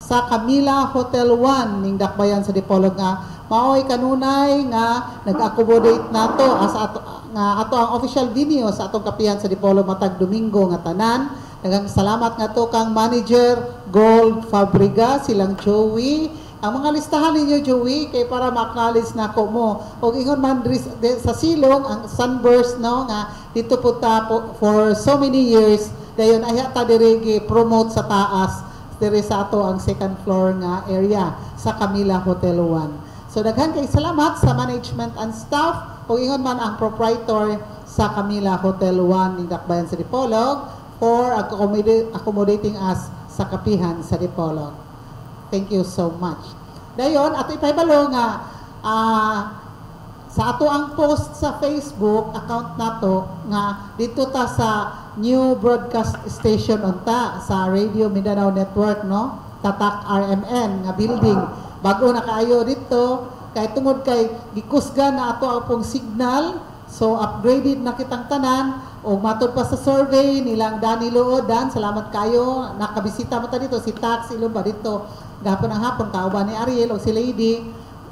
sa Camila Hotel 1 ning dakbayan sa Dipolog nga maoy kanunay nga nag-accommodate nato as ato ang official venue sa atong kapihan sa Dipolog matag Domingo nga tanan. Daghang salamat nga to kang Manager Gold Fabriga, silang Joey. Ang mga listahan ninyo, Joey, kay para ma-acknowledge na ko mo. O ingon man sa silong, ang Sunburst, no, nga dito po ta for so many years, dayon ay ta dirigi promote sa taas, diri sa ato ang second floor nga area sa Camila Hotel 1. So daghan kay salamat sa management and staff, o ingon man ang proprietor sa Camila Hotel 1 ning dakbayan sa Dipolog for accommodating us sa kapihan sa Dipolog. Thank you so much. Dayon, ato ipahibalo nga sa ato ang post sa Facebook account nato nga dito ta sa new broadcast station unta sa Radio Mindanao Network, no? Tatak RMN nga building. Bago na kaayo dito, kay tungod kay gikusgan na ato ang pong signal, so upgraded na kitang tanan. O matod pa sa survey nilang Danny Loodan, salamat kayo, nakabisita mo ta dito, si Tax Ilumba dito, gahapon ang hapon, kauban ni Ariel o si Lady.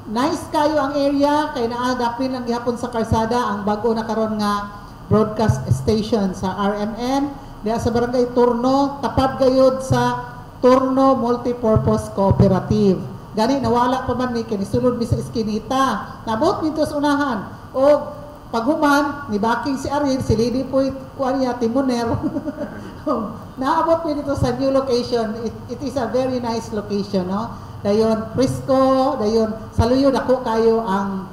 Nice kayo ang area, kay naagapin lang gihapon sa karsada ang bago na karon nga broadcast station sa RMN, diya sa Barangay Turno, tapad gayod sa Turno Multipurpose Cooperative. Gani, nawala pa man ni kinisulod mi sa iskinita, nabot nito sa unahan, o paghuman, ni Baking si Ariel, si Lady po kuanya Timoner. Naabot po dito sa new location. It is a very nice location, no? Dayon, Frisco, dayon, saluyod ako kayo ang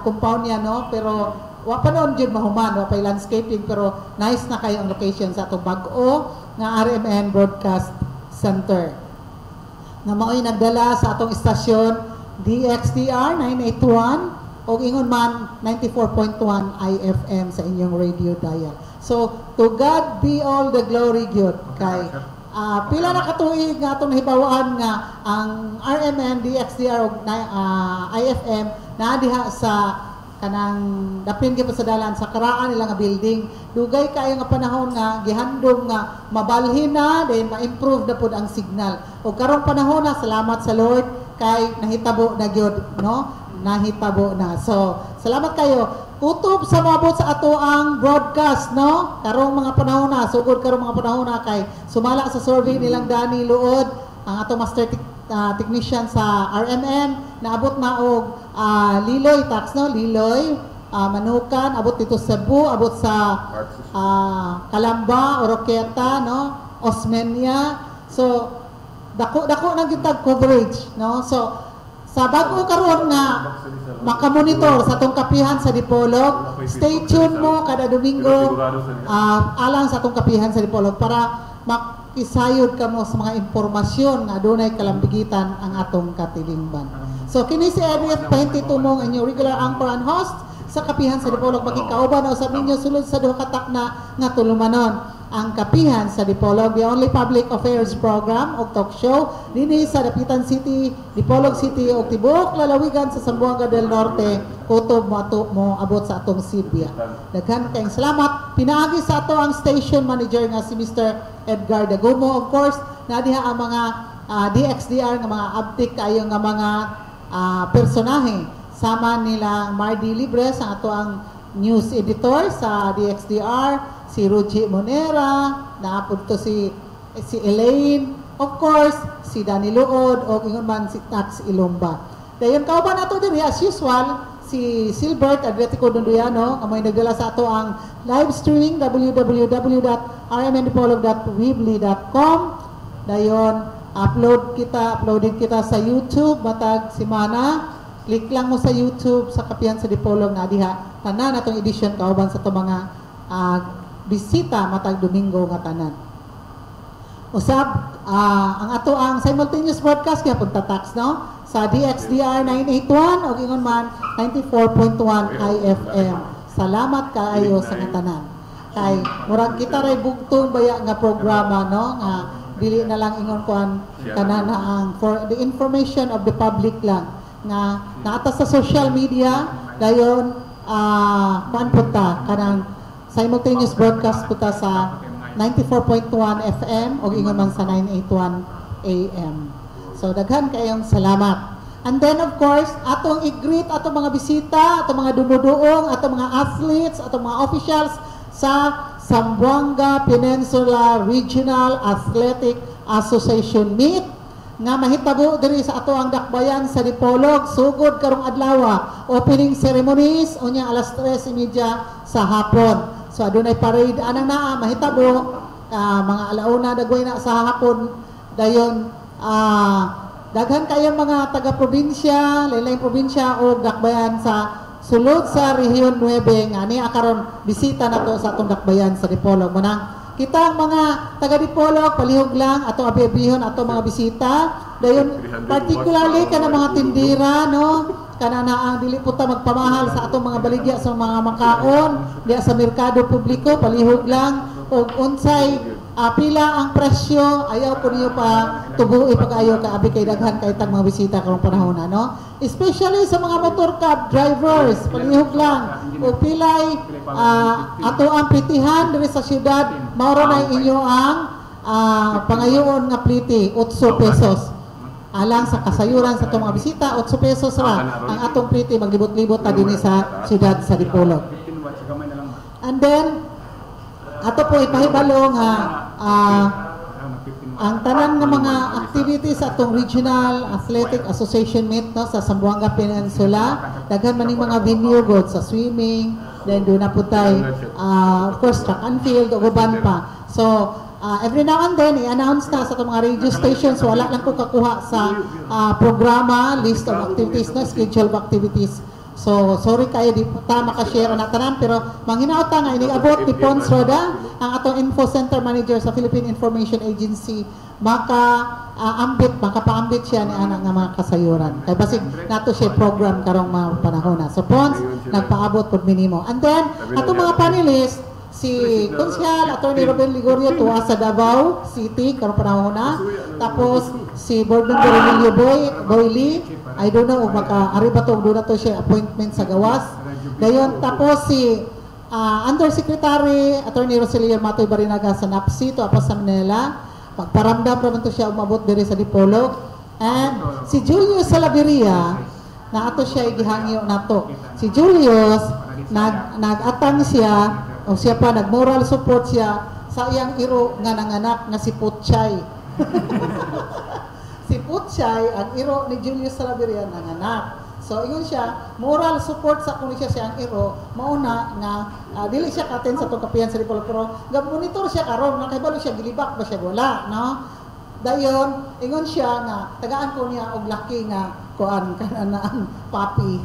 compound niya, no? Pero, wapa noon dyan mahuman, wapay landscaping, pero nice na kayo ang location sa itong bago nga RMN Broadcast Center. Na mao'y nagdala sa atong istasyon, DXDR 981, o ingon man 94.1 IFM sa inyong radio dial. So, to God be all the glory gyud kay pila na katuig nga atong nahibawaan nga ang RMN, DXDR ug IFM naa diha sa kanang dapin gyud sa dalan sa karaan nila nga building. Dugay kayo nga panahon nga gihandom nga mabalhin na then ma-improve na pud ang signal. O karong panahon na salamat sa Lord kay nahitabo na gyud, no? Nahitabo na. So, salamat kayo. Kutob sa mabot sa ato ang broadcast, no? Karong mga panahon na, sugod karong mga panahon na kay sumala sa survey nilang Danny Luod, ang ato master technician sa RMN, naabot na og Liloy Tax, no? Liloy, Manukan, abot dito sa Cebu, abot sa Calamba, Oroqueta, no? Osmeña. So, dako na gitag coverage, no? So, sa bago karon na makamonitor sa atong kapihan sa Dipolog, stay tuned mo kada Domingo alang sa atong kapihan sa Dipolog para makisayod ka mo sa mga impormasyon nga adunay kalambigitan ang atong katilingban. So kini si Edith Pahinti Tumong, inyong regular anchor and host sa kapihan sa Dipolog. Makikauban o sa inyo sulod sa duha ka takna nga tulumanon ang kapihan sa Dipolog, the only public affairs program o talk show dinhi sa Dapitan City, Dipolog City o tibuok lalawigan sa Zamboanga del Norte, kutob mo abot sa atong Sibya. Daghan kayong salamat. Pinaagi sa ato ang station manager nga si Mr. Edgar Dagumo. Of course, na diha ang mga DXDR nga mga abtik kayo nga mga personahe. Sama nila Mardy Libres, ang ato ang news editor sa DXDR, si Ruji Monera, naapod to si Elaine, of course, si Danny Luod, o ingon man si Tax Ilumba. Dayon kauban nato diri as usual, si Silbert Adriatico Donduyano, amoy nagdala sa ato ang live streaming www.rmndipolog.weebly.com. Dayon uploaded kita sa YouTube matag simana. Click lang mo sa YouTube sa kapihan sa Dipolog na diha tanan atong edition kauban sa to mga bisita matag Domingo nga tanan. Usab ang ato ang simultaneous broadcast kaya punta tax, no? Sa DXDR 981 o ingon man 94.1 IFM. Salamat kaayo sa tanan. Kay murag kita ray bugtong baya nga programa, no? Nga dili na lang ingon kuan kanana ang for the information of the public lang nga naata sa social media dayon kuan punta kanang simultaneous broadcast punta sa 94.1 FM o ingon man sa 981 a.m. So daghan kayong salamat. And then of course, atong i-greet atong mga bisita, atong mga dumuduong, atong mga athletes, atong mga officials sa Zamboanga Peninsula Regional Athletic Association meet nga mahitabo diri sa ato ang dakbayan sa Dipolog sugod karong adlaw. Opening ceremonies unya alas 3:30 sa hapon. So adunay parade anang naa mahitabo mga alauna dagway na sa hapon dayon daghan kayo mga taga-probinsya, lain-lain probinsya o dakbayan sa sulod sa Rehiyon 9 nga ni karon bisita nato sa atong dakbayan sa Dipolog. Manang kita ang mga taga Dipolog palihog lang atong abiyabihon atong mga bisita. Dayon particularly kana mga tindira no, kana na ang dili po ta magpamahal sa atong mga baligya sa mga makaon diya sa merkado publiko palihog lang og unsay pila ang presyo ayaw po niyo pa tubuhi pag-ayo ka abi kay daghan kay tag mga bisita karong panahon no, especially sa mga motor cab drivers palihog lang og pilay ato ang pritihan diri sa syudad maoro na inyo ang pangayoon nga pliti 8 pesos alang sa kasayuran sa itong mga bisita 8 pesos ra ang atong pliti maglibot-libot ta dinhi sa syudad sa Dipolog. And then ato po ipahibalo nga ang tanan ng mga activities sa atong Regional Athletic Association meet no, sa Zamboanga Peninsula daghan maning mga venue god sa swimming then doon na po tayo of course track and field o uban pa. So every now and then i-announce na sa itong mga radio stations wala lang ko kakuha sa programa list of activities na schedule of activities. So, sorry kayo, di ta makashare na tanan, pero manghinaota nga, iniabot ni Pons Roda, ang atong info center manager sa Philippine Information Agency, makapaambit siya ni anak nga mga kasayuran. Kaya basig, nato siya program karong mga panahon na. So, Pons, nagpaabot po minimo. And then, atong mga panelists, si Konsyal, Atty. Robin Ligorio, tuwa sa Davao City, karong panahon na. Tapos, si Board Member Emilio Boy Lee, I don't know, maka-ari ba ito, doon na ito siya appointment sa gawas. Dayon, tapos si Undersecretary, Atty. Roselio Matoy Barinaga sa NAPSI, to apas sa Manila. Pagparamdam naman ito siya umabot diri sa Dipolog. And si Julius Salaveria, na ato siya igihangyo na to. Si Julius, nag-atang siya, o siya pa, nag-moral support siya sa iyang iro nga nanganak nga si Putchay. Si Putchay, ang iro ni Julius Salaveria nanganak. So, ingon siya, moral support sa kung siya ang iro, mauna nga, dili siya katen sa tungkapihan sa Dipolog, pero monitor siya karon, nakahibalo siya, gilibak ba siya, wala, no? Dayon, ingon siya nga, tagaan ko niya og laki nga, kuan kananaan papi.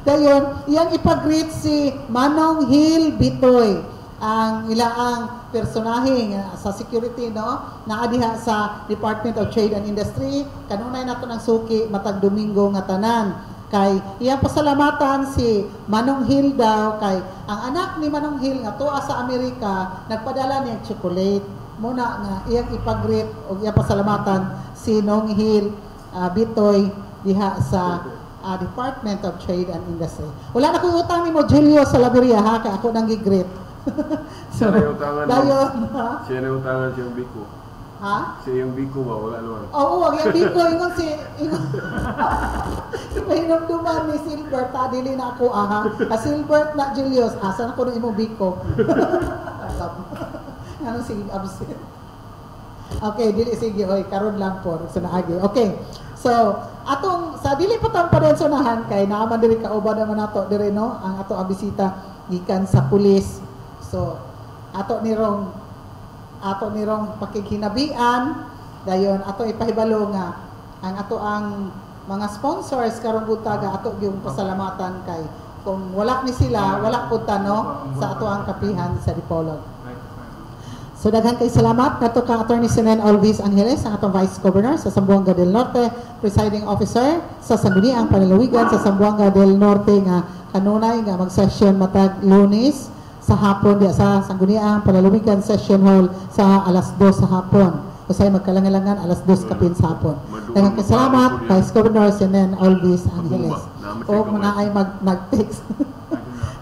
Dayon, iyang ipag-greet si Manong Hill Bitoy, ang ilaang personahe sa security no naadiha sa Department of Trade and Industry kanunay nato ng suki matag Domingo nga tanan kay iyang pasalamatan si Manong Hill daw kay ang anak ni Manong Hill nga tuwa sa Amerika nagpadala niya chocolate muna nga iyang ipag-greet og iyang pasalamatan si Nong Hill Bitoy diha sa Department of Trade and Industry. Wala na kong utang ni mo Julio Salaveria ha kay ako nang gi-greet. So, dayon siya na utangan siyang biko. Ha? Siya yung biko ba? Wala naman. Oo, yung biko. Ingon si... Pahinumduman ni Silbert. Dili na ako, Silbert na Julius. Saan ako nung imong biko? Ano sige, absent. Okay, dili sige. Oy, karon lang po. Sa naagi. Okay. So, atong... Sa dili pa tang padensonahan kay naaman diri kauban naman nato diri no ang ato ang bisita gikan sa pulis. So, ato nirong pakighinabian dayon ato ipahibalo nga ang ato ang mga sponsors karong butaga ato gyud pasalamatan kay kung wala ni sila wala pud ta no sa ato ang kapihan sa Dipolog. So daghan kay salamat nato kang Attorney Senen Alvis Angeles ang atong Vice Governor sa Zamboanga del Norte, Presiding Officer sa Sangguniang Panlalawigan sa Zamboanga del Norte nga kanunay nga mag-session matag Lunes sa hapon diya sa Sangguniang Panlalawigan Session Hall sa alas 2 sa hapon. Usay magkalangalangan alas 2 kapin sa hapon. Daghang kay salamat Vice Governor Senen Alvis Angeles. O mga ay mag-text.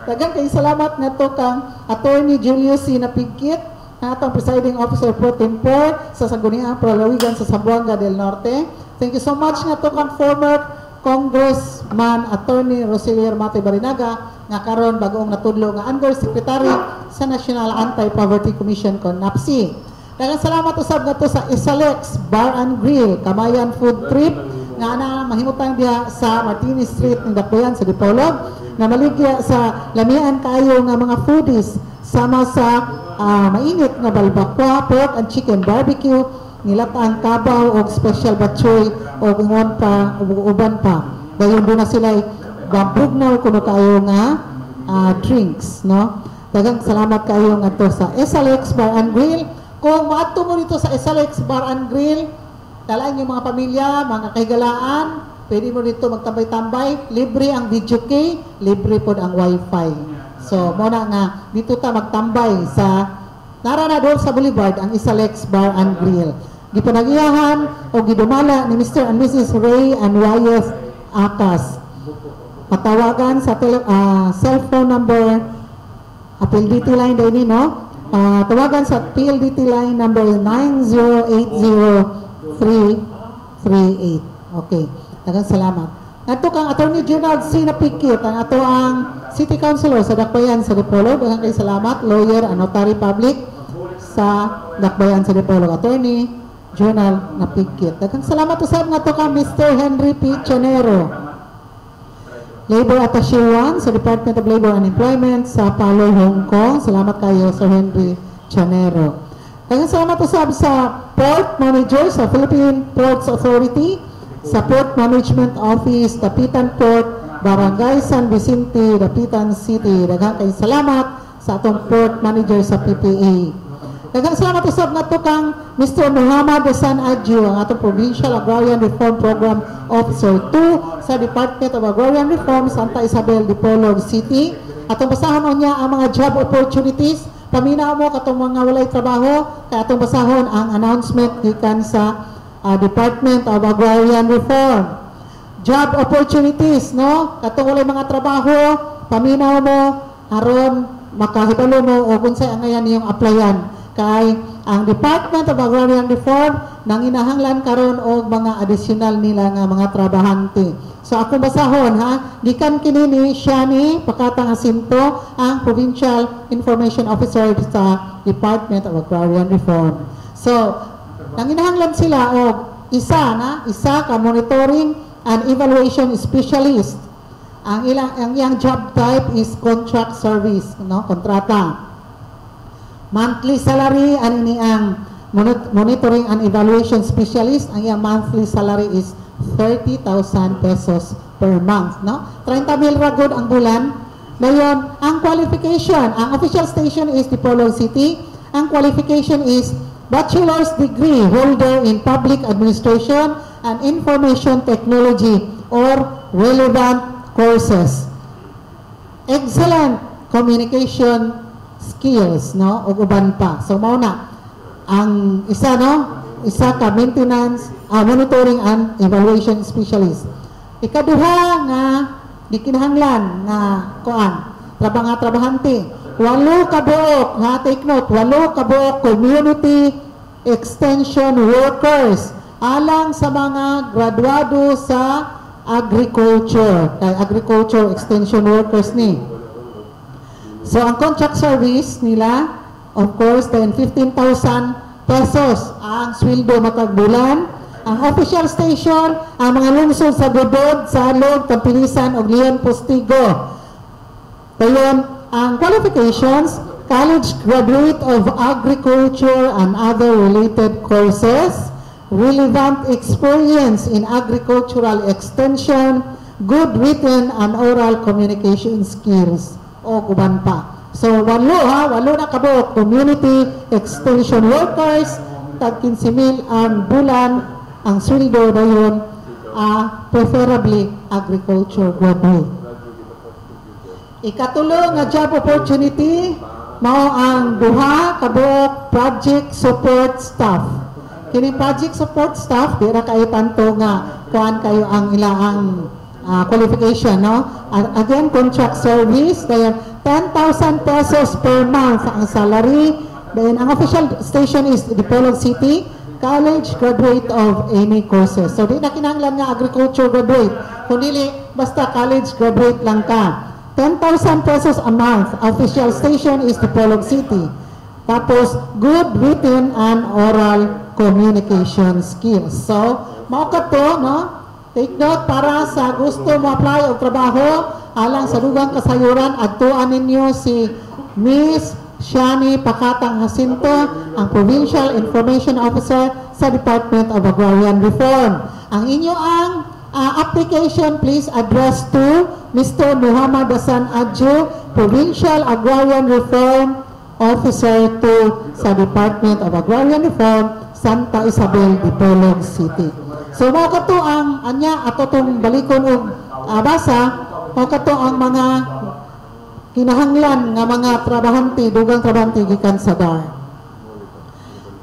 Daghang kay salamat ngadto kang Attorney Julius C. Napigkit atong presiding officer pro tempore sa Sangguniang Prolawigan sa Zamboanga del Norte. Thank you so much nga to kang former Congressman Attorney Roselier Mate Barinaga nga karon bagong natudlo nga Undersecretary sa National Anti-Poverty Commission kon NAPSI. Daghang salamat usab nga to sa Isalex Bar and Grill Kamayan Food Trip nga ana mahimutang diha sa Martinez Street ng Dakbayan sa Dipolog na maligya sa lamian kayo nga mga foodies sama sa mainit nga balbakwa, pork and chicken barbecue, nilatang kabaw o special batchoy o uban pa. Dayon doon na sila bambugnaw kuno kayo nga drinks, no? Daghang salamat kayo nga to sa SLX Bar and Grill. Kung maadto mo dito sa SLX Bar and Grill, dalaan yung mga pamilya, mga kahigalaan, pwede mo dito magtambay-tambay, libre ang video key, libre po ang wifi. So, muna nga, dito ta magtambay sa Naranador sa Boulevard, ang Isalex Bar and Grill. Gipanagiyahan o gidumala ni Mr. and Mrs. Ray and Wyeth Akas. Patawagan sa cellphone number, PLDT line din, no? Tawagan sa PLDT line number 9080338. Okay. Daghang salamat. Ato kang Attorney General Sina Pikit, ang ato ang City Councilor sa Dakbayan sa Dipolog. Daghang kay salamat, lawyer and notary public sa Dakbayan sa Dipolog. Attorney General na Pikit. Daghang salamat usab nga to kang Mr. Henry P. Chanero, Labor Attaché 1 sa Department of Labor and Employment sa Paloy, Hong Kong. Salamat kayo, Sir Henry Chanero. Daghang salamat usab sa Port Manager sa Philippine Ports Authority, sa Port Management Office, Dapitan Port, Barangay San Vicente, Dapitan City. Daghang kay salamat sa atong Port Manager sa PPA. Daghang salamat usab nga to kang Mr. Muhammad Hasan Adju, ang atong Provincial Agrarian Reform Program Officer 2 sa Department of Agrarian Reform, Santa Isabel, Dipolog City. Atong basahon niya ang mga job opportunities. Paminaw mo katong mga walay trabaho, kay atong basahon ang announcement gikan sa Department of Agrarian Reform. Job opportunities, no? Katong walay mga trabaho, paminaw mo aron makahibalo mo o kung say angayan niyong applyan. Kay ang Department of Agrarian Reform nanginahanglan karon og mga additional nila nga mga trabahante. So akong basahon ha, gikan kini ni Shani Pakatang Asinto, ang Provincial Information Officer sa Department of Agrarian Reform. So nanginahanglan sila og isa ka monitoring and evaluation specialist. Ang iyang job type is contract service, no, kontrata. Monthly salary ani ang monitoring and evaluation specialist, ang iyang monthly salary is 30,000 pesos per month, no? 30,000 ra gud ang bulan. Dayon, ang qualification, ang official station is Dipolog City. Ang qualification is bachelor's degree holder in public administration and information technology or relevant courses. Excellent communication skills, no? O uban pa. So mao na ang isa, no? Isa ka maintenance, monitoring and evaluation specialist. Ikaduha nga gikinahanglan nga kuan, trabahante. 8 ka buok, ha, take note, 8 ka buok community extension workers alang sa mga graduado sa agriculture, kay agriculture extension workers ni. So ang contract service nila, of course, 15,000 pesos ang sweldo matag bulan. Ang official station, ang mga lungsod sa Godod, Salog, Tampilisan ug Leon Postigo. Dayon, ang qualifications, college graduate of agriculture and other related courses, relevant experience in agricultural extension, good written and oral communication skills, o uban pa. So, walo na kabuok, community extension workers, tag 15,000 ang bulan, ang sweldo na yun, preferably agriculture graduate. Ikatulo nga job opportunity, mao ang duha kabuok project support staff. Kini project support staff, di ra kayo tanto nga kuan kayo ang ilang qualification, no? Again, contract service, kaya 10,000 pesos per month ang salary. Then ang official station is Dipolog City College, graduate of any courses. So di na kinahanglan nga agriculture graduate, kundi basta college graduate lang ka. 10,000 pesos a month. Official station is Dipolog City. Tapos good written and oral communication skills. So mao kadto, no? Take note para sa gusto mo apply og trabaho alang sa dugang kasayuran, adtuan ninyo si Miss Shani Pakatang Jacinto, ang Provincial Information Officer sa Department of Agrarian Reform. Ang inyong application please address to Mr. Muhammad Hasan Adjo, Provincial Agrarian Reform Officer to sa Department of Agrarian Reform, Santa Isabel, Dipolog City. So mao kadto ang anya ato tong balikon og basa, mao kadto ang mga kinahanglan nga mga trabahante, dugang trabahante gikan sa DAR.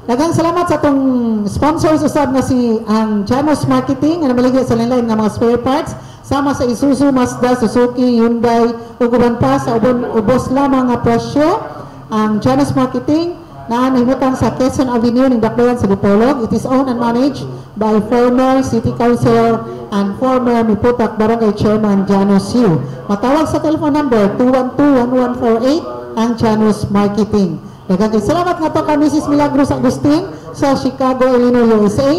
Daghang salamat sa atong sponsors usab nga si ang Janus Marketing nga namaligya sa lain nga mga spare parts sama sa Isuzu, Mazda, Suzuki, Hyundai ug uban pa sa ubos lamang nga presyo. Ang Janus Marketing na nahimutan sa Quezon Avenue ning Dakbayan sa Dipolog. It is owned and managed by former City Councilor and former Miputak Barangay Chairman Janus Yu. Matawag sa telephone number 212-1148 ang Janus Marketing. Daghang salamat nga to ka Mrs. Milagros Agustin sa Chicago, Illinois, USA.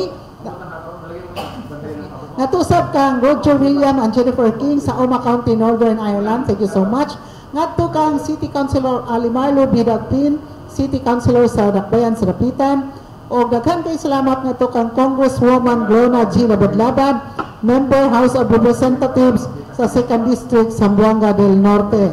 Natusap kang Roger William and Jennifer King sa Oma County, Northern Ireland. Thank you so much. Ngadto kang City Councilor Alimarlo Bidagpin, City Councilor sa Dakbayan sa Dapitan. O daghan kay salamat ngadto kang Congresswoman Glona G. Labad-Labad, Member House of Representatives sa 2nd District, Zamboanga del Norte.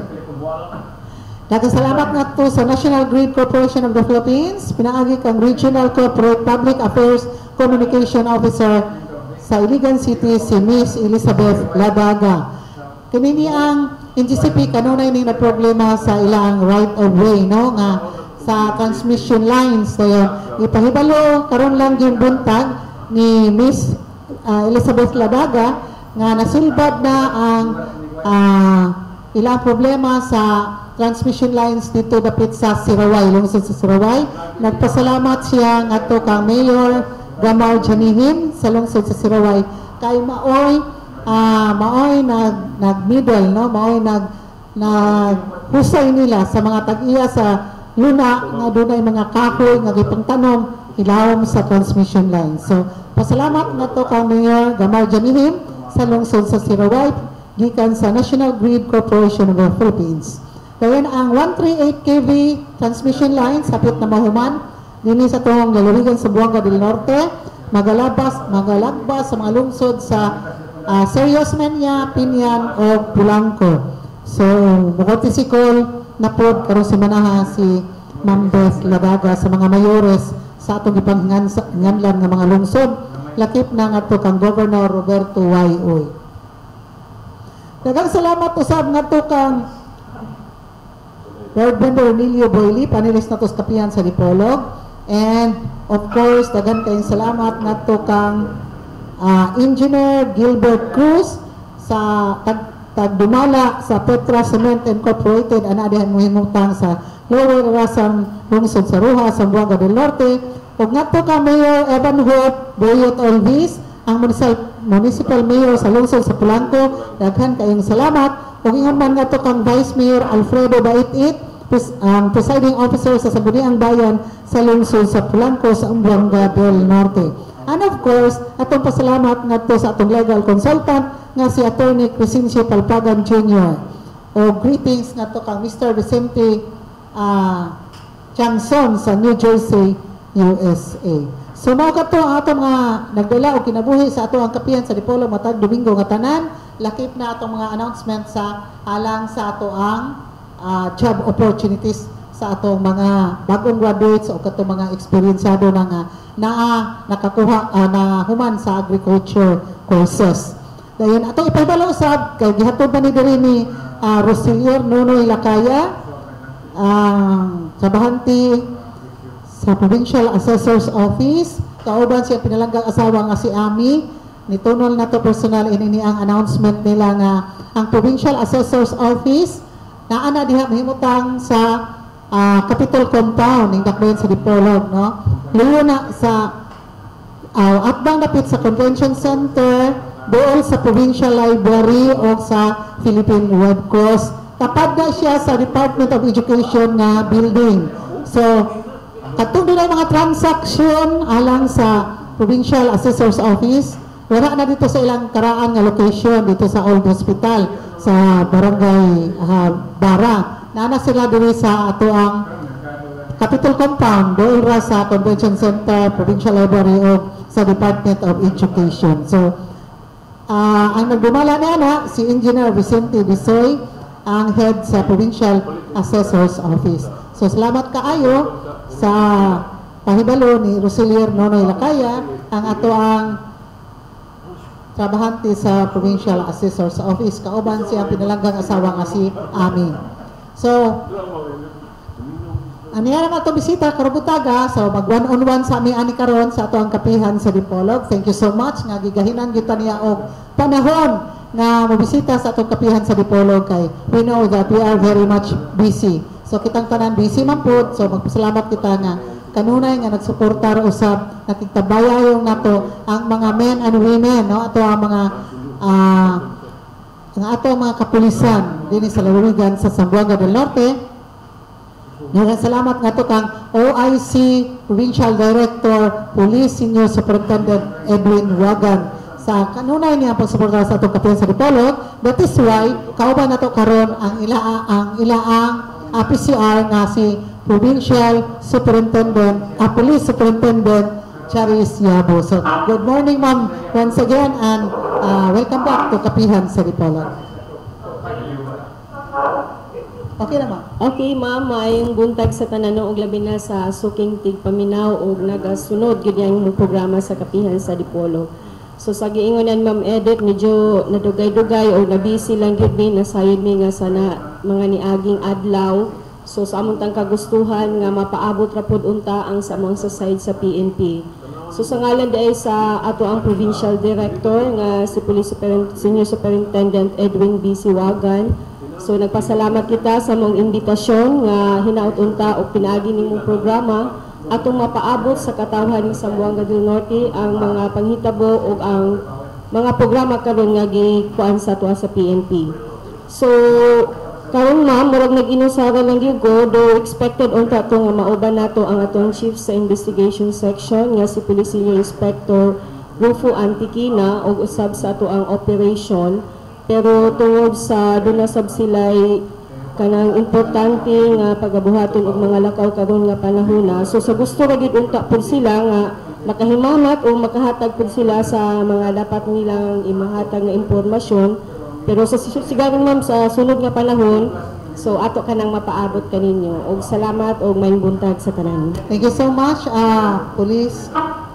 Nagkasalamat nga to sa National Grid Corporation of the Philippines, pinaagi kang Regional Corporate Public Affairs Communication Officer sa Iligan City, si Miss Elizabeth Ladaga. Kanini ang NGCP kanunay ning na problema sa ilang right of way, no? Nga sa transmission lines dayon. Ipahibalo karon lang yung buntag ni Miss Elizabeth Ladaga nga nasulbad na ang ilang problema sa transmission lines dito dapit sa Siraway, lungsod sa Siraway. Nagpasalamat siya ngadto kang Mayor Gamar Janihim sa lungsod sa Siraway kay maoy nag-middle, no? Maoy naghusay nila sa mga tag-iya sa luna nga dunay mga kahoy nga gipangtanom ilawom sa transmission line. So pasalamat ngadto kang Mayor Gamar Janihim sa lungsod sa Siraway gikan sa National Grid Corporation of the Philippines. Kaya ang 138 kV transmission lines hapit na mahuman dinhi sa tong lalawigan sa Buanga del Norte, magalagbas sa mga lungsod sa Serios Menya, Pinyan o Pulanco. So mukotisikol na pod karon si manaha si Ma'am Beth Ladaga sa mga mayores sa atong ipanghinganlan nga mga lungsod, lakip na ngadto kang Governor Roberto Y. Uy. Daghang salamat usab ngadto kang Lord Bender Emilio Boyli, panelist na to sa Kapihan sa Dipolog. And of course, daghang kayong salamat ngadto kang Engineer Gilbert Cruz sa tagdumala sa Petra Cement Incorporated ana dihan mohimutang sa Lower Rasang lungsod sa Rojas, Zamboanga del Norte. Ug ngadto ka Mayor Evan Hope Boyot Olvis, ang Municipal Mayor sa lungsod sa Pulanco. Daghan kayong salamat. Ug ingon man ngadto kang Vice Mayor Alfredo Baitit, ang presiding officer sa Sangguniang Bayan sa lungsod sa Pulanco sa Zamboanga del Norte. And of course, atong pasalamat ngadto sa atong legal consultant nga si Attorney Crescencio Palpagan Jr. O greetings ngadto kang Mr. Vicente Changson sa New Jersey, USA. So mao kadto ang atong mga nagdala og kinabuhi sa atong Kapihan sa Dipolog matag Domingo nga tanan. Lakip na atong mga announcement sa alang sa ato ang job opportunities sa atong mga bagong graduates o katong mga eksperyensyado na nakakuha na human sa agriculture courses. Dayon atong ipahibalo usab kay gihatod ba ni diri ni Rosilier Nonoy Lakaya, trabahante sa Provincial Assessor's Office. Kauban siya pinalanggang asawa nga si Ami. Nitunol na to personal ini ang announcement nila nga ang Provincial Assessor's Office na ana diha mahimutang sa Capitol Compound ning dakbayan sa Dipolog, no? Luyo na sa atbang dapit sa Convention Center, doon sa Provincial Library o sa Philippine Red Cross. Tapad na siya sa Department of Education na building. So, katong na mga transaction alang sa Provincial Assessor's Office, wala na dito sa ilang karaan nga location dito sa Old Hospital sa Barangay Bara. Naana sila diri sa ato ang Capitol Compound, doon ra sa Convention Center, Provincial Library o sa Department of Education. So, ang nagdumala na si Engineer Vicente Bisoy, ang head sa Provincial Assessor's Office. So, salamat kaayo sa pahibalo ni Roselier Nonoy Lakaya, ang ato ang trabahante sa Provincial Assessor's Office. Kauban siya pinalanggang asawa nga si Ami. So, aniya naman ito bisita, karubutaga. So, mag one-on-one sa aming ani karon sa ato ang kapihan sa Dipolog. Thank you so much nga gigahinan kita niya og panahon nga mabisita sa atong kapihan sa Dipolog kay we know that we are very much busy. So, kitang tanan busy man pud. So, magpasalamat kita nga kanunay nga nagsuportar usab nakigtabayayon nato ang mga men and women, no? Ato ang mga mga kapulisan dinhi sa lalawigan sa Zamboanga del Norte. Salamat nga to kang OIC Provincial Director Police Senior Superintendent Edwin Wagan sa kanunay niya pagsuporta sa atong kapihan sa Dipolog. That is why kauban nato karon ang ilaang PCR nga si Provincial Superintendent Police Superintendent Charis Yabo. So good morning ma'am once again and welcome back to kapihan sa Dipolog. Okay na, ma'am. Okay, ma'am. Maayong buntag sa tanan og labi na sa suking tigpaminaw og nagasunod gyud yang programa sa kapihan sa Dipolog. So sa giingonan ma'am Edith, medyo nadugay-dugay o nabisi lang gyud mi nasayod mi nga sana mga niaging adlaw. So sa among tang kagustuhan nga mapaabot ra pud unta ang sa mga side sa PNP. So sa ngalan day sa ato ang Provincial Director nga si Senior Superintendent Edwin B.C. Wagan. So nagpasalamat kita sa mong imbitasyon nga hinaut unta og pinaagi nimong programa atong mapaabot sa katawhan ni Zamboanga del Norte ang mga panghitabo ug ang mga programa karon nga gikuan sa tuwa sa PNP. So karon ma'am murag nag-inusara lang gyud ko do expected unta to nga mauban nato ang atong chief sa investigation section nga si Police Senior Inspector Rufo Antiquina og usab sa ato ang operation. Pero tungod sa doon na sab sila'y kanang importante nga pagabuhaton og mga lakaw karon nga panahon na. So sa gusto ra gid unta pud sila nga makahimamat o makahatag pud sila sa mga dapat nilang imahatag nga impormasyon. Pero sa sigaron ma'am sa sunod nga panahon, so ato kanang mapaabot kaninyo. Og salamat og maayong buntag sa tanan. Thank you so much, Police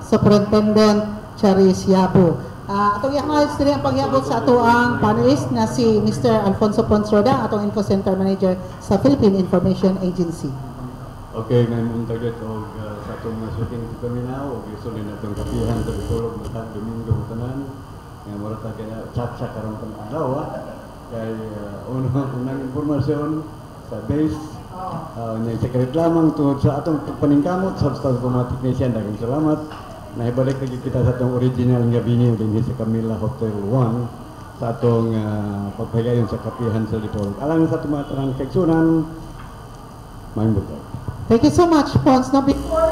Superintendent Charis Yabo. Atong yakmalis diri ang pagyabot sa ato ang panelist na si Mr. Alfonso Ponsroda, atong Info Center Manager sa Philippine Information Agency. Okay, ngayon target og sa atong shooting paminaw og isulay na itong kapihan sa Dipolog matag Domingo tanan nga mura ta kaya chat-chat karon pang adlaw kay unang impormasyon sa base na secret lamang tungod sa atong paningkamot sa Substaff Technician. Daghang salamat. Naibalik lagi kita sa itong original nga venue din sa Camilla Hotel 1 sa atong pagpagayon sa kapihan sa Dipolog. Alang sa tumatarang kaigsunan, maayong buntag. Thank you so much, Pons. Now, before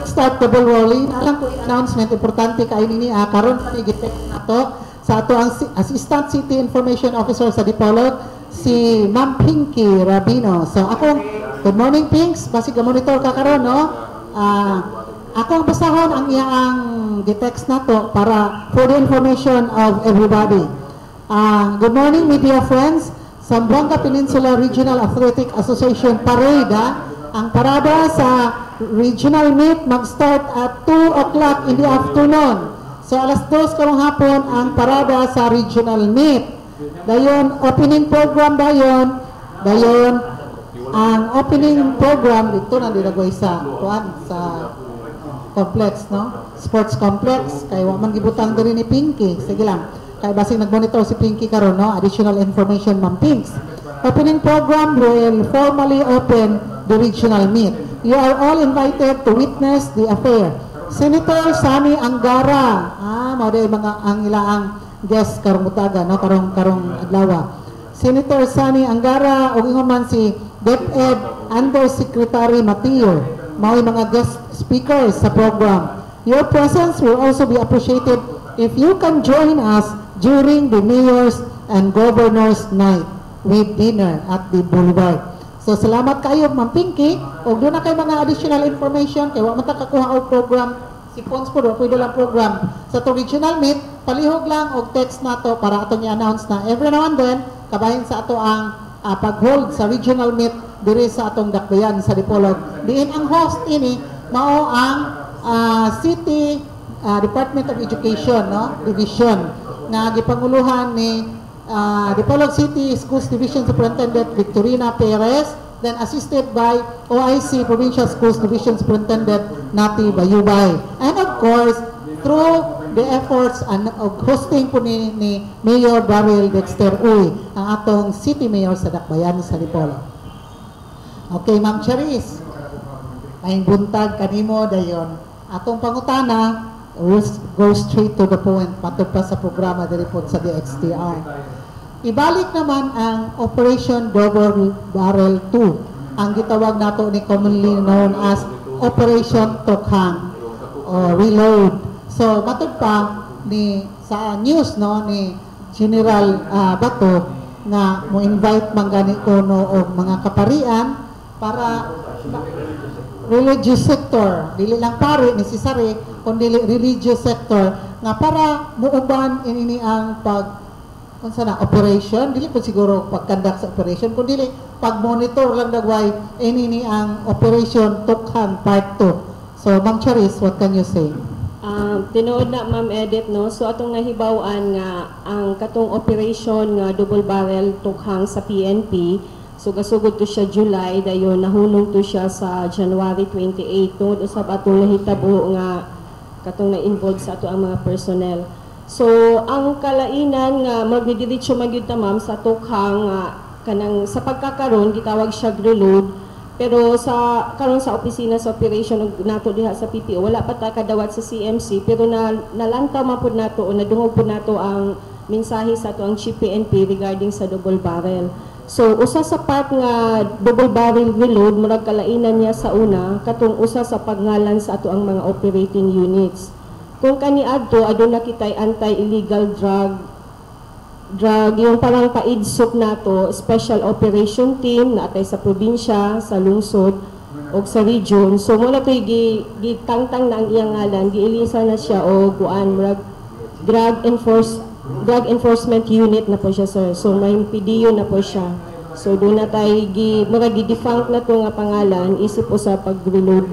start the ball rolling, alam ko announcement importante kayo nini karon pa i-text nato sa ato ang Assistant City Information Officer sa Dipolog, si Ma'am Pinky Rabino. So ako, good morning Pinks, basig monitor ka karon, no? Ako ang basahon ang iyang gi-text nato para for the information of everybody. Good morning media friends. Zamboanga Peninsula Regional Athletic Association Parade. Ang parada sa regional meet mag-start at 2 o'clock in the afternoon. So alas 2 karong hapon ang parada sa regional meet. Dayon opening program dayon ang opening program dito na dinagway sa complex, no? Sports complex. Kay wa man gibutang diri ni Pinky. Sige lang. Kay basig nag-monitor si Pinky karon, no? Additional information, Ma'am Pinks. opening program will formally open the regional meet. You are all invited to witness the affair. Senator Sani Angara, mao day mga ang ilaang guest karong butaga, no, karong adlaw. Senator Sani Angara ug ingon man si DepEd Undersecretary Mateo, mao mga guest speakers sa program. Your presence will also be appreciated if you can join us during the Mayor's and Governor's Night with dinner at the Boulevard. So salamat kayo Ma'am Pinky. Og doon na kay mga additional information kay wa man ta kakuha og program si Pons po pwede lang program sa to regional meet, palihog lang og text nato para ato i-announce na every now and then kabahin sa ato ang pag-hold sa regional meet diri sa atong dakbayan sa Dipolog. Diin ang host ini mao ang City Department of Education, no, division nga gipanguluhan ni Dipolog City Schools Division Superintendent Victorina Perez, then assisted by OIC Provincial Schools Division Superintendent Nati Bayubay. And of course, through the efforts of hosting po ni Mayor Daryl Dexter Uy, ang atong City Mayor sa Dakbayan sa Dipolog. Okay, Ma'am Charis, may buntag kanimo dayon. Atong pangutana, go straight to the point, matod pa sa programa diri po sa DXTR. Ibalik naman ang Operation Double Barrel 2, ang gitawag nato ni commonly known as Operation Tokhang o Reload. So matod pa ni sa news, no, ni General Bato nga mo invite man gani kuno og mga kaparian para religious sector, dili lang pare necessary kundi religious sector nga para muuban ini ang unsa na operation, dili po siguro pag-conduct sa operation kundi pag-monitor lang dagway ini ang Operation Tokhang Part 2. So Ma'am Charis, what can you say? Tinuod na Ma'am Edith, no, so atong nahibaw-an nga ang katong operation nga double barrel Tokhang sa PNP, so gasugod to siya July, dayon nahunong to siya sa January 28, tungod usab atong nahitabo nga katong na-involved sa ato ang mga personnel. So ang kalainan nga magdidiretso man gyud ta ma'am sa Tokhang kanang sa pagkakaron gitawag siya reload, pero sa karon sa opisina sa operation nato diha sa PPO wala pa ta kadawat sa CMC, pero nalantaw man pud nato o nadungog pud nato ang mensahe sa ato ang Chief PNP regarding sa double barrel. So usa sa part nga double barrel reload murag kalainan niya sa una katong usa sa pagngalan sa ato ang mga operating units. Kung kaniadto aduna kitay anti-illegal drug yung parang paidsok nato special operation team na atay sa probinsya, sa lungsod o sa region. So muna to'y gitangtang na ang iyang ngalan, giilisa na siya o kuan murag drug enforcement unit na po siya, sir. So may PDO na po siya. So doon na tayo murag gi-defunct na to nga pangalan isip po sa pag-reload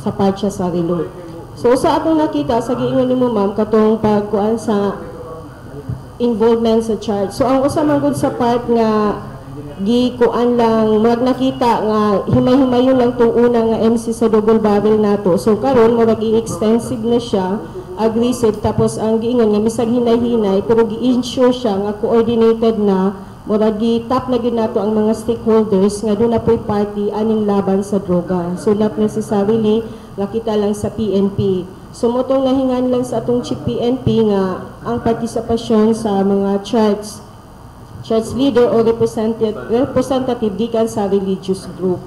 sa part siya sa reload. So sa atong nakita sa giingon nimo ma'am katong pagkuan sa involvement sa charge. So ang usa man gud sa part nga gikuan lang murag nakita nga himay-himayon lang tong una nga MC sa double barrel nato. So karon murag i-extensive na siya, aggressive, tapos ang giingon nga misag hinay-hinay pero gi-ensure siya nga coordinated na, murag gi-tap na gyud nato ang mga stakeholders nga doon na po'y party aning laban sa droga. So not necessarily nakita lang sa PNP. So motong nahingan lang sa atong Chief PNP nga ang partisipasyon sa mga church leader o representative gikan sa religious group.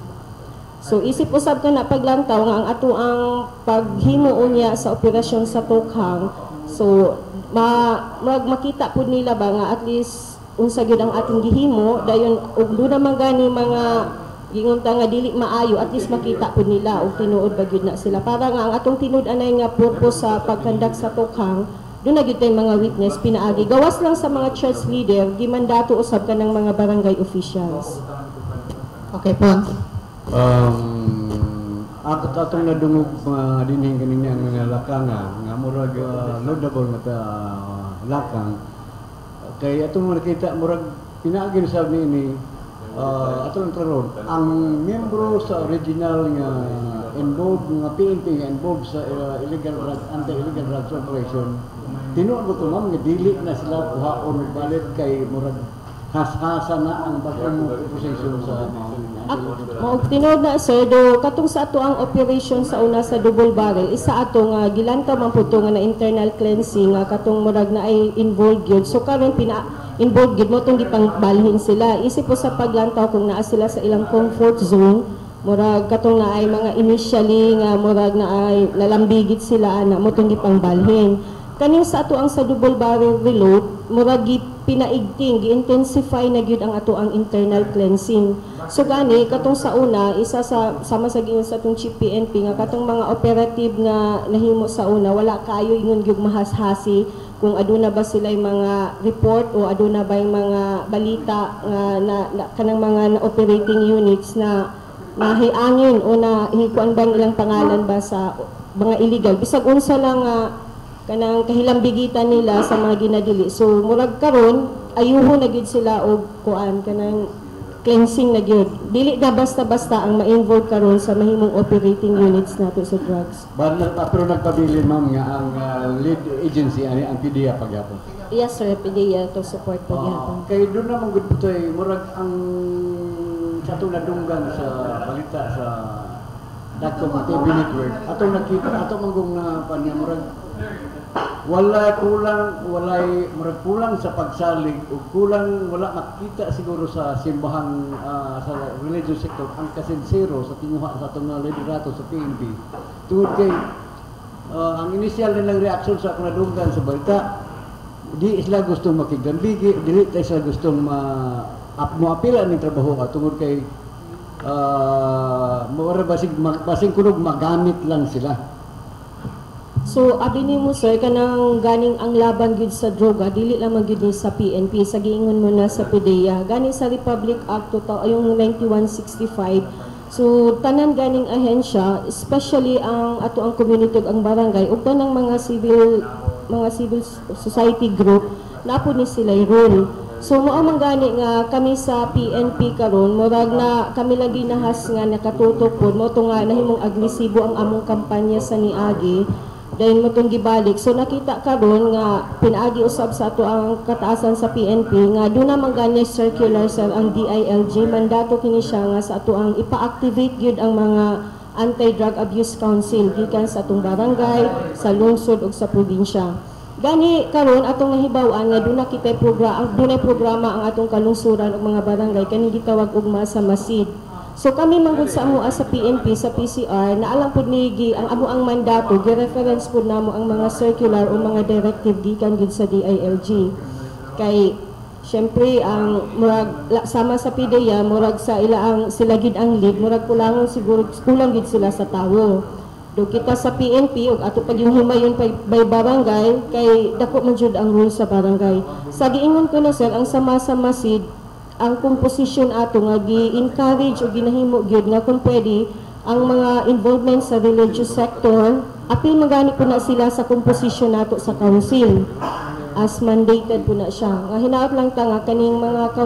So isip usab ka na paglantaw nga ang ato ang paghimuon niya sa operasyon sa Tokhang. So makita pud nila ba nga at least unsa gyud ang ating gihimo dayon ug do naman gani mga gingunta nga dili maayo, at least makita pud nila og tinuod ba gyud na sila para nga ang atong tinud-anay nga purpose sa pagkandak sa Tokhang do na gyud tay mga witness pinaagi gawas lang sa mga church leader, gimandato usab kanang mga barangay officials. Okay, Pons. Atong nadungog mga dinhing kaninya nga lakanga nga murag loadable nga lakang kay atong nakita murag pinaagi sa ni atong karon ang miyembro sa original nga involved nga PNP nga involved sa anti-illegal drugs operation tinuod ko to ma'am nga dili na sila kuhaon balit kay murag has-hasa na ang bagong posisyon sa Mao tinuod na sir do katong sa ato ang operation sa una sa double barrel isa ato nga gilantaw man pud nga na internal cleansing nga katong murag na ay involved gyud so karon involved gyud mo tong gipangbalhin sila isip po sa paglantaw kung naa sila sa ilang comfort zone murag katong na ay mga initially nga murag na ay lalambigit sila ana mo tong gipangbalhin kaning sa ato ang sa double barrel reload murag pinaigting gi-intensify na gyud ang ato ang internal cleansing so gani katong sa una isa sa sama sa giingon sa atong Chief PNP nga katong mga operative na nahimo sa una wala kaayo ingon gyud mahashasi kung aduna ba sila mga report o aduna ba yung mga balita na kanang mga operating units na nahiangin o na hikuan bang ilang pangalan ba sa mga illegal bisag unsa lang kanang kahilambigitan nila sa mga ginadili. So murag karon ayuho na gyud sila og kuan kanang cleansing na gyud. Dili na basta-basta ang ma-involve karon sa mahimong operating units nato sa drugs. Pero nagpabilin ma'am nga ang lead agency ani ang PDEA pagyapon. Yes sir, PDEA to support pagyapon. Kay doon naman gud putoy murag ang sa atong nadunggan sa balita sa Dagkong TV Network. Atong nakita atong manggong na panya murag wala kulang sa pagsalig o kulang wala makita siguro sa simbahan sa religious sector ang kasinsero sa tinguha sa itong liderato sa PNP tungod kay ang initial nilang reaksyon sa akong nadunggan sa balita di sila gustong makigambigi dili sila gustong moapila ng trabaho tungod kay basing kunog magamit lang sila. So abi nimo sir kanang ganing ang laban gyud sa droga dili lamang gyud sa PNP sa giingon mo na sa PDEA gani sa Republic Act yung 9165 so tanan ganing ahensya especially ang ato ang community ang barangay ug tanang mga civil society group napo ni sila role so mao man gani nga kami sa PNP karon murag na kami lang ginahas nga nakatutok pod mo to nga nahimong agresibo ang among kampanya sa niagi dahil mo itong gibalik. So nakita karon nga pinaagi usab sa ato ang kataasan sa PNP nga doon naman ganyan circular sa ang DILG mandato kini siya nga sa ato ang ipa-activate gyud ang mga anti-drug abuse council gikan sa atong barangay, sa lungsod ug sa probinsya. Gani karon atong nahibaw-an nga doon kita programa ang atong kalungsuran ug mga barangay kani gitawag ugma sa MASID. So kami manggod sa amo sa PNP sa PCR na alam pud ni ang amo ang mandato gi-reference pud namo ang mga circular o mga directive gikan gid sa DILG. Kay syempre ang murag sama sa PDEA murag sa ila ang sila gid ang lead murag kulangon siguro kulang gid sila sa tawo. Do kita sa PNP ug ato pag yung himayon by barangay kay dako man jud ang rule sa barangay. Sa giingon ko na sir ang sama sa MASID ang komposisyon ato nga gi-encourage o ginahimo gyud nga kung pwede ang mga involvement sa religious sector apil magani po na sila sa komposisyon nato sa council as mandated po na siya nga hinaot lang ta nga kaning mga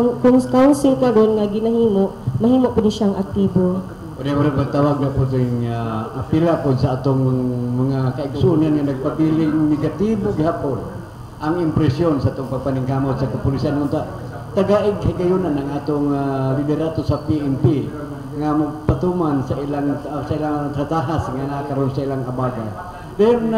council karon nga ginahimo mahimo po ni siyang aktibo. Wala magtawag na po yung apila po sa atong mga kaigsunan nga nagpabiling negatibo gihapon ang impresyon sa itong pagpaningkamot sa kapulisan ngunta tagaig higayonan ng atong liderato sa PNP nga magpatuman sa ilang tratahas nga nakaroon sa ilang abaga. Then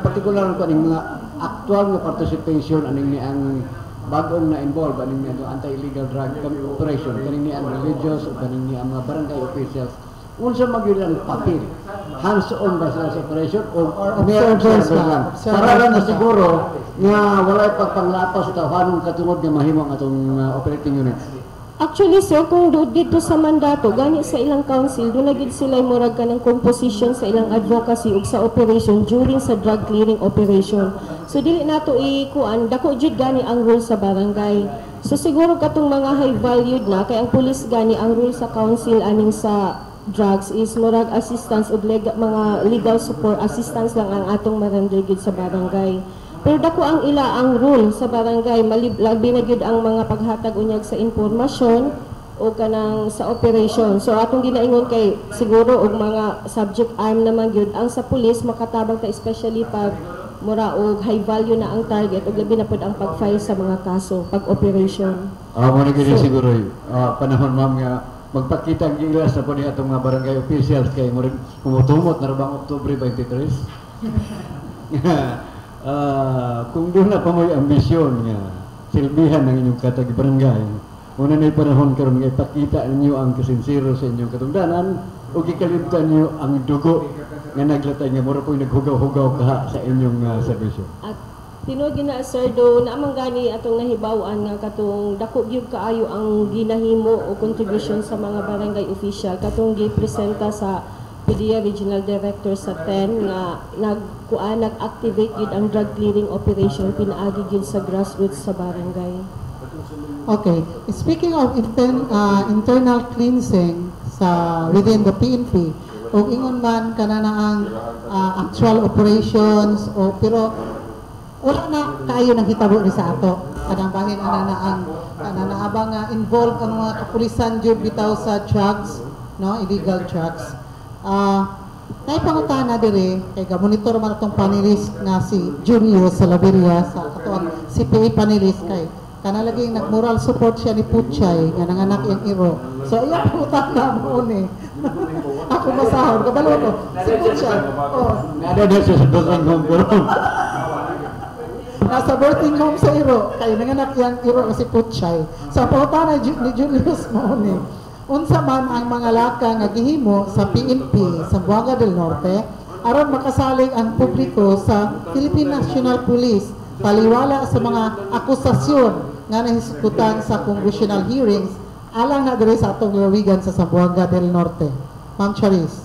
particular ko aning mga actual nga participation aning ni ang bagong na involved aning ni anti-illegal drug operation kaning ni ang religious o kaning ni ang mga barangay officials unsa magyud ang papel hands-on ba sila sa operation o observers lang para lang na siguro nga walay pagpanglapas sa tawhanong katungod nga mahimo ang atong operating units. Actually sir kung dito sa mandato gani sa ilang council doon gid sila murag kanang composition sa ilang advocacy ug sa operation during sa drug clearing operation. So dili nato ikuan dako jud gani ang rule sa barangay. So siguro katong mga high valued na kay ang pulis gani ang rule sa council aning sa drugs is murag assistance ug mga legal support assistance lang ang atong marandil gid sa barangay. Pero dako ang ila ang rule sa barangay labi na gyud ang mga paghatag unyag sa impormasyon o kanang sa operation. So atong ginaingon kay siguro og mga subject arm naman gyud ang sa pulis makatabang ta especially pag mura og high value na ang target ug labi na pud ang pag-file sa mga kaso pag-operation. Mo na gini siguro panahon ma'am nga magpakita ang gilas sa po niya itong mga barangay officials kay mo rin kumutumot na rabang Oktubre 23. Kung doon na pa mo'y ambisyon nga silbihan ng inyong katag barangay, una na'y panahon karon nga ipakita ninyo ang kasinsiro sa inyong katungdanan o gikalimtan niyo ang dugo nga naglatay nga mura po'y naghugaw-hugaw kaha sa inyong serbisyo. At tinuod gina sir do naamang gani atong nahibaw-an nga katong dako gyud kaayo ang ginahimo o contribution sa mga barangay official katong gipresenta sa PDEA Regional Director sa 10 nga nag-activate gyud ang drug clearing operation pinaagi gyud sa grassroots sa barangay. Okay. Speaking of internal cleansing sa within the PNP, o ingon man kana na ang actual operations o pero wala na kaayo nang hitabo ni sa ato kanang bahin ang naabang involved ang mga kapulisan jud bitaw sa drugs, no, illegal drugs. Naipangutana dire kay ga-monitor man atong panelist na si Julius Salaveria sa atong CPA panelist kay kana laging nag-moral support siya ni Puchay nga nanganak iyang iro. So iya pangutana mo ni. Ako masahod kabalo ko si Puchay. Nada na siya sa birthing home karon. Nasa birthing home sa iro kay nanganak iyang iro si Puchay. So pangutana ni Julius mo ni. Unsa man ang mga laka nga gihimo sa PNP sa Buanga del Norte aron makasalig ang publiko sa Philippine National Police paliwala sa mga akusasyon nga nahisgutan sa congressional hearings alang na diri sa atong lalawigan sa Zamboanga del Norte. Ma'am Charis.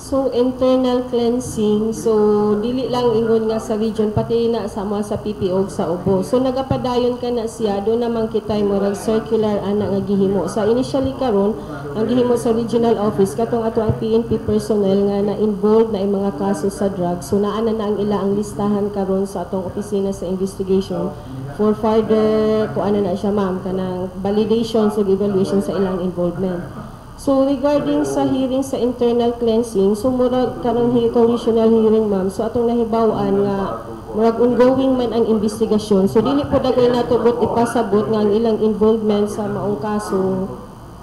So internal cleansing, so dili lang ingon nga sa region pati na sa mga sa PPO sa Ubo. So nagapadayon ka na siya do namang kitay murag circular ana nga gihimo. Sa initially karon ang gihimo sa regional office katong ato ang PNP personnel nga na involved na mga kaso sa drugs. So naa na ang ila ang listahan karon sa atong opisina sa investigation for further kuan na siya ma'am kanang validation sa evaluation sa ilang involvement. So regarding sa hearing sa internal cleansing, so murag karong regional hearing ma'am, so atong nahibaw-an nga murag ongoing man ang investigasyon. So dili po dagay nato bot ipasabot nga ang ilang involvement sa maong kaso.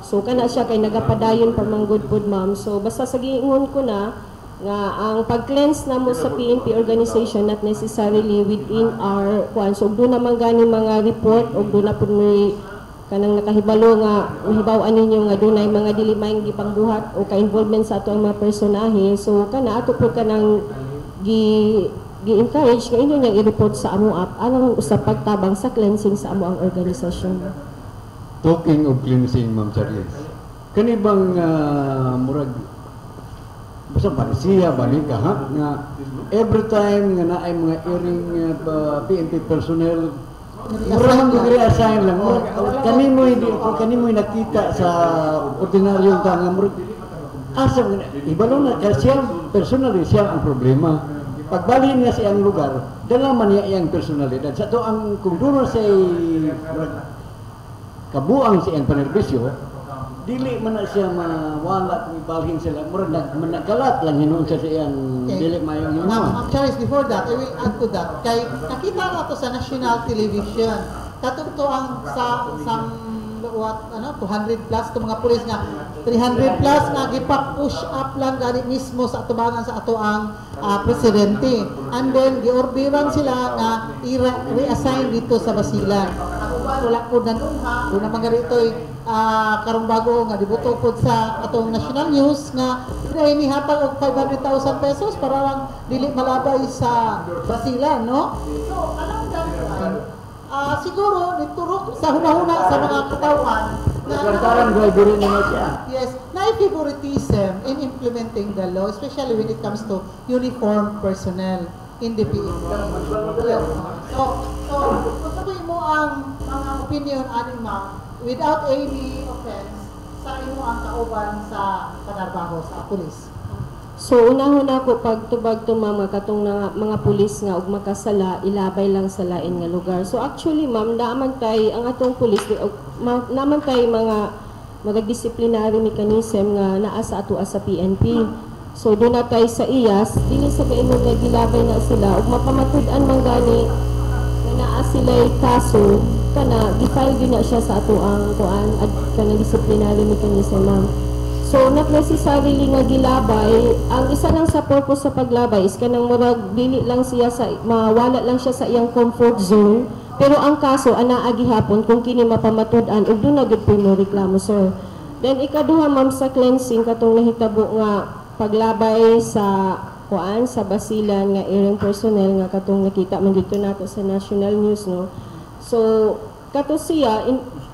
So kana siya kay nagapadayon pa manggod pod ma'am. So basta sa giingon ko na nga ang pag-cleanse namo sa PNP organization not necessarily within our kuan. So doon naman gani mga report o doon na po may kanang nakahibalo nga mahibaw-an ninyo nga dunay mga dili maayong gipangbuhat o ka-involvement sa ato ang mga personahe. So kana ato po kanang gi-encourage nga inyo niyang i-report sa amo app alang usab pagtabang sa cleansing sa amo ang organisasyon. Talking of cleansing, Ma'am Charis, kani bang murag basta parisiya balik ha nga every time nga naay mga airing PNP personnel murang mag-reassign lang. Kani mo nakita sa ordinaryong nga murag asa ibalo na siya personally siya ang problema. Pagbalhin niya sa iyang lugar, dala man niya iyang personalidad. Sa to ang kung doon sa kabuang sa iyang panerbisyo, dili man na siya mawala kung ibalhin sila. Murag nagkalat lang hinuon siya sa iyang dili mayong hinuon. Now, Charles, before that, I will add to that. Kay nakita na to sa national television. Katugto ang sa 200 plus to mga pulis nga 300 plus nga gipa-push up lang gani mismo sa atubangan sa ato ang presidente. And then giordiran sila nga i-reassign dito sa Basilan. Wala po na doon naman nga rito karong bago nga dibuto po sa atong national news nga hinihatag og 500,000 pesos para lang dili malabay sa Basilan, no? So, alam siguro nituro sa hunahuna sa mga katawan Nagkantaran bribery naman siya. Yes, na-favoritism in implementing the law, especially when it comes to uniformed personnel in the PNP. So, kung sabihin mo ang mga opinion aning ma'am, without any offense, sa imo ang kauban sa panarbaho sa pulis? So unahon ako pagtubag to mga katong mga pulis nga ug makasala ilabay lang sa lain nga lugar. So actually ma'am naaman tay ang atong pulis naaman tay mga disciplinary mechanism nga naa sa ato sa PNP. So doon na tayo sa iyas, dili sa kaingon nga gilabay na sila ug mapamatud-an man gani nga naa sila'y kaso kana gifile gyud na siya sa ato ang kuan at kanang disciplinary mechanism ma'am. So not necessarily nga gilabay, ang isa lang sa purpose sa paglabay is kanang murag dili lang siya sa mawala lang siya sa iyang comfort zone, pero ang kaso anaa gihapon kung kini mapamatud-an ug doon na gyud puno reklamo sir. Then ikaduha ma'am sa cleansing katong nahitabo nga paglabay sa kuan sa basilan nga airing personnel nga katong nakita man dito nato sa national news no. So kato siya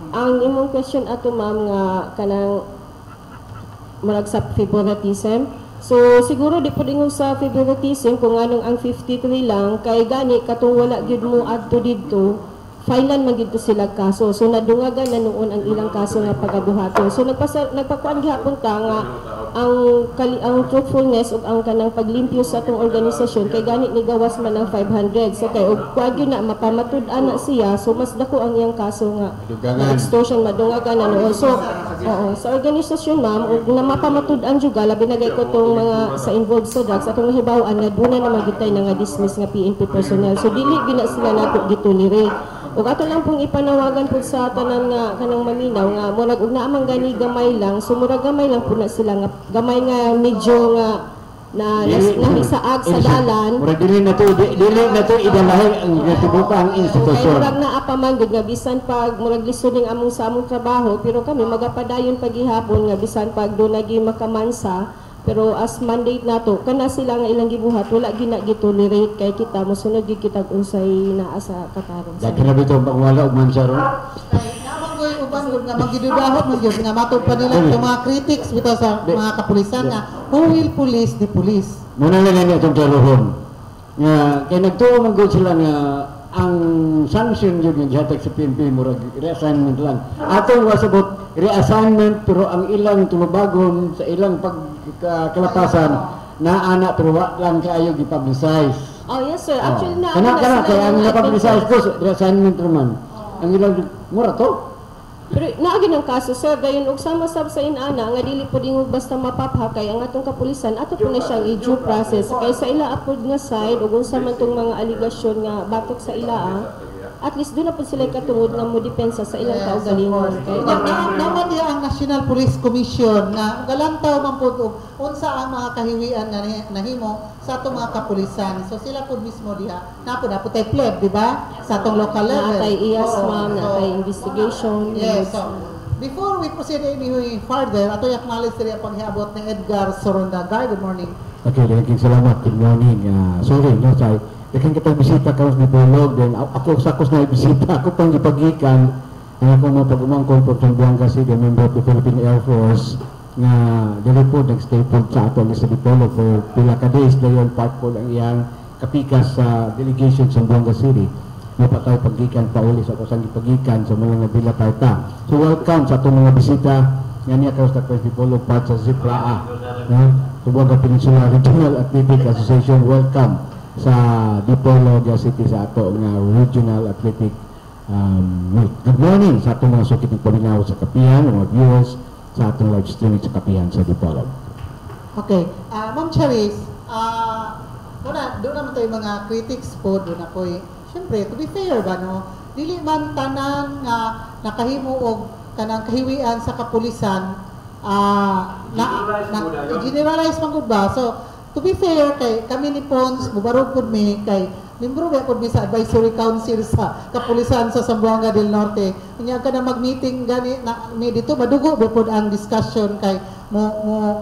ang imong question ato ma'am nga kanang marag sa favoritism. So siguro di pud ingon sa favoritism kung anong ang 53 lang kay gani katong wala gyud mo adto didto filean man dito sila kaso. So nadungagan na noon ang ilang kaso nga pagabuhaton. So nagpakuan gihapon ta nga ang truthfulness ug ang kanang paglimpyo sa atong organisasyon kay gani ni gawas man ang 500. So kay ug kuwagyo na mapamatud-an na siya so mas dako ang iyang kaso nga extortion madungagan na noon. So sa organisasyon ma'am ug na mapamatud-an juga labi na ko tong mga sa involved sa drugs atong hibaw-an nga duna na magitay na nga dismiss nga PNP personnel. So dili gina sila nato gitolerate. Ug ato lang pong ipanawagan po sa tanan nga kanang maminaw nga murag ug naa man gani gamay lang so murag gamay lang po na sila nga gamay nga medyo nga nahisaag sa dalan murag dili na to idalahay ang gatubuka ang institusyon murag naa pa man gud nga bisan pag murag lisoning among sa among trabaho pero kami magapadayon pagihapon nga bisan pag do nagi makamansa. Pero as mandate nato kana sila nga ilang gibuhat wala gina gitolerate kay kita mosunod gyud kitag unsay naa sa katarong. Daghan na bitaw pangwala ug mansa ron. Naman ko yung uban gud nga magidudahot man gyud nga matod pa nila itong mga critics bitaw sa mga kapulisan nga who will police the police. Muna lang ni atong klarohon. Nga kay nagtuo man gud sila nga ang sanction yun yung gihatag sa PNP murag reassignment lang. Atong wasabot reassignment pero ang ilang tulubagon sa ilang pagkalapasan na ana pero wa lang kaayo gi-publicize. Oh yes sir, actually na kana kaya ang na-publicize ko reassignment naman. Ang ilang mura to. Pero naagi ng kaso sir dayon og sama sab sa inana nga dili pud ingog basta mapapha kay ang atong kapulisan ato po na siyang i-due process kay sa ila apod nga side ug unsa man tong mga aligasyon nga batok sa ila at least doon na po sila katungod nga mo depensa sa ilang kaugalingon. Naman niya ang National Police Commission na galantaw man po unsa ang mga kahiwian na nahimo sa atong mga kapulisan. So sila po mismo diha. Napo tay pleb, di ba? Sa atong local level. Natay iyas ma'am, natay investigation. Yes. So before we proceed any further, ato i-acknowledge diri ang paghiabot ni Edgar Sorondagar. Good morning. Okay, daghang salamat. Good morning. Sorry, no, say daghang kita bisita karon ni Bolog then ako sakos na bisita ako pang gipagikan ako mo pag-umangkon po sa Buanga City member of the Philippine Air Force nga dili po nag-stay po sa ato sa Dipolo for pila ka days dayon part po ang iyang kapikas sa delegation sa Buanga City. Mapatay pagikan pa uli sa kusang gipagikan sa mga nabila ta. So welcome sa atong mga bisita nga niya karon sa Dipolo part sa ZIPRA. Buanga Peninsula Regional Athletic Association, welcome sa Dipolo City sa ato nga Regional Athletic Meet. Good morning sa atong mga sukit ng paminaw sa Kapihan, mga viewers sa atong live streaming sa Kapihan sa Dipolo. Okay. Ma'am Charis, doon naman tayo mga critics po, doon na po siyempre, to be fair ba, no? Dili man tanan nga nakahimo og kanang kahiwian sa kapulisan generalize man gud ba? So, to be fair kay kami ni Pons mubarog pud mi kay membro ba pud mi sa advisory council sa kapulisan sa Zamboanga del Norte. Unya ka na mag-meeting gani na mi dito madugo ba pud ang discussion kay mo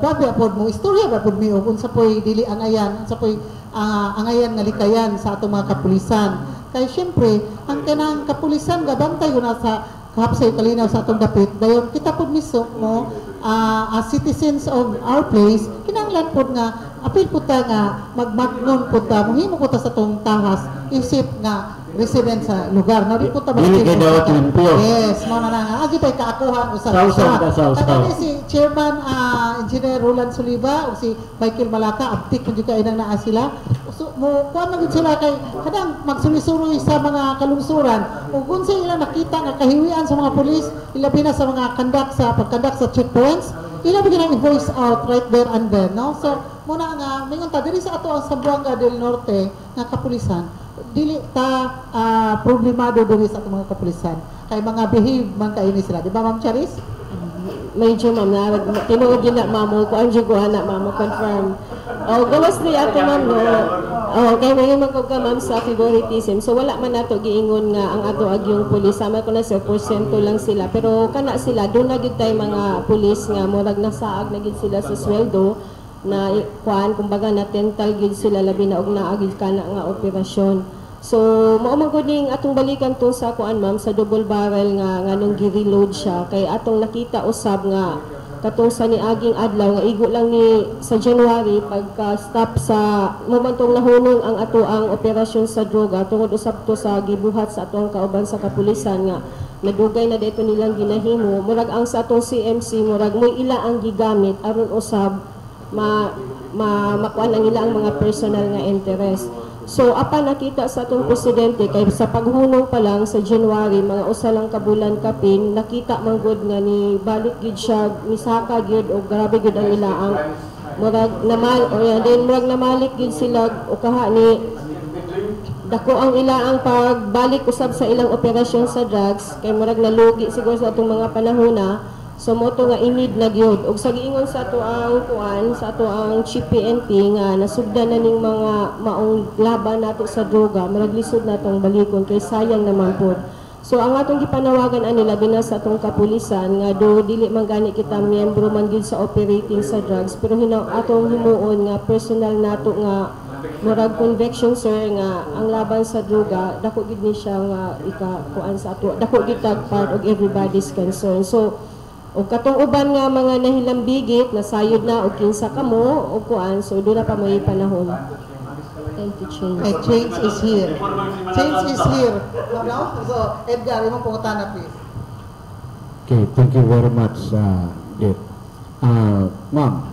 pabi pud mo istorya ba pud mi ug unsa poy dili angayan unsa poy angayan nga likayan sa atong mga kapulisan. Kay syempre ang kanang kapulisan gabantay na sa kahapsay kalinaw sa atong dapit dayon kita pud mismo as citizens of our place kinahanglan pud nga apil po ta nga magmagnon po ta muhimo po ta sa tong tahas isip nga resident sa lugar na di po ta yes mo na nga agi tay kaakuhan usa katani si chairman engineer Roland Soliva o si Michael Malaka abtik kun ka inang naa sila so mo kuan man sila kay kadang magsulisuroy sa mga kalungsuran ug unsa ila nakita nga kahiwian sa mga pulis ilabi na sa mga pagkandak sa checkpoints ila bigyan ang voice out right there and then no so muna nga mingon ta diri sa ato ang Zamboanga del Norte nga kapulisan dili ta problemado diri sa atong mga kapulisan kay mga behave man kaini sila, di ba Ma'am Charis? Medyo ma'am, tinuod yun na ma'am, kung anjo ko na ma'am, confirm. Gawas ni ato ma'am, no? Kaya ngayon magkog ka ma'am sa favoritism. So wala man nato giingon nga ang ato ag yung pulis. Sama ko na sir, porsyento lang sila. Pero kana sila, doon na gid tay mga pulis nga, murag nasaag na gid sila sa sweldo na kuan, kumbaga na tental gid sila labi na og naagid kana nga operasyon. So, mao man gud ning atong balikan to sa kuan ma'am sa double barrel nga nganong gi-reload siya kay atong nakita usab nga katong sa niaging adlaw nga igo lang ni sa January pagka stop sa momentong nahunong ang ato ang operasyon sa droga tungod usab to sa gibuhat sa atong kauban sa kapulisan nga nadugay na dito nilang ginahimo murag ang sa atong CMC murag mo ila ang gigamit aron usab makuan ang ila ang mga personal nga interest. So, apa nakita sa atong presidente kay sa paghunong pa lang sa January, mga usa lang kabulan kapin, nakita man gud nga ni balik gid siya, misaka gid o grabe gid ang ilaang murag namal o yan din murag namalik gid sila o kaha ni dako ang ilaang pagbalik usab sa ilang operasyon sa drugs kay murag nalugi siguro sa atong mga panahona. So moto nga imid na gyud og sa giingon sa ato ang kuan sa ato ang Chief PNP nga nasugdan na ning mga maong laban nato sa droga maraglisod natong balikon kay sayang naman pod. So ang atong gipanawagan ani labi na sa atong kapulisan nga do dili man gani kita miyembro man gyud sa operating sa drugs pero atong himuon nga personal nato nga murag conviction sir nga ang laban sa droga dako gid ni siya nga kuan sa ato dako gid tag part of everybody's concern. So o katong uban nga mga nahilambigit nasayod na og kinsa kamo o kuan so do na pa may panahon. Thank you, change. Change is here. Change is here. No? So Edgar, imong pangutana please. Okay, thank you very much, Dave. Ma'am,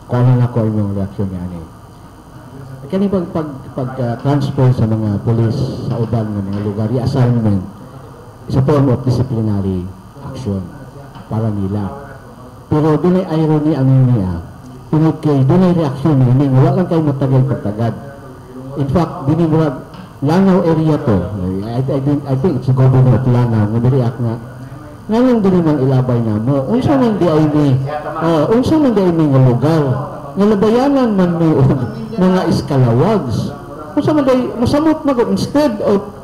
kuha na ako inyong reaksyon niya ani. Kani bang pag-transfer sa mga police sa uban ng mga lugar, reassignment is a form of disciplinary action para nila. Pero doon ay irony ang niya. Tungod kay doon ay reaksyon niya, wala lang kayo matagal patagad. In fact, dinimurag, Lanao area to. I think it's governor of Lanao, nag-react nga. Ngayon din naman ilabay na mo. Unsa man di ay nga lugar. Nga labayanan man mo mga iskalawags. Unsa man di, masamot na instead of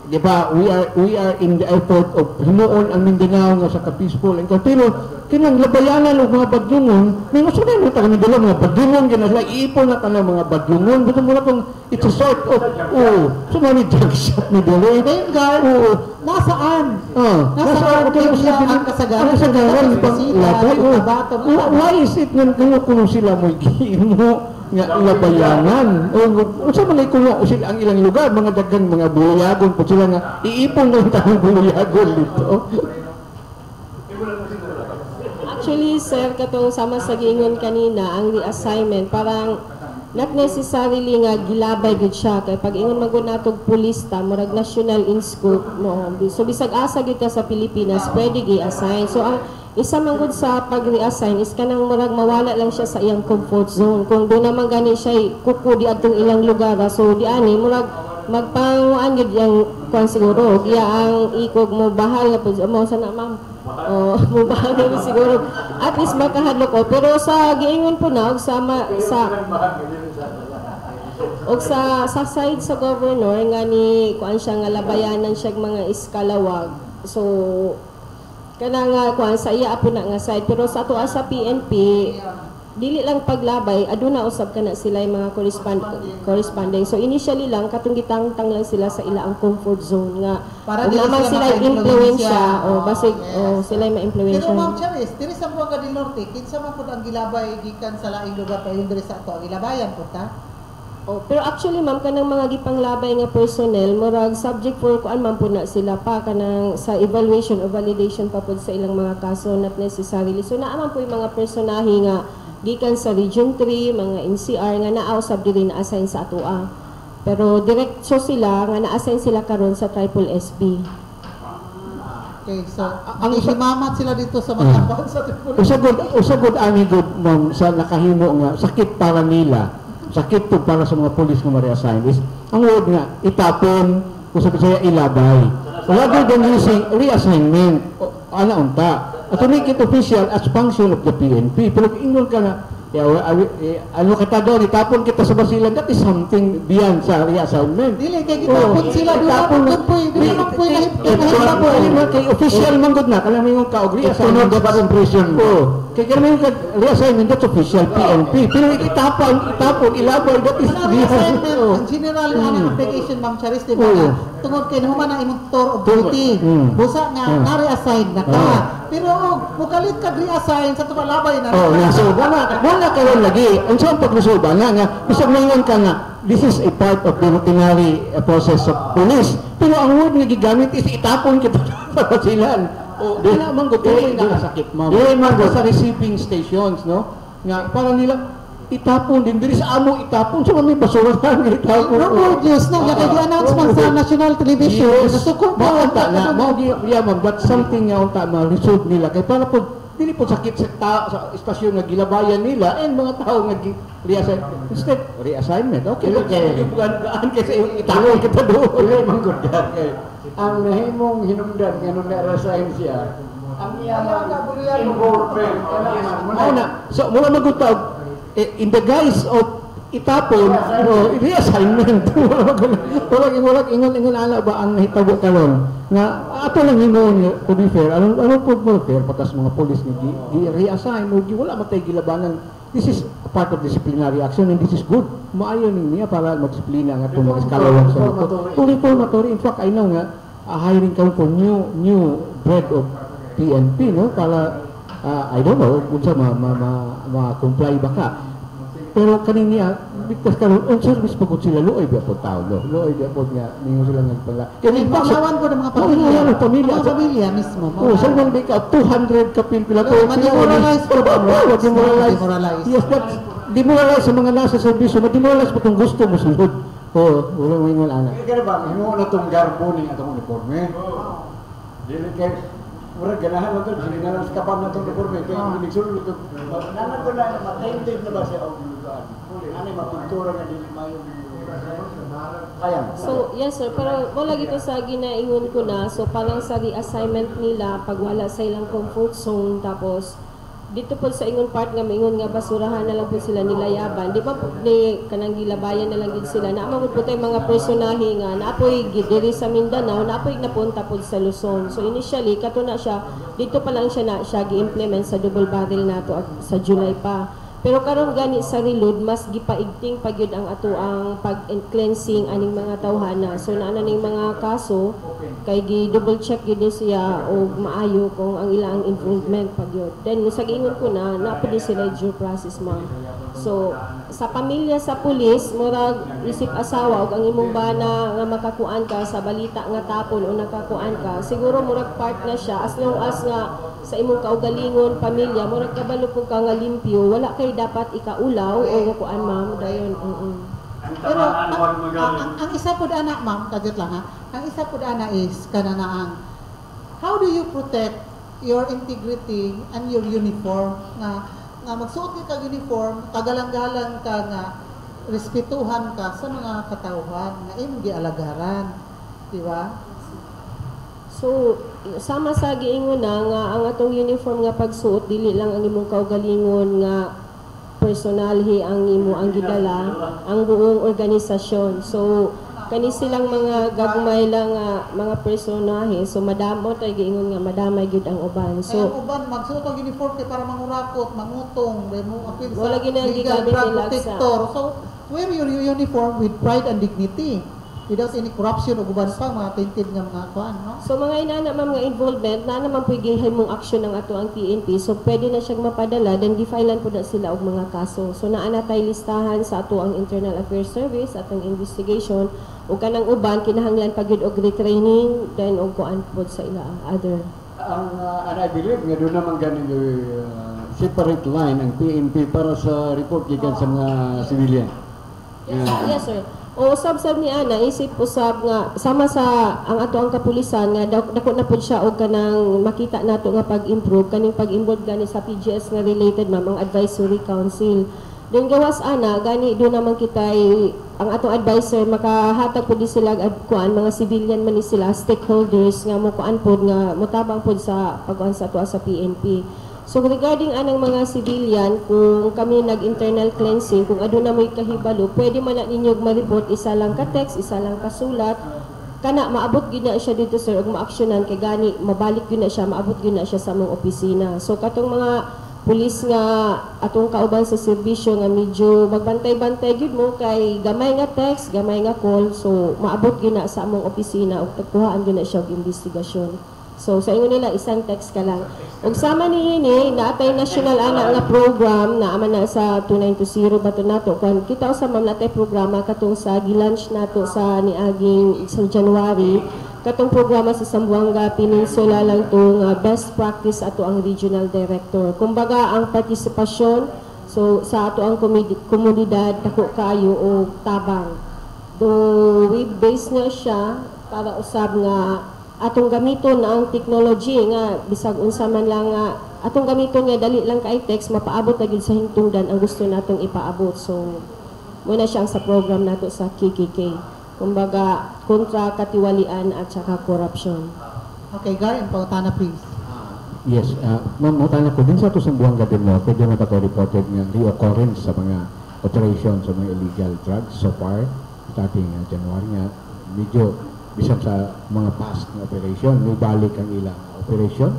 di ba, we are in the effort of hinuon ang Mindanao nga sa ka-peaceful and pero kinang labayanan og mga badyungon may masunay mo ta kami dala mga badyungon kinasla iipon na tanang mga badyungon buto mo na tong it's a sort of so many drug shop ni dala Edgar, nasa arm okay ang kasagaran pang labay why is it nga kuno sila mo giimo nga labayanan o sa man ay kuno sila ang ilang lugar mga daghang mga buluyagon po sila nga iipon ng tanong buluyagon dito. Actually sir katong sama sa giingon kanina ang reassignment parang not necessarily nga gilabay gid siya kay pag ingon man gud natog pulista murag national in scope no so bisag asa gid ka sa Pilipinas pwede gi-assign so ang isa man gud sa pag-reassign is kanang murag mawala lang siya sa iyang comfort zone kung do naman gani siya kuko di adtong ilang lugar so di ani murag magpanguan gid yang kuan siguro iya ang ikog mo bahal nga pud mo sana ma'am mo bahal mo siguro at least makahadlok ko pero sa giingon po na og sa side sa governor nga ni kuan siya nga labayanan siya mga iskalawag so kana nga kuan sa iya apo na nga side pero sa ato sa PNP dili lang paglabay aduna usab kana sila yung mga corresponding so initially lang katong gitangtang lang sila sa ila ang comfort zone nga para naman sila influensya o basig sila may influensya pero Ma'am Charis diri sa Zamboanga del Norte kinsa man pud ang gilabay gikan sa laing lugar payon diri sa ato gilabayan pud ta. Pero actually ma'am kanang mga gipanglabay nga personnel murag subject for kuan man po na sila pa kanang sa evaluation o validation pa po sa ilang mga kaso not necessarily so naaman po yung mga personahe nga gikan sa Region 3 mga NCR nga naa-usab diri na assign sa atoa pero diretso sila nga na-assign sila karon sa Triple SB. Okay, so ang himamat sila dito sa mga sa Tripoli. Usagod ani good mong sa nakahimo nga sakit para nila. Sakit to para sa mga pulis nga ma-reassign is ang word nga itapon usab saya ilabay. Rather than using reassignment ana unta. At to make it official as function of the PNP. Pero ingon ka na ano kita doon, itapon kita sa basilan, that is something beyond sa reassignment. Dili, kaya itapon sila doon, dili naman po kay official man good na, kaya may yung kaog reassignment. Tunod ba prison mo? Kaya may yung reassignment, that's official PNP. Pero itapon, ilabay, that is beyond. Ang general application, Ma'am Charis, di ba? Tungod kayo naman ang imong tour of duty. Busa nga, na-reassign na ka. Pero mukalit ka reassign sa tumalabay na. So, wala karon lagi. Ang saan paglusuba nga, bisag mayon ka nga, this is a part of the routinary process of police. Pero ang word nga gigamit is itapon kita sa basilan. Di naman ko nakasakit, ma'am. Di man sa receiving stations, no? Nga, para nila, itapon din. Diri sa amo, itapon. So, may basurahan nga itapon. No, Diyos, no? Yung announcement sa national television. Nasukong po. Maunta na. Ma'am, but something nga unta ma-resolve nila. Kaya para po, dili po sakit sa istasyon nga gilabayan nila and mga tao nga reassign. Instead, reassignment. Okay, gaan kasi itapon kita doon. Dili man gud ang nahimong hinungdan nga nung na-resign siya. Ang iyang involvement So, mula magutag in the guise of itapon, reassignment. Walang ingon ana ba ang nahitabo karon nga ato lang hinuon to be fair. Ano po mo fair patas mga pulis ni reassign o wala matay gilabanan. This is a part of disciplinary action and this is good. Maayo niya para magdisiplina nga itong mga eskalawang sa ito. Reformatory. In fact, I know nga hiring ka for new bread of PNP, no? Para I don't know kung sa ma-comply ba ka. Pero kanina, bigtas ka on service pagod sila, looy ba po tao, looy ba po nga, ninyo sila nagpala. Kaya panglawan ko ng mga pamilya. Mga pamilya mismo. Sa mga di ka, 200 kapil pila po. Ma-demoralize po ba? Demoralize. Yes, that's demoralize sa mga nasa servisyo, ma-demoralize po kung gusto mo sunod. Wala mo yung anak. Kaya ba, hinuon na itong garbo ni itong uniforme. Dili kaya, murag ganahan na ito, sininalang sa kapan na itong uniforme. Kaya pinigsulong ito, nanan ko na, matayintid na ba siya o bilugaan? Ano yung mapintura nga dili mayo kayang? So, yes sir, pero wala gito sa ginaingon ko na, so parang sa reassignment nila, pag wala sa ilang comfort zone, tapos dito po sa ingon part nga maingon nga basurahan na lang po sila nilayaban. Di ba po ni kanang gilabayan na lang gid sila. Naamang po tay mga personahe nga naapoy diri sa Mindanao, naapoy napunta po sa Luzon. So initially kato na siya dito pa lang siya gi-implement sa double barrel nato at sa July pa. Pero karon gani sa reload mas gipaigting pagyud ang ato ang pag-cleansing aning mga tawhana. So naa ning mga kaso kay gi-double check gid siya og maayo kung ang ilang involvement pagyud. Then sa giingon ko na napudi sila due process ma'am. So sa pamilya sa pulis murag isip asawa og ang imong bana nga makakuan ka sa balita nga tapon o nakakuan ka, siguro murag part na siya as long as nga sa imong kaugalingon pamilya murag kabalo pud ka nga limpyo, wala kay dapat ikaulaw o kuan ma'am dayon. Pero ang isa pud ana ma'am, kadot lang ha. Ang isa pud ana is kananaang how do you protect your integrity and your uniform nga magsuot ka uniform, kagalang-galang ka nga respetuhan ka sa mga katawhan nga imong gialagaran, di ba? So sama sa giingon na nga ang atong uniform nga pagsuot dili lang ang imong kaugalingon nga personalhi ang imo ang gidala, ang buong organisasyon. So kani silang mga gagmay lang nga mga personahe, so madamo tay giingon nga madamay gyud ang uban. So ang uban magsuot og uniform kay para mangurakot, mangutong, mo apil sa wala ginang gigamit nila sa. So wear your uniform with pride and dignity without any corruption o uban pa mga tainted nga mga kuan, no? So mga inana ma'am nga involvement na naman po gihimong aksyon ng ato ang PNP, so pwede na siyang mapadala then gifailan po na sila og mga kaso. So naa na tay listahan sa ato ang Internal Affairs Service atong investigation ug kanang uban kinahanglan pagyud og retraining then og kuan pod sa ila other. And I believe nga doon naman ganing separate line ang PNP para sa report gikan sa mga civilian. Yes, yes sir. O sab-sab ni ana isip usab nga sama sa ang ato ang kapulisan nga dako na pud siya og kanang makita nato nga pag-improve kaning pag-involve gani sa PGS nga related ang advisory council. Then gawas ana gani do naman kitay ang atong advisor makahatag pud sila kuan mga civilian man ni sila stakeholders nga mo kuan pud nga motabang pud sa pag-kuan sa ato sa PNP. So regarding anang mga civilian, kung kami nag-internal cleansing, kung aduna mo'y kahibalo, pwede man na ninyo ma-report isa lang ka text, isa lang ka sulat, kana maabot gyud na siya dito sir og maaksyonan kay gani mabalik gyud na siya, maabot gyud na siya sa among opisina. So katong mga pulis nga atong kauban sa serbisyo nga medyo magbantay-bantay gyud mo kay gamay nga text, gamay nga call, so maabot gyud na sa among opisina og tagkuhaan gyud na siya og investigasyon. So sa ingon nila isang text ka lang. Ug sama niini naatay national ana nga program na ama na sa 2920 bato nato kun kita usa man natay programa katong sa gi-launch nato sa niaging sa January katong programa sa Zamboanga Peninsula lang to nga best practice ato ang regional director. Kumbaga ang partisipasyon so sa ato ang komunidad dako kaayo og tabang. Do web-based na siya para usab nga atong gamiton na ang technology nga bisag unsa man lang nga atong gamiton nga dali lang kay text mapaabot na gyud sa hingtungdan ang gusto natong ipaabot. So muna siya sa program nato sa KKK. Kumbaga kontra katiwalian at saka corruption. Okay, Gar, and pautana please. Yes, ma'am, utana ko din sa ito sa buwang gabi mo, pwede na ba ito reported ng reoccurrence sa mga operation sa mga illegal drugs so far, starting January nga, medyo bisan sa mga past na operation, may balik ang ilang operation?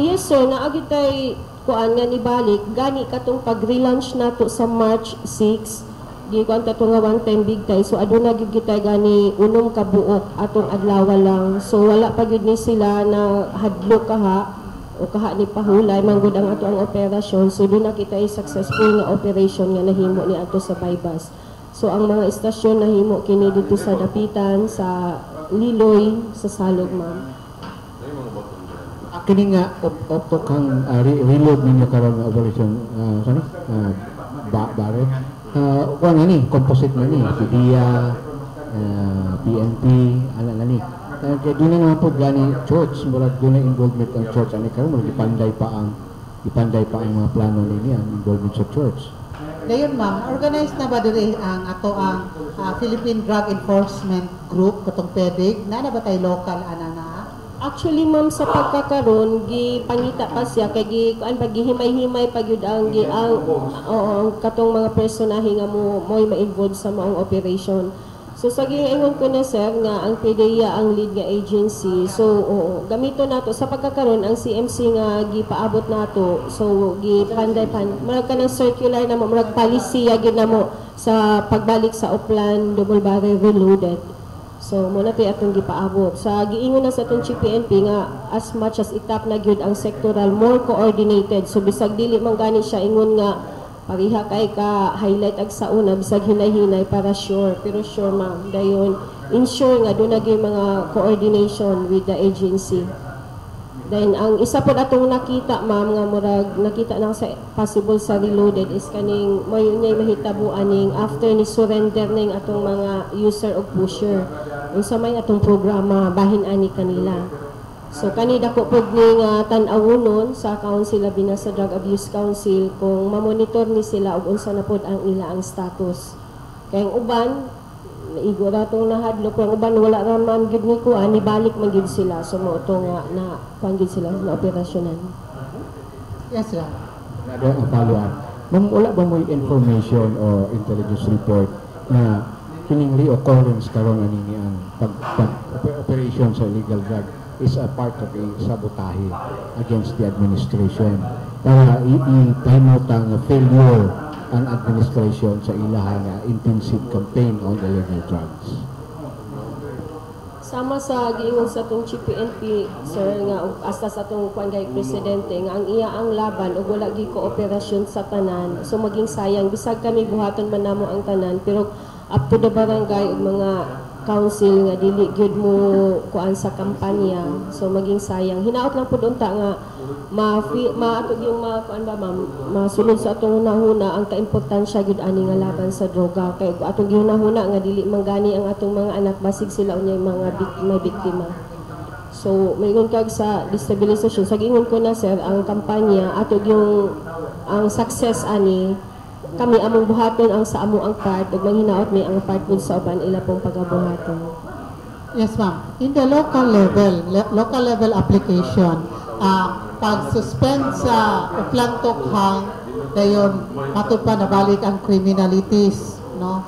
Yes sir, naagit tay kuan nga ni balik gani katong pag-relaunch nato sa March 6 di kuan tato nga one time big tay so aduna gyud kita gani unom ka buok atong adlaw lang so wala pa gyud ni sila na hadlok kaha o kaha ni pahulay manggod ang ato ang operasyon so doon na kita ay successful nga operation nga nahimo ni ato sa bypass. So ang mga istasyon nahimo kini dito sa Dapitan, sa Liloy, sa Salog, ma'am. Kini nga opto kang reload ninyo karon nga operation Barret. Kuan ni composite na ni PDEA, PNP, ana na ni. Kaya doon na naman po gani church, murag doon na involvement ang church ani karon murag ipanday pa ang mga plano niya ang involvement sa church. Dayon ma'am, organized na ba diri ang ato ang Philippine Drug Enforcement Group katong PEDIG? Na ba tay local ana na? Actually ma'am sa pagkakaron gipangita pa siya kay kuan paghihimay-himay pagyud ang katong mga personahe nga mo'y ma-involve sa maong operation. So sa giingon ko na sir nga ang PDEA ang lead nga agency. So gamito nato sa pagkakaron ang CMC nga gipaabot nato. So gipanday murag kanang circular na mo murag policy gyud na mo sa pagbalik sa Oplan double barrel reloaded. So muna tay atong gipaabot. Sa giingon na sa atong PNP nga as much as itap na gyud ang sectoral more coordinated. So bisag dili man gani siya ingon nga pariha kay ka highlight ag sa una bisag hinay-hinay para sure pero sure ma'am dayon ensure nga doon naging mga coordination with the agency. Then ang isa pod atong nakita ma'am nga murag nakita na sa possible sa reloaded is kaning mo yun mahitabo aning after ni surrender ning atong mga user og pusher unsa may atong programa bahin ani kanila. So kani dako pod ni nga tan-awon sa Council Labi sa Drug Abuse Council kung mamonitor ni sila og unsa na pod ang ila ang status. Kay ang uban igo ra tong nahadlok ang uban wala ra man gid ni kuan ni balik man gid sila so mo to nga na kuan gid sila na operasyonan. Yes sir. Nado ang follow-up. Ma'am, wala ba mo information o intelligence report na kining reoccurrence karon ani ang operation sa illegal drug is a part of a sabotage against the administration para ipahimutang failure ang administration sa ilahan nga intensive campaign on illegal drugs. Sama sa giingon sa atong PNP sir nga asta sa atong kuan kay presidente nga ang iya ang laban ug wala gi kooperasyon sa tanan so maging sayang bisag kami buhaton man namo ang tanan pero up to the barangay ug mga council nga dili gyud mo kuan sa kampanya, so maging sayang. Hinaot lang pud unta nga maatog yung kuan ba ma'am, masulod sa atong hunahuna ang kaimportansya gyud ani nga laban sa droga, kay atong hunahuna nga dili manggani ang atong mga anak basig sila unyay mga biktima. So maingon kag sa destabilization, sa giingon ko na sir, ang kampanya atog yung ang success ani kami among buhaton ang sa amo ang part ug manghinaot may ang part pud sa uban ila pong pagabuhaton. Yes, ma'am. In the local level application, pag-suspend sa uplantokhang dayon matod pa nabalik ang criminalities, no?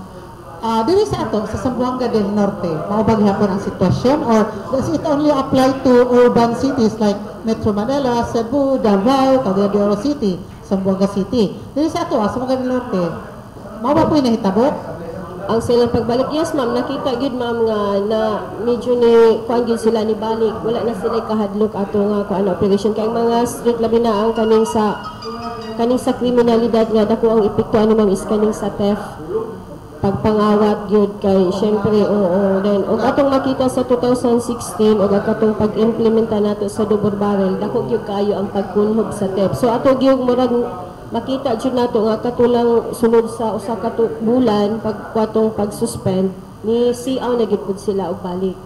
Dili sa ato sa Zamboanga del Norte, mao ba gihapon ang sitwasyon or does it only apply to urban cities like Metro Manila, Cebu, Davao, Cagayan de Oro City, Zamboanga City? Dili sa ato sa Zamboanga del Norte, mao ba po nahitabo? Ang silang pagbalik, yes ma'am, nakita gid ma'am nga na medyo ni kuan gyud sila ni balik, wala na sila kahadlok ato nga kuan operation kay mga street labi na ang kaning sa kriminalidad nga dako ang epekto ani ma'am is kaning sa theft, pagpangawat gyud kay syempre oo then og atong makita sa 2016 og atong pag-implementa nato sa double barrel dako gyud kayo ang pagkunhob sa theft. So ato gyud murag makita jud nato nga katulang sunod sa usa ka bulan pagkwatong pag-suspend ni siaw na gid pud sila og balik.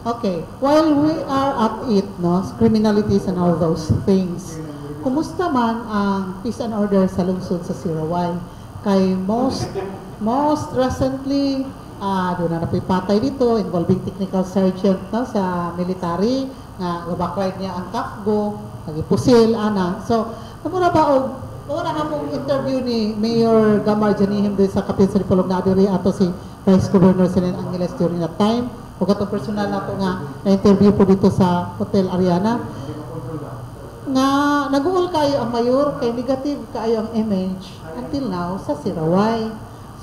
Okay, while we are at it, no, criminalities and all those things, kumusta man ang peace and order sa lungsod sa Sirawai? Kay most recently, doon na napipatay dito involving technical sergeant, no, sa military nga backlight niya ang takgo, nagipusil ana. So, namura ba og wala na mong interview ni Mayor Gamar Janihim doon sa Kapil sa Dipolog na adiri ato si Vice Governor Silen Angeles during that time. O katong personal nato nga na-interview po dito sa Hotel Ariana. Nga nag-uol kayo ang mayor kay negative kayo ang image until now sa Sirawai.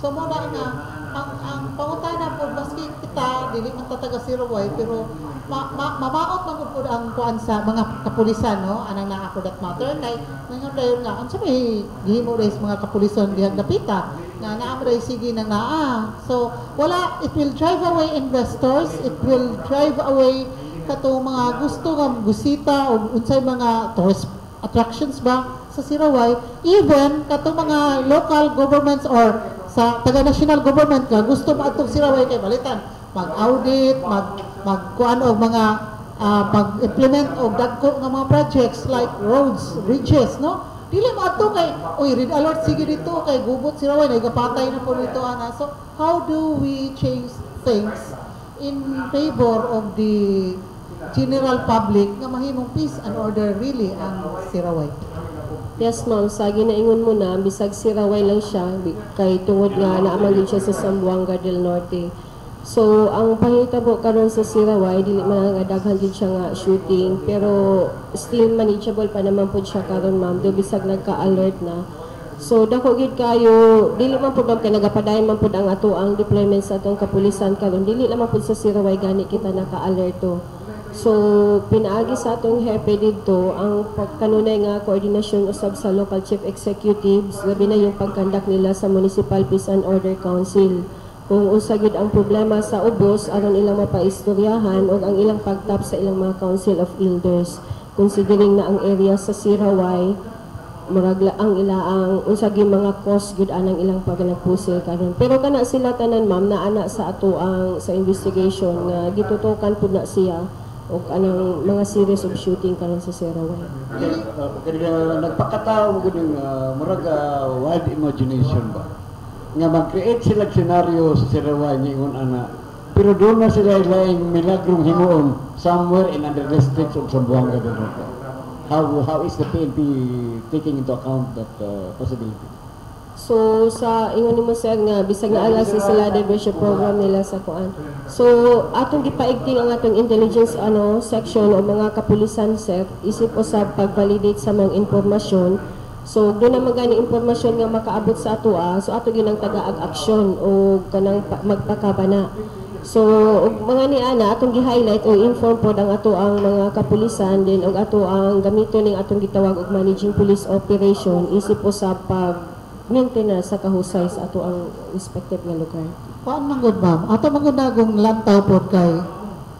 So muna nga ang pangutana po maski kita dili man ta taga Sirawai pero mamaot man po ang kuan sa mga kapulisan, no, anang naa for that matter kay ngayon dayon nga unsa may gihimo res mga kapulisan dihang dapita nga naa mo sige nang naa. So wala, it will drive away investors, it will drive away kato mga gusto nga gusita o unsay mga tourist attractions ba sa Sirawai, even kato mga local governments or sa taga-national government nga gusto maadtong Sirawai kay balitan mag-audit, magkuan og mga pag-implement og dagko nga mga projects like roads, bridges, no? Dili maadto kay red alert sige dito kay gubot Sirawai nagapatay na po dito ana. So how do we change things in favor of the general public nga mahimong peace and order really ang Sirawai? Yes ma'am, sa ginaingon mo na bisag Sirawai lang siya kay tungod nga naamagin siya sa Zamboanga del Norte. So ang pahitabo karon sa Sirawai dili man nga daghan gid siya nga shooting pero still manageable pa naman pud siya karon ma'am do bisag nagka-alert na. So dako gid kayo dili man pud kay nagapadayon man pud ang ato ang deployment sa atong kapulisan karon dili lamang pud sa Sirawai gani kita naka-alerto. So pinaagi sa atong hepe dito ang pagkanunay nga koordinasyon usab sa local chief executives labi na yung pagkandak nila sa Municipal Peace and Order Council. Kung unsa gid ang problema sa ubos aron ilang mapaistoryahan o ang ilang pagtap sa ilang mga Council of Elders considering na ang area sa Sirawai murag ang ilaang unsa gyud mga cost gud anang ilang pagalagpusil karon pero kana sila tanan ma'am na ana sa ato ang sa investigation nga gitutukan pud na siya og anang mga series of shooting karon sa Sirawai. Kaya nagpakatao gud yung murag wide imagination ba nga mag-create sila scenario sa Sirawai ningon ana pero doon na sila ilaing milagrong himuon somewhere in other districts of Zamboanga del Norte. How is the PNP taking into account that possibility? So sa ingon nimo sir nga bisag na ala sila diversion program nila sa kuan. So atong gipaigting ang atong intelligence section o mga kapulisan sir isip usab pag-validate sa mga impormasyon. So doon na magani impormasyon nga makaabot sa ato so ato gyud ang taga-aksyon o kanang magpakabana. So mga ni ana atong gi-highlight o inform pod ang ato ang mga kapulisan din og ato ang gamito ning atong gitawag og managing police operation isip usab pag maintenance sa kahusay sa ato ang respective nga lugar. Kuan man gud ma'am. Ato man gud nagong lantaw pod kay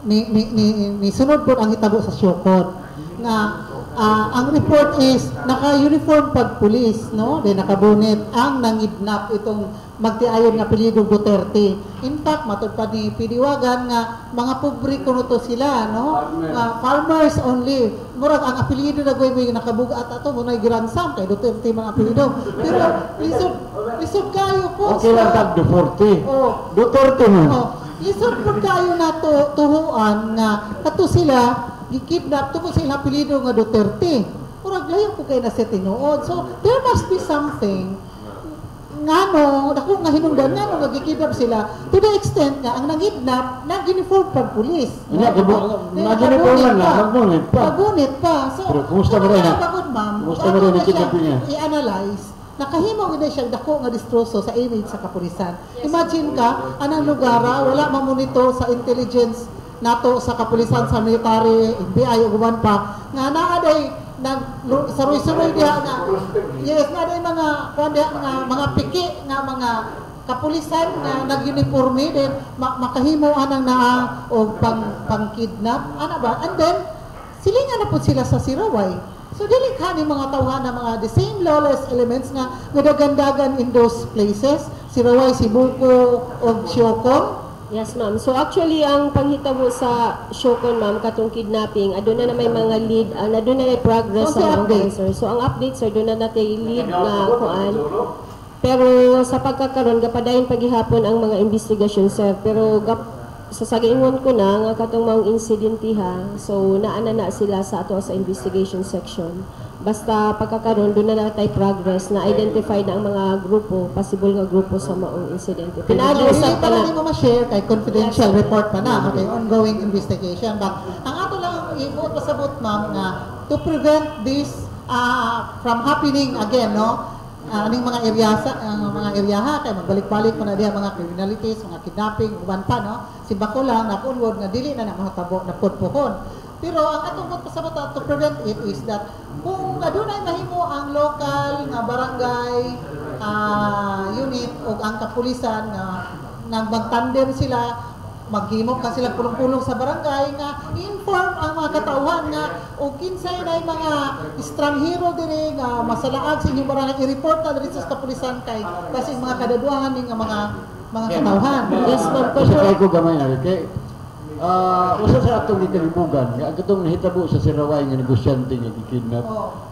ni sunod pod ang hitabo sa Syokon nga ang report is naka-uniform pag pulis, no? Then nakabunit ang nangidnap itong magtiayon nga apelyido Duterte. In fact, matod pa ni Pidiwagan nga mga pobre kuno to sila, no? Farmers only. Murag ang apelyido na goy nakabuga at ato mo na giransam kay Duterte mga apelyido. Pero lisod kayo po. Okay lang tag Duterte. Oh. Duterte man. Oh, lisod po kayo na tuhuan nga kato sila gikidnap tungkol sa ilang apelyido nga Duterte. Murag layo po kayo na sa tinuod. So, there must be something ngano, dako nga hinungdan ngano nga gikidnap sila to the extent nga ang nangidnap na uniform pag pulis. Nag-uniforman na, nagbunit pa. Nagbunit pa. So, Pero kumusta ba rin, ha? Pagod, ma'am. Kumusta ba rin ang kidnap niya? I-analyze. Nakahimo gid siyang dako nga distroso sa image sa kapulisan. Imagine ka, anang lugar wala mamonitor sa intelligence nato sa kapulisan, sa military, FBI ug uban pa nga naa day saroy-saroy diha nga yes na day mga mga piki nga mga kapulisan nga nag-uniforme din makahimo anang naa og pang-kidnap ana ba, and then silingan na po sila sa Siraway. So dili kani mga tawhan na mga the same lawless elements nga nadagandagan in those places, Siraway, Sibuko ug Syokon. Yes, ma'am. So actually, ang panghitabo sa Syokon, ma'am, katong kidnapping, doon na may mga lead, doon na may progress sa mga officer. So ang update, sir, doon na natin lead na kuan. Pero sa pagkakaroon, gapadayon paghihapon ang mga investigation, sir. Pero sa sagiingon ko na, nga katong mga insidente ha, so naana na sila sa ato sa investigation section. Basta pagkakaroon, doon na natin progress na identify na ang mga grupo, possible nga grupo sa maong insidente. Pinag-usap pa lang. Hindi mo ma-share kay confidential report pa na, okay, ongoing investigation. But ang ato lang ibuot pasabot, ma'am, nga to prevent this from happening again, no? Aning mga eryaha, kay magbalik-balik mo na diha mga criminalities, mga kidnapping, uban pa, no? Si Bako lang, napunwod nga dili na mahutabo na pudpuhon. Pero ang atong pasabot to prevent it is that kung adunay mahimo ang local nga barangay unit o ang kapulisan nga nagbantandem sila, maghimo ka sila pulong-pulong sa barangay nga inform ang mga katauhan nga o kinsay na mga estranghero dire nga masalaag sa inyong barangay i-report na diri sa kapulisan kay kasi mga kadaduhan nga mga katauhan. Yes, ma'am. Kasi kaya ko gamay na rin. Usa sa atong gikalibugan, nga atong nahitabo sa Siraway nga negosyante nga gikidnap.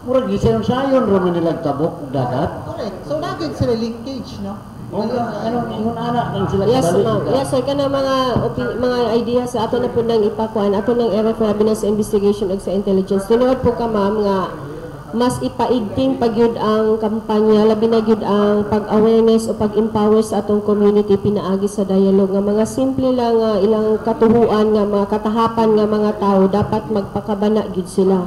Murag gisayon-sayon ra man nilang tabok ug dagat. Correct. So nagid sila linkage, no? Anong ingon ana lang sila Yes, balik. ma'am. Yes, sir. Kana mga idea sa ato na po nang ipakuan, ato nang i-refer sa investigation ug sa intelligence. Tinuod po ka, ma'am, nga mas ipaigting pagyud ang kampanya, labi na gyud ang pag-awareness o pag-empower sa atong community pinaagi sa dialogue nga mga simple lang nga ilang katuhuan nga mga katahapan nga mga tao dapat magpakabana gyud sila.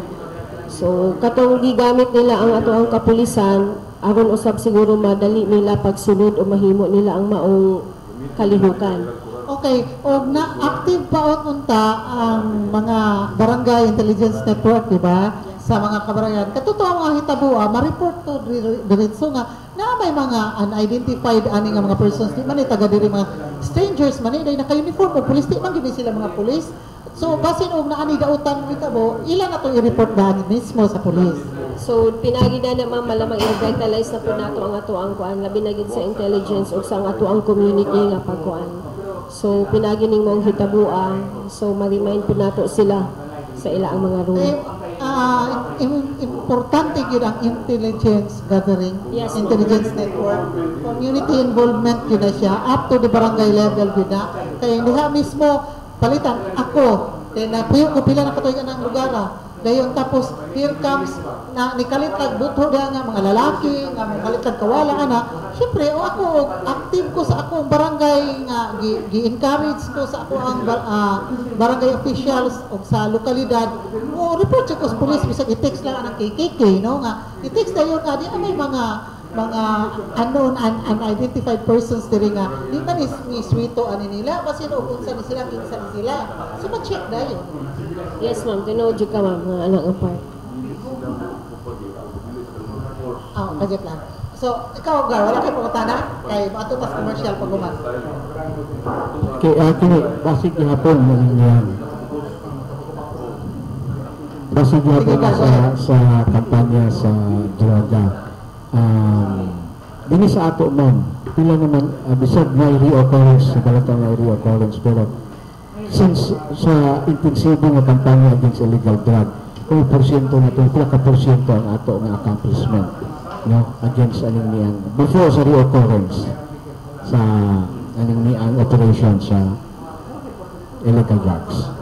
So katong gigamit nila ang ato ang kapulisan aron usab siguro madali nila pagsunod o mahimo nila ang maong kalihukan. Okay, og na active pa unta ang mga barangay intelligence network, di ba? Sa mga kabarangan. Katuto ang mga hitabo, ma-report to diretso nga na may mga unidentified ani nga mga persons, di man taga diri mga strangers man day naka-uniform o pulis, di man gyud sila mga pulis. So basin og naani dautan hitabo, ila na to i-report daan mismo sa pulis. So pinagi na naman malamang i-revitalize na po nato ang ato ang kuan labi na gid sa intelligence ug sa ato ang community nga pagkuan. So pinagi ning mong hitabua, so ma-remind po nato sila sa ila ang mga rule. Importante yun ang intelligence gathering, Yes, intelligence network, community involvement yun na siya, up to the barangay level yun na. Kaya hindi ha mismo palitan, ako, napuyo ko pila na katuyan ng lugar, dayon tapos here comes na nikalitag buto nga mga lalaki nga nikalitag kawala ana, syempre ako active ko sa akong barangay nga gi-encourage ko sa ako ang barangay officials o sa lokalidad o report ko sa police bisag i-text lang ang KKK, no, nga i-text dayon di may mga unknown and unidentified persons diri nga di man ni swito ani nila kasi no kung saan sila so ma-check dayon. Yes, ma'am. Tinood ka, ma'am, nga anak ang part. Budget lang. So, ikaw, Gar, wala kayo pangutana? Kay maato tas commercial pag kini basig gihapon mo niyan. Basig gihapon sa kampanya sa droga. Dini sa ato ma'am, pila naman bisag may reoccurrence, balata may reoccurrence, pero since sa intensibo nga kampanya against illegal drug, kung porsyento na ito, pila ka porsyento ang ato nga accomplishment, no, against aning niyang before sa reoccurrence sa aning niyang operation sa illegal drugs.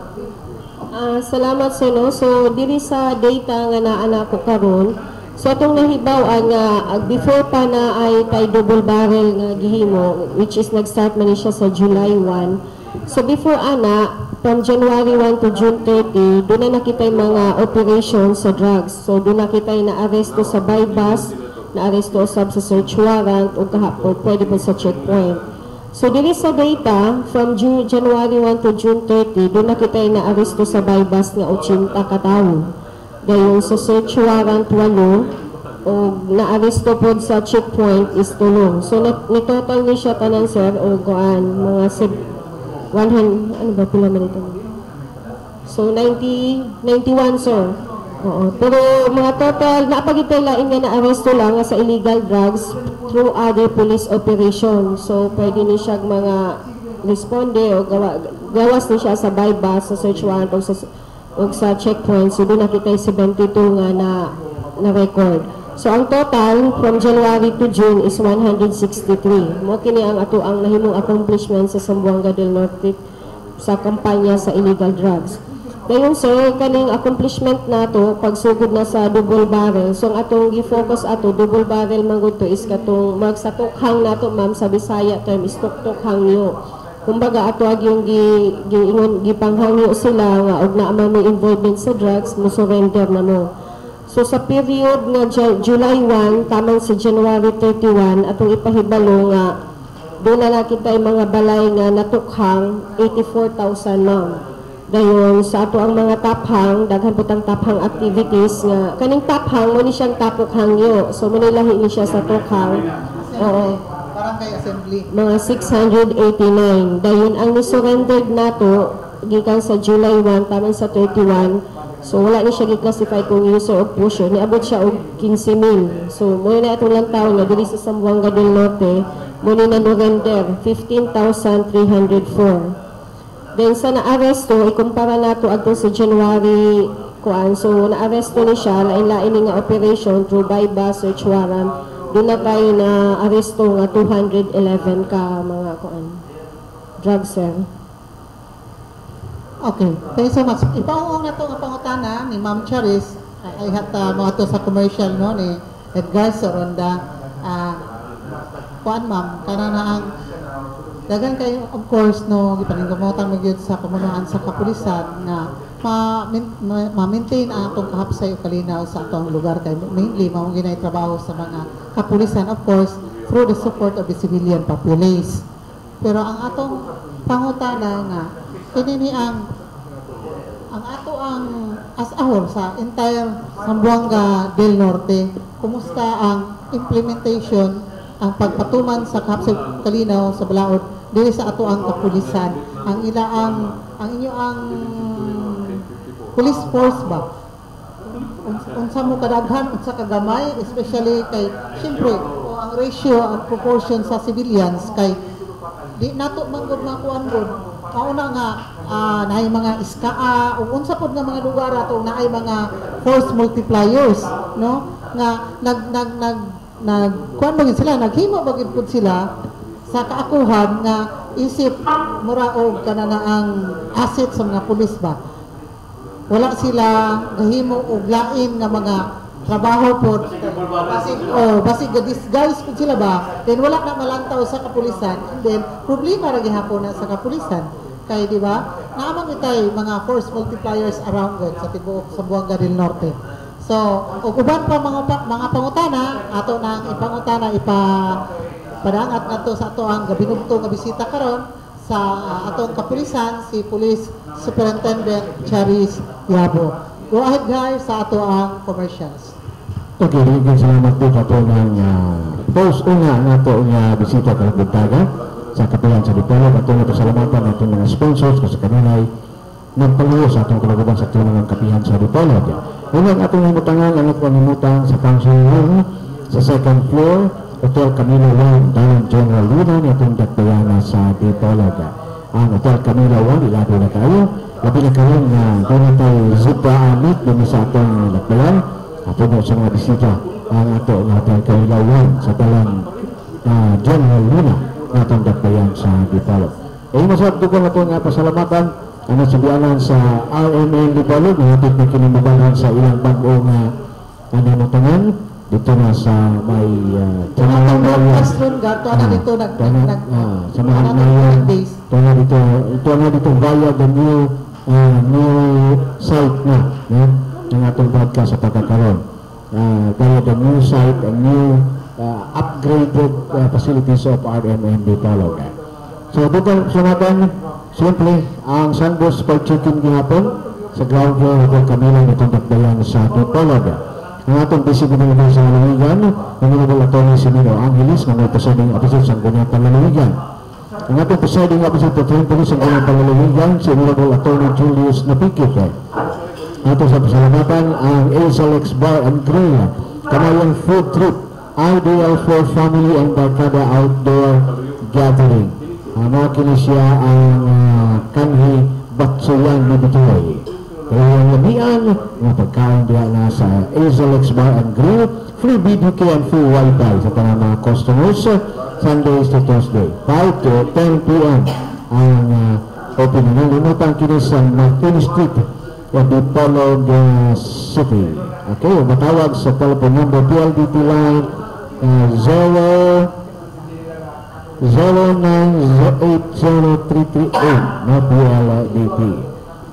Salamat sir, no? So diri sa data nga naana ko karon, so atong nahibaw nga before pa na ay tay double barrel nga gihimo, which is nag-start man ni siya sa July 1. So before ana, from January 1 to June 30, doon na nakita yung mga operations sa drugs. So doon nakita yung na-aresto sa bypass, na-aresto sa search warrant o kahapon pwede po sa checkpoint. So dili sa data, from January 1 to June 30, doon nakita yung na-aresto sa bypass nga 80 katawo. Dayon sa search warrant 8, o na-aresto po sa checkpoint is 3. So ni-total ni siya tanan sir, o kuan, mga 100, ano ba pila man ito? So 91 sir. Oo. Pero mga total, napagitay lain nga na-aresto lang sa illegal drugs through other police operation. So pwede ni siya mga responde o gawas ni siya sa bypass, sa search warrant o sa checkpoint. So doon nakita 72 nga na record. So ang total from January to June is 163. Mo kini ang ato ang nahimong accomplishment sa Zamboanga del Norte sa kampanya sa illegal drugs. Dayon sir, kaning accomplishment nato pagsugod na sa double barrel. So ang atong gi-focus ato double barrel manggod to is katong sa tukhang nato ma'am sa Bisaya term is tukhang nyo. Kumbaga ato ag yung gipanghangyo sila nga og naa man may involvement sa drugs, mo surrender na mo. So sa period nga July 1 tamang sa January 31 atong ipahibalo nga doon na nakita yung mga balay nga natukhang 84,000 ma'am. Dayon sa ato ang mga taphang, daghan putang taphang activities nga kaning taphang mo ni siyang tapok hangyo. So manilahi ni siya sa tukhang. Oo. Barangay Assembly. Mga 689. Dayon ang ni-surrendered nato gikan sa July 1 tamang sa 31. So wala ni siya gi-classify kung user of pusher. Niabot siya og 15,000. So mo na atong lang taon nga diri sa Zamboanga del Norte, mo ni na-surrender 15,304. Then sa na-aresto, ikumpara nato adto sa January kuan. So na-aresto ni siya lain-lain nga operation through bypass search warrant. Doon na tayo na-aresto nga 211 ka mga kuan drug sir. Okay, thank you so much. Ipaungong na ito ang pangutana ni Ma'am Charis. Ay hata mga ito sa commercial no ni Edgar Soronda. Kuan ma'am, kana na ang dagan kayo of course no gipaninggamutan mo gyud sa pamunuan sa kapulisan nga ma-maintain ang atong kahapsay o kalinaw sa atong lugar kay mainly mao ginay trabaho sa mga kapulisan of course through the support of the civilian populace. Pero ang atong pangutana nga kini ang ato ang as a whole sa entire Zamboanga del Norte, kumusta ang implementation, ang pagpatuman sa kahapsay kalinaw sa balaod dili sa ato ang kapulisan, ang inyo ang police force ba? Unsa mo kadaghan unsa kagamay, especially kay siyempre ang ratio ang proportion sa civilians kay di nato manggod makuan gud kauna nga naay mga iskaa o unsa pod nga mga lugar ato naay mga force multipliers no nga nag kuan bagid sila naghimo bagid pud sila sa kaakuhan nga isip mura og kanana ang asset sa mga pulis ba wala sila gahimo og lain nga mga trabaho pod basig disguise pud sila ba then wala na malantaw sa kapulisan and then problema ra gihapon na sa kapulisan kay di ba naamang itay mga force multipliers around God sa tibuok Zamboanga del Norte. So ug uban pa mga pangutana ato nang ipangutana padangat nato sa ato ang gabinugto nga bisita karon sa atong kapulisan si Police Superintendent Charis Yabo. Go ahead guys sa ato ang commercials. Okay, salamat po sa ito ng post una na ito nga bisita ka buntaga. sa kapihan sa Dipolog. At itong pasalamatan ng mga sponsors kasi kanina ay nagpaluyo sa atong kalaguban sa tulong ng kapihan sa Dipolog. Unang atong himutangan ang atong himutang sa council room sa second floor, Hotel Camilo 1, Dalan General Luna ni atong dakbayana sa Dipolog. Ang Hotel Camilo 1, ilabi na kayo. Labi na kayo na doon tayo zubra amit doon sa atong dakbayan. At doon sa mga bisita ang atong Hotel Camilo 1 sa Dalan General Luna na atong dakbayan sa Dipolog. Masarap dugang atong pasalamatan ang nasabianan sa RMN Dipolog, natin na kinimubalan sa ilang bagong namutangan dito na sa may Atong broadcast gato na dito sa mga mayan ito na dito via the new site na ng atong broadcast sa pagkakaroon via the new site and new upgraded facilities of RMN Dipolog. So dito sunatan simple ang Sandbox Fried Chicken gihapon sa ground floor ng Camilo nitong dakbayan sa Dipolog. Ang atong bisig ng sa Lalawigan, ang Honorable Atty. Simino Angeles, na may presiding officer sa Gunatan Lalawigan. Ang atong presiding officer sa Gunatan Lalawigan, si Honorable Atty. Julius Napikit. Ato sa pasalamatan ang Azalex Bar and Grill, Kanayan Food Trip, ideal for family and barkada outdoor gathering. Mga kini siya ang kanhi batsuyan ni Bitoy. Kaya yung labian, mga pagkain diya na sa Azalex Bar and Grill, free BBQ and free Wi-Fi sa tanang mga customers, Sundays to Thursday, 5 to 10 p.m. ang opening. Nalimutan kini sa Martin Street, Dipolog City. Okay, matawag sa telephone number PLDT line 09080338 na PLDT.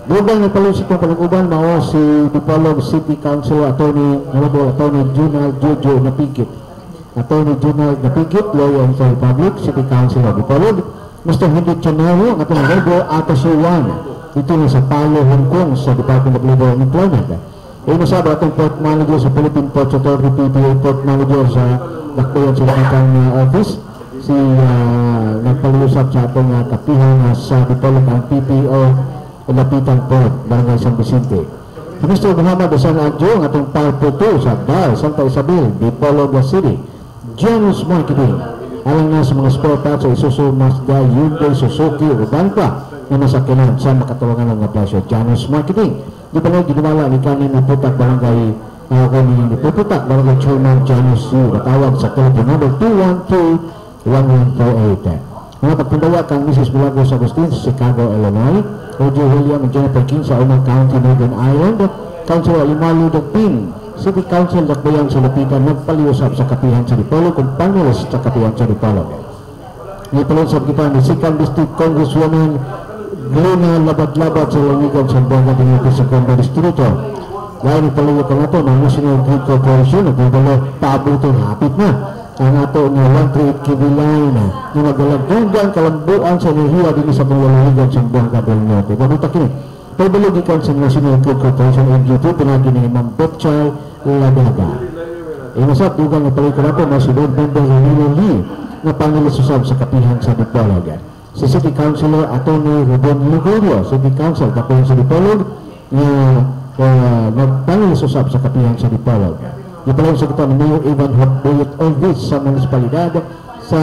Doon nagpalusik ng panaguban mao si Dipolog City Council Honorable Atty. Junal Jojo Napikit. Atty. Junal Napikit, Lawyer sa Republic, City Council of Dipolog. Mr. Henry Chanero, ang atong Honorable Atasuwan, dito na sa Palo, Hong Kong, sa Department of Labor and Employment. Masaba atong Port Manager sa Philippine Ports Authority, PPA Port Manager sa Dakbayan sa Lakitang Office, si nagpalusap sa atong kapihan sa Dipolog ang PPO Lapitan Port, Barangay San Vicente. Mr. Muhammad Hasan Adjo, ang atong Parpo 2 sa Dar, Santa Isabel, Dipolog City. Janus Marketing, alang na sa mga spare parts sa Isuzu, Mazda, Hyundai, Suzuki, uban pa na masakyanan sa makatawangan ng presyo. Janus Marketing. Di pa lang ginawala ni kanin na putak barangay putak barangay Chairman Janus Yu. Natawag sa telephone number 212-1148. Mga pagpundawa kang Mrs. Milagros Agustin sa Chicago, Illinois. Roger William and Jennifer King sa Umang County, Northern Ireland. Councilor Alimalu Dagpin, City Council Dakbayan sa Lapitan, nagpaliusap sa kapihan sa Dipolog kung pangulis sa kapihan sa Dipolog. Nagpalusap kita ni Second District Congresswoman Glena Labad-Labad sa Lalawigan sa Buanga Dinito sa Congo Distrito. Dahil ipalayo ka nga ito ng National Grid Corporation na bubalo paabutin hapit na ang ato ng 138 kV line na nagalagdugan kalambuan sa enerhiya din sa Lalawigan sa Buanga Dinito. Mabuta kini pagbalugikan sa National Grid Corporation NGT pinagi ni Ma'am Betchay Ladaga. Masat dugang na palayo ka na ito na si Board Member Renilo Lee na pangilususab sa kapihan sa Dipolog. Si City Councilor Atty. Ruben Ligorio, City Council, kapihan sa Dipolog, nagpangilususab sa kapihan sa Dipolog. Ipalayo sa kita ni Mayor Ivan Hotboyet Olvis sa munisipalidad sa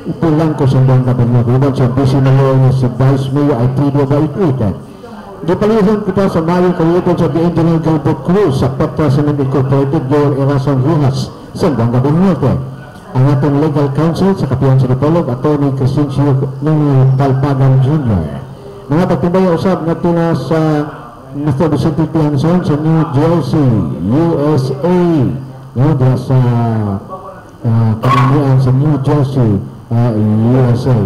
Ipulangko sa Buanga Dinito. Iban sa Vice Mayor si Vice Mayor Alfredo Baitit. Ipalayo kita sa Mayor Kaliutan sa The Engineer Gilbert Cruz sa Petra Cement Incorporated, Joel Erason Ruhas sa Buanga Dinito. Ang atong legal counsel sa kapihan sa Dipolog, Atty. Crescencio ng Talpagan Jr. Mga pagtibay usab na tuna sa Mr. Vicente Pianson sa New Jersey, USA. Diya sa kananian sa New Jersey, USA.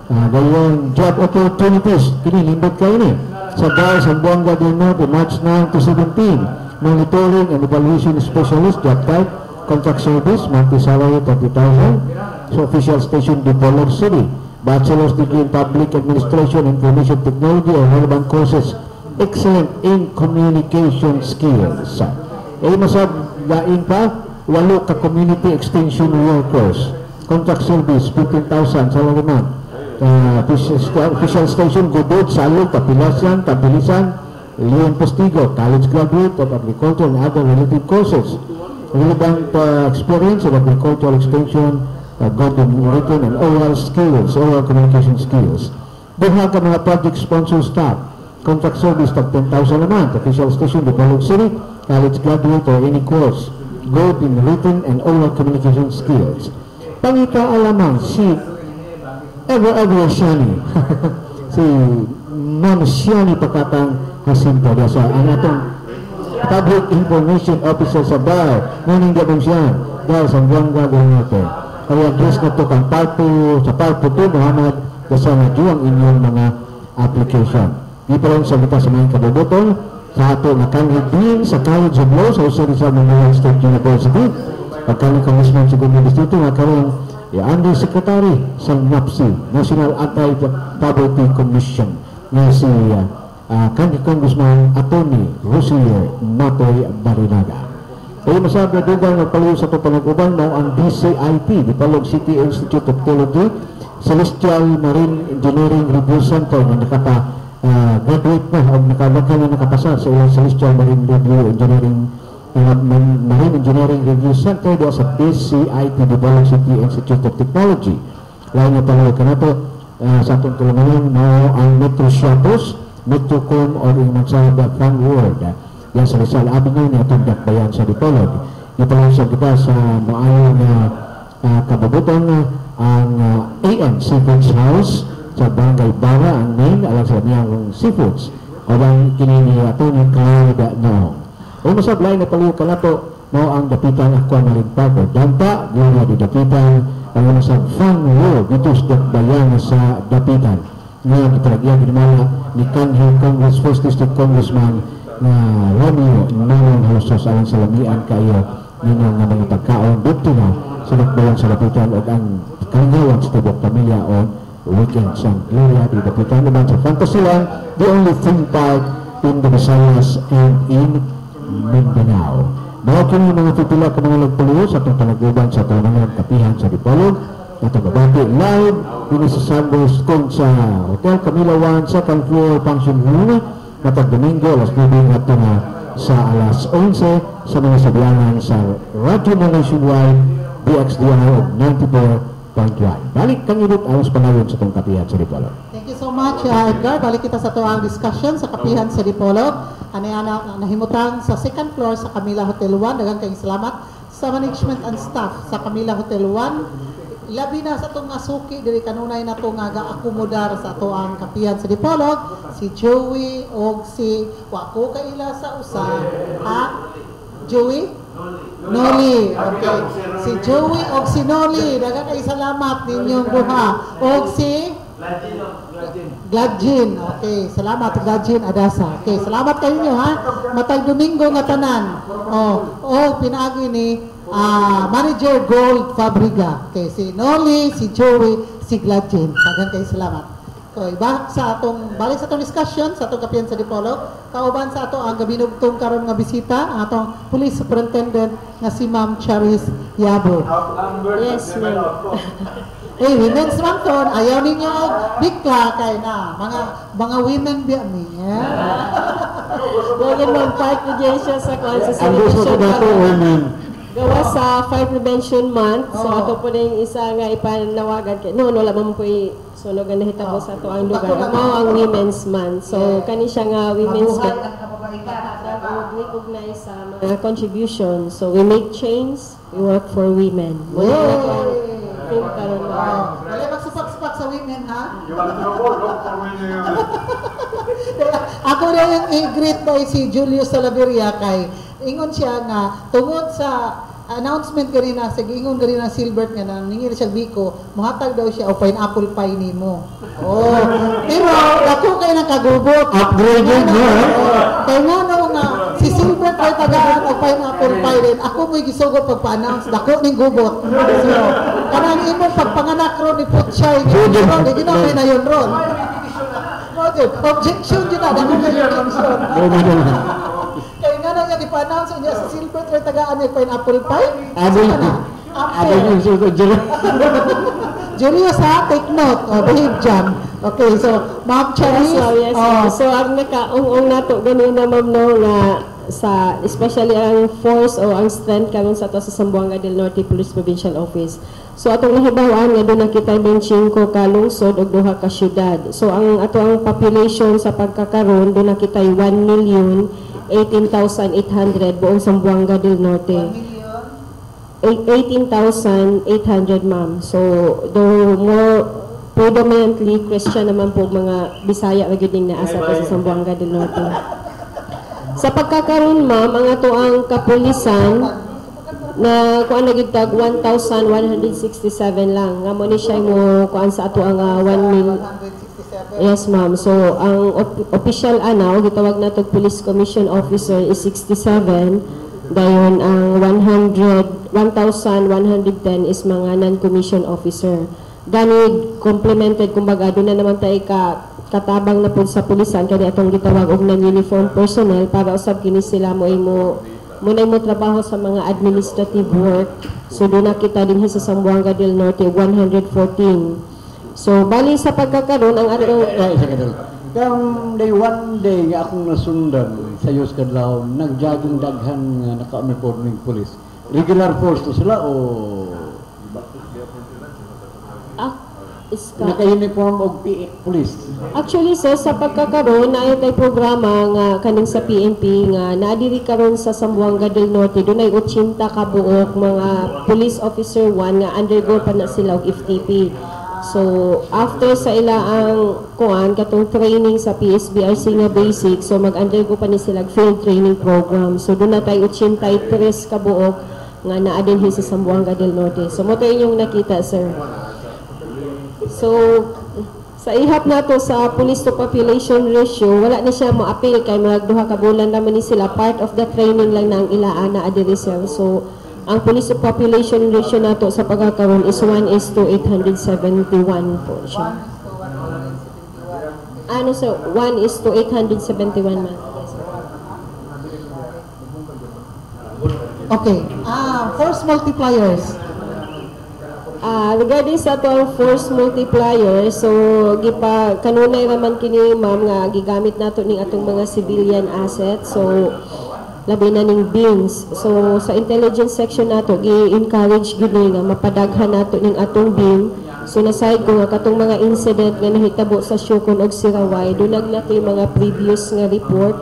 Gayong job opportunities, kinilimbot kayo ni. Sa Dar, sa Buanga del Norte, March 9 to 17. Monitoring and Evaluation Specialist, job type, contract service, monthly salary 30,000. So official station Dipolog City. Bachelor's degree in Public Administration, Information Technology, or relevant courses. Excellent in communication skills. Masab lain pa, 8 ka community extension workers. Contract service 15,000 salary month. official station, Godot, Salud, Kapilasan, Tabilisan, Leon Postigo, college graduate of agriculture and other related courses. Relevant experience of agricultural extension, good in written and oral skills, oral communication skills. Buha ka mga project sponsor staff, contract service tag 10,000 a month, official station, Dipolog City, college graduate or any course, good in written and oral communication skills. Pangikaalaman, si Ever Shani, si Ma'am Shani Pakatang Jacinto Dasa, ang atong Public Information Officer sa BAR, ngunit gabong siya, dahil sa Buanga del Norte. Kaya address na ito kang sa part 2, Muhammad, kasi ang inyong mga application. Di pa rin salita sa mga kabubuton, sa ato na kanhi din sa College of Law, sa Jose Rizal Memorial State University, pagkani Congressman sa Gumili Distrito, nga karoon Under Secretary sa NAPSI, National Anti-Poverty Commission, na si kanhi Congressman Atty. Rosier Matoy Barinaga. Kaya masabi na dugang nagpaliw sa ito panag-uban mo ang DCIT, Dipolog City Institute of Technology, Celestial Marine Engineering Review Center na graduate na o nakapasa sa ilang Celestial Marine Review Engineering Marine Engineering Review Center doon sa DCIT, Dipolog City Institute of Technology. Lain na pala ka na po sa atong tulungan mo ang Metro Shoppers, Metrocom o yung magsada Fan World. Yan sa Rizal Avenue na itong dakbayan sa Dipolog. Ipalansya kita sa maayon na kababutan ang AM Seafoods House sa Barangay Bara, ang main alam sa niyang seafoods o bang kinini ato ni Clyde Noong. O masablay na paliw ka na po mo ang dapitan ako Marine Park o Dampa, yun na di dapitan ang sa Fan World dito sa dakbayan sa dapitan nga italagyan kinamala ni kanhi Congress First District Congressman na Romeo Manon Hosos alang sa lamian kayo ninyo nga mga pagkaon dito na sa dakbayan sa dapitan o ang kalingawan sa tibok pamilya o weekend sa Gloria di dapitan naman sa Fantasyland, the only theme park in the Visayas and in Mindanao. Bawa kini mga titila ka mga nagpulo sa itong panaguban sa tanangan kapihan sa Dipolog at ang babati live din sa Sambos kung sa Hotel Camila 1 second floor function room matag Domingo alas 9 at na sa alas 11 sa mga sabianan sa Radio Nationwide BXDI of 94.1. Balik kang ibig alas panayon sa itong kapihan sa Dipolog. Thank you so much, Edgar. Balik kita sa tuwang discussion sa kapihan sa Dipolog. Ano nahimutang sa second floor sa Camila Hotel 1. Daghang kayong salamat sa management and staff sa Camila Hotel 1. Labi na sa itong asuki, diri kanunay na ito nga ga-akomodar sa ito ang kapihan sa Dipolog. Si Joey o si wako kaila sa usa. Ha? Joey? Noli. Okay. Si Joey o si Noli. Daghang kayong salamat ninyong duha. O si Gladjin. Okay, salamat Gladjin Adasa. Okay, salamat kayo nyo ha. Matay Domingo nga tanan. Pinaagi ni Manager Gold Fabriga. Okay, si Noli, si Joey, si Gladjin. Daghang kayo salamat. Okay, balik sa atong discussion sa atong kapihan sa Dipolog. Kauban sa ato ang gabinugtong karon nga bisita ang atong Police Superintendent nga si Ma'am Charis Yabo. Yes, ma'am. Women's month ton, ayaw ninyo bigla kay na mga women biya niya. Ngayon ma'am, part ko dyan siya sa Ang gusto ko celebration na ito, women. gawa sa Fire Prevention Month. So ato po rin isa nga ipanawagan kay wala man po sunogan na hitabo sa ato ang lugar. Mao ang Women's Month. So kani siya nga Women's Month. Recognize sa mga contribution. So we make change, we work for women. Wala magsupak-supak sa women, ha? Ako na yung i-greet by si Julio Salaveria kay ingon siya nga tungod sa announcement ganina sa ingon ganina Silbert nga nang ningiri siya Biko, muhatag daw siya o pineapple pie nimo. Pero ako kay nang kagubot. Upgraded mo, ha? Kay nga si Silbert ay tagaan og pineapple pie rin. Ako mo'y gisugod pagpa-announce dako ning gubot. So, kanang imong pagpanganak ron ni Putchay, di ginawa na yun ron. Objection yun na, dako kayo objection. Kaya nga na niya ipa-announce niya si Silbert ay tagaan ng pineapple pie. Abay yung sugod dyan. Julius ha, take note. Behave dyan. Okay, so, Ma'am Yes, Charis. ma'am, yes, ma'am. So, ang nakaung-ung nato ganina, ma'am, no, nga sa, especially ang force o ang strength karon sa ato sa Zamboanga del Norte Police Provincial Office. So, atong nahibawan nga doon nakita 25 ka lungsod o 2 ka syudad. So, ang ato ang population sa pagkakaroon, doon nakita 1,018,800 buong Zamboanga del Norte. 18,800, ma'am. So, though more predominantly Christian naman po mga Bisaya ra gyud ning naasa pa sa Zamboanga del Norte. Sa pagkakaroon, ma'am, ang ato ang kapulisan na kuan nagitag 1,167 lang. Nga mo ni siya mo kuan sa ato ang 1 mil. Yes, ma'am. So, ang official anaw gitawag nato Police Commission Officer is 67. Dayon ang 1,110 is mga non-commissioned officer. Gani complemented kumbaga doon na naman tayo katabang na po sa pulisan kaya atong gitawag og non-uniform personnel para usab kini sila mo trabaho sa mga administrative work. So doon na kita din sa Zamboanga del Norte 114. So bali sa pagkakaroon ang atong Kang day one day nga akong nasundan sa Yus Kadlaw, nagjaging daghan nga naka-uniform ng pulis. Regular force to sila o naka-uniform og pulis? Actually, sir, sa pagkakaroon na ay programa nga kaning sa PNP nga naadiri karon sa Zamboanga del Norte, doon ay 80 ka buok mga police officer 1 nga undergo pa na sila og FTP. So, after sa ilaang kuan katong training sa PSBRC nga basic, so mag-undergo pa ni sila field training program. So, doon na tayo 83 ka buok nga naadinhi sa Zamboanga del Norte. So, mo tayo inyong nakita, sir. So, sa ihap nato sa police to population ratio, wala na siya mo-appeal kay mga 2 ka bulan naman ni sila. Part of the training lang na ang ilaan na adiri, sir. So, ang police to population ratio nato sa pagkakaroon is 1:871 po siya. Ano, sir? 1:871 man. Okay. Force multipliers. Regarding sa atong force multiplier, so kanunay naman kini, ma'am, nga gigamit nato ning atong mga civilian assets. So labi na ning beams. So sa intelligence section nato gi-encourage gid nga mapadaghan nato ning atong beam. So nasayad ko nga katong mga incident nga nahitabo sa Syukon ug Sirawai, dunag na kay mga previous nga report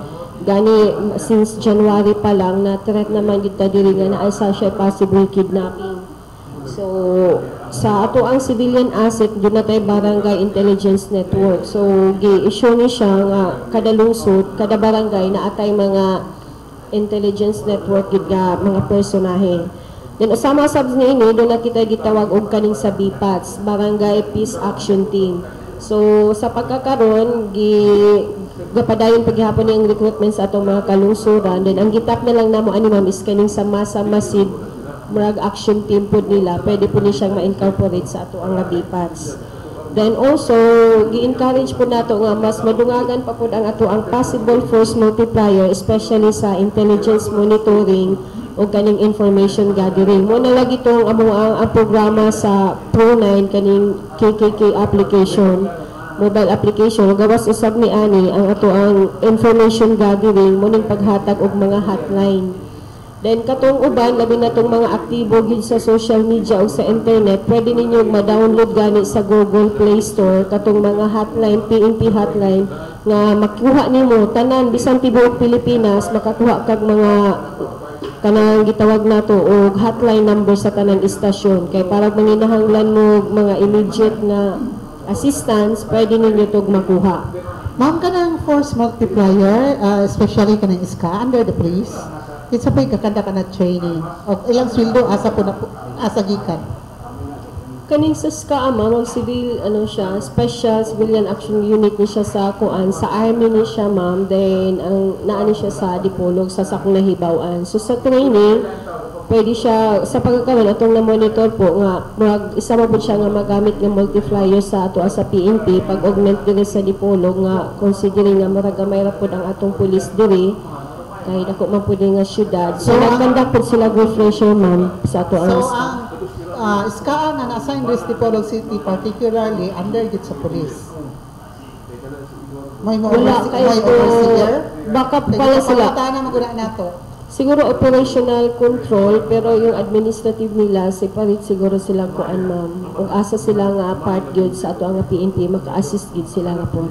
gani since January pa lang na threat naman gid ta diri nga naa sa possible kidnapping. So, sa ato ang civilian asset, doon na tayo barangay intelligence network. So, gi-issue ni siya nga kada lungsod, kada barangay na atay mga intelligence network gid nga mga personahe. Then, usama sab ni ini, doon na kita gitawag og kaning sa BPATS, Barangay Peace Action Team. So, sa pagkakaroon, gapadayon paghihapon ang recruitment sa atong mga kalungsuran. Then, ang gitap na lang namo ani ma'am is kaning sa masa masid murag action team po nila, pwede po ni siyang ma-incorporate sa ato ang BPATS. Then also, gi-encourage po nato nga mas madungagan pa po ang ato ang possible force multiplier, especially sa intelligence monitoring o kaning information gathering. Muna lagi itong ang programa sa Pro9, kaning KKK application, mobile application. Gawas usab ni ani ang ato ang information gathering, muning paghatag og mga hotline. Then katong uban labi na tong mga aktibo gid sa social media o sa internet, pwede ninyo ma-download gani sa Google Play Store katong mga hotline, PNP hotline nga makuha nimo tanan bisan tibuok Pilipinas, makakuha kag mga kanang gitawag nato og hotline number sa tanang istasyon kay para manginahanglan mo mga immediate na assistance, pwede ninyo tog makuha. Ma'am, kanang force multiplier, especially kanang iska under the police, kinsa pa'y kakanda ka na training? O ilang sweldo asa gikan? Kaning sa SCA, ma'am, civil, special civilian action unit ni siya sa army ni siya, ma'am, then ang naani siya sa Dipolog sa sakong nahibawaan. So sa training, pwede siya, sa pagkakaroon, atong na-monitor po nga, isa mo po siya nga magamit ng multiplier sa ato sa PNP, pag-augment diri sa Dipolog nga, considering nga maragamay ra po ang atong police diri, kahit ako man po din nga syudad. So, nagkanda po sila refresher, ma'am, sa ato So, ang SCA nga na-assign rin sa Dipolog City, particularly under git sa police. May Wala kayo overseer. backup pala sila. Pangutana maguna nato. Siguro operational control, pero yung administrative nila, separate siguro sila kuan ma'am. Kung asa sila nga part gyud sa ato nga PNP, maka-assist gyud sila nga po.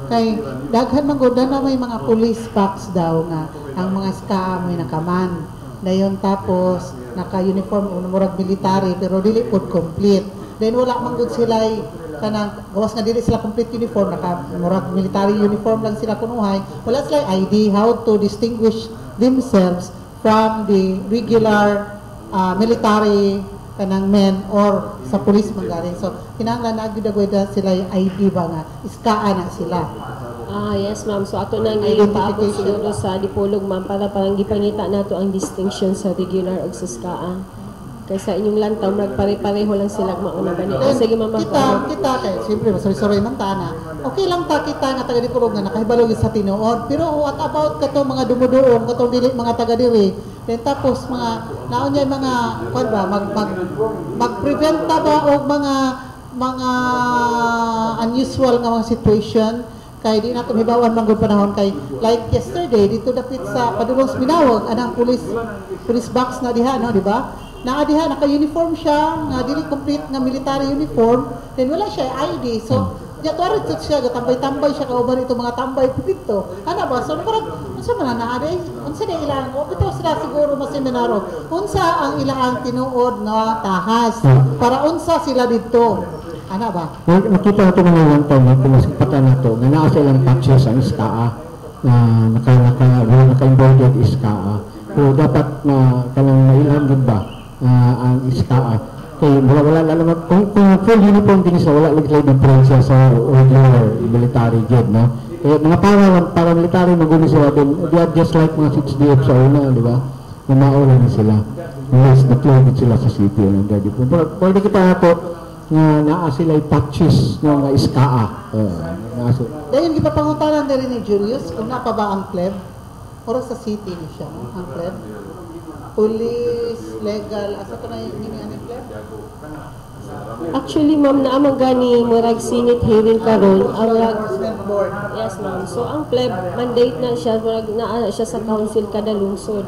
Kay daghan man gud na may mga police packs daw nga ang mga SCA may nakaman. Dayon tapos naka-uniform o murag military pero dili pod complete. Then wala man gud sila kanang gawas nga dili sila complete uniform, naka murag military uniform lang sila kunuhay. Wala sila ID how to distinguish themselves from the regular military kanang men or sa police mangaring. So kinahanglan na gyud sila yung ID ba nga SCA na sila. Yes ma'am. So ato nang ipaabot siguro sa Dipolog ma'am para parang gipangita nato ang distinction sa regular ug sa SCA. Kaysa inyong lantaw magpare-pareho lang sila mauna ba niya. Sige ma'am. Kita kay siyempre sorry man tana. Okay lang ta kita nga taga Dipolog nga nakahibalog sa tinuod. Pero what about kato mga dumuduong katong dili mga taga diri? Then tapos mga naon niya mga kuan ba magprevent ta ba og mga unusual nga mga situation kay di nato hibawan man gud panahon kay like yesterday dito dapit sa padulong Minawag anang police box na diha no di ba? Naa diha naka-uniform siya nga dili complete nga military uniform then wala siya ID so Jatuarit siya, tambay-tambay siya kauban ito mga tambay dito. Ano ba? So, parang, unsa man na aday? Unsa na ilang? O, bitaw sila siguro maseminaro. Unsa ang ilang tinuod na tahas? Para unsa sila dito? Ano ba? Nakita natin mga one time na pinasipatan na ito, na naasa ilang patches ang SCA, na naka-embodied SCA. So, dapat na kalang mailan din ba ang SCA? Kaya wala naman, kung full uniform din sa wala lang diferensya sa regular military job, no? Kaya mga paramilitary maguni sila din, they are just like mga 6DF sa una, di ba? Umaula na sila. Yes, deployed sila sa city. Pwede kita nato nga naa sila patches ng mga SCA. Dahil gipapangutanan na rin ni Julius, kung napa ba ang pleb? Oro sa city ni siya, ang pleb? Police, legal, asa ko na yung ang pleb? Actually, ma'am, naamang gani murag Senate hearing karon Enforcement board. yes, ma'am. So, ang pleb, mandate na siya, murag naa siya sa council kada lungsod.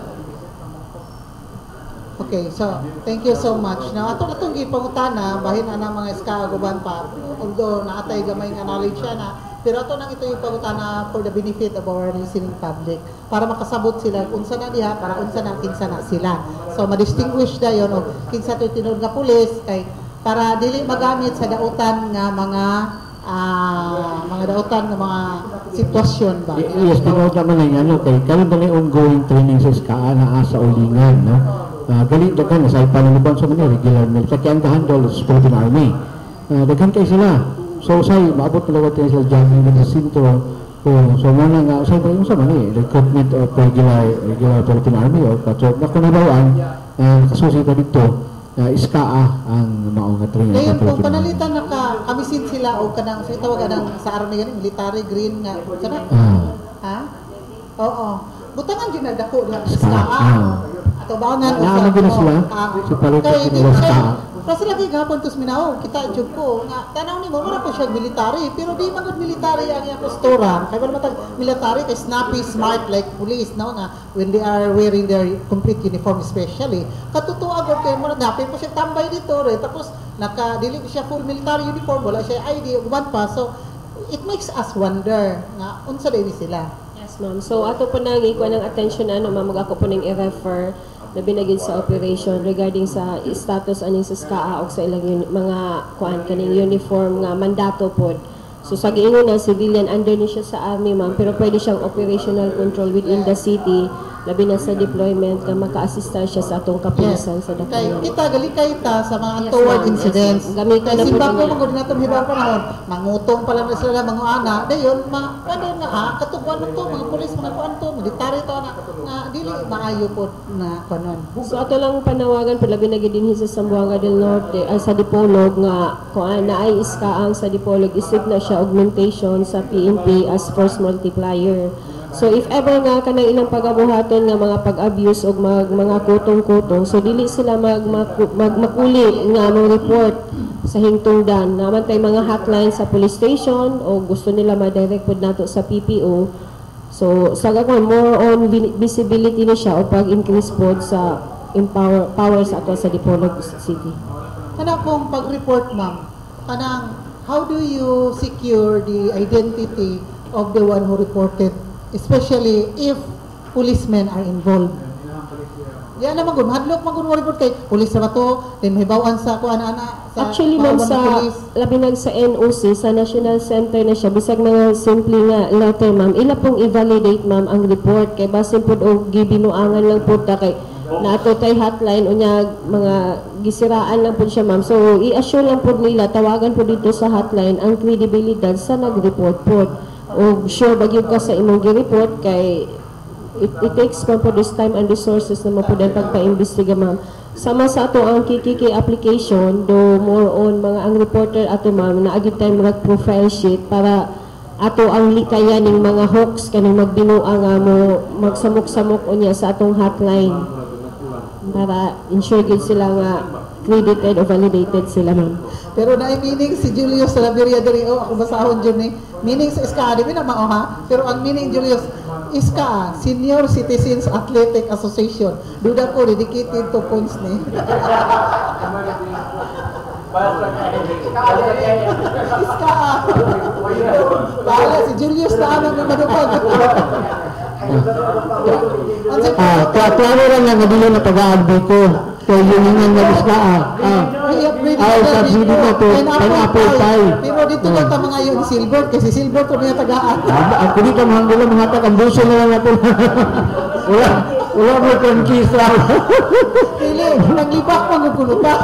Okay, so thank you so much. Now, atong gipangutana bahin ana mga SCA guban pa. Although naatay gamay nga knowledge siya na, pero ato nang ito yung pangutana for the benefit of our listening public para makasabot sila unsa na diha para unsa na kinsa na sila. So ma-distinguish dayon og kinsa to tinud nga pulis kay para dili magamit sa dautan nga mga dautan nga mga sitwasyon ba. Yes, tinuod naman na yan, okay. Karon ba na ongoing training sa SCA na sa ulingan, no? Galing dagan sa pananibang sa mga regular military kaya ang handle sa Philippine Army. Dagan kayo sila. So say maabot talaga tayo sila jamming din sa sintro. So muna nga say ba yung sa mga recruitment of regular Philippine Army o so nakunibawaan kasusi pa dito SCA ang mao nga training. Dayon kung panalitan kamisin sila o kanang sa tawag anang sa army ganing military green nga kana. Ha? Oo. Butangan gyud na dako diha SCA. Ato bangan na gina sila si palito sila SCA. Kasi lagi gapon tus minaw kita jud ko nga tanaw ni mo mura po siya military pero di man gud military ang iyang postura kay wala matag military kay snappy smart like police no nga when they are wearing their complete uniform especially katutuwa gud kay mura napay po siya tambay dito re tapos dili siya full military uniform wala siya ID uban pa so it makes us wonder nga unsa dili sila. Yes, ma'am. So ato po nang ikuha ng attention ma'am ako po nang i-refer na binagid sa operation regarding sa status aning sa SCA o sa ilang mga kuan kaning uniform nga mandato pod. So sa giingon na civilian under ni siya sa army ma'am pero pwede siyang operational control within the city labi na sa deployment nga maka-assista siya sa atong kapulisan sa Dapitan. Kita gali kay ta sa mga untoward incidents. Gamitan na po simba ko niya. magud nato hibaw panahon mangutong pala na sila mga ana dayon pwede nga katubuan to mga pulis mga kuan to military to na dili maayo pod na kanon. So ato lang panawagan pala binagi dinhi sa Zamboanga del Norte ay sa Dipolog nga kuan na ay SCA ang sa Dipolog isip na siya augmentation sa PNP as force multiplier. So if ever nga kanang ilang pagabuhaton nga mga pag-abuse o mga kutong-kutong, so dili sila magmakuli nga mo report sa hingtungdan. Naman tay mga hotline sa police station o gusto nila ma-direct pod nato sa PPO. So sa gagawin more on visibility ni siya o pag-increase pod sa power sa ato sa Dipolog City. Kana pong pag-report, ma'am, kanang how do you secure the identity of the one who reported, especially if policemen are involved? Yan naman gun, hadlok man gun mo report kay police na ba to, then mahibawaan sa ana sa Actually, ma'am, sa labinag sa NOC, sa National Center na siya, bisag mga simple nga letter, ma'am, ila pong i-validate, ma'am, ang report. Kay basin po o gibinuangan lang po ta kay nato tay hotline o niya mga gisiraan lang po siya, ma'am. So, i-assure lang po nila, tawagan po dito sa hotline ang credibility sa nag-report po. O sure, bagyog ka sa imong gi-report kay it takes man po this time and resources na mo po dahil pagpa-imbestiga, ma'am. Sama sa ato ang kikiki application, do more on mga ang reporter ato, ma'am, na agad tayo mga profile sheet para ato ang likayan ng mga hawks kanang magbinuang nga mo magsamok-samok o niya sa atong hotline para ensure gid sila nga credited o validated sila, ma'am. Pero na-meaning si Julius Salaveria diri, ako basahon dyan eh. Meaning sa SCA, di ba na mao ha? Pero ang meaning Julius, SCA, Senior Citizens Athletic Association. Duda ko, dedicated to points ni. SCA. Bahala si Julius na anong madupag. Klaro lang nga nabili na pag-aagbi ko. Kaya yun yung nabis na subsidy na to, pineapple pie. Pero dito lang ta mga yun silver, kasi silver to niya tagaan. Ako dito mga hatag ang buso na lang natin. Wala mo kongkisa. Pili, naglibak pa ng pa.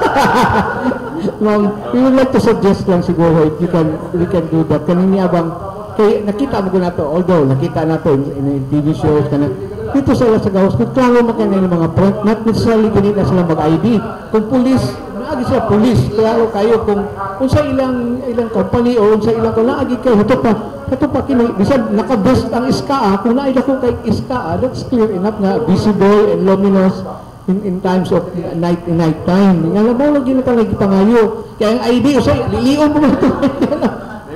Ma'am, we would like to suggest lang siguro if we can do that. Kanini abang, kaya nakita mo ko na to, although nakita na to in TV shows, dito sila sa gawas, kung klaro makina yung mga point, not necessarily ganit na sila mag-ID. Kung police, naagi sila police, klaro kayo kung sa ilang company o sa ilang kung naagi kayo, ito pa bisan naka-best ang SCA, kung naida ko kay SCA, that's clear enough na visible and luminous in times of night time. Nga mo lagi na talaga ipangayo. Kaya ang ID, lilion mo ito.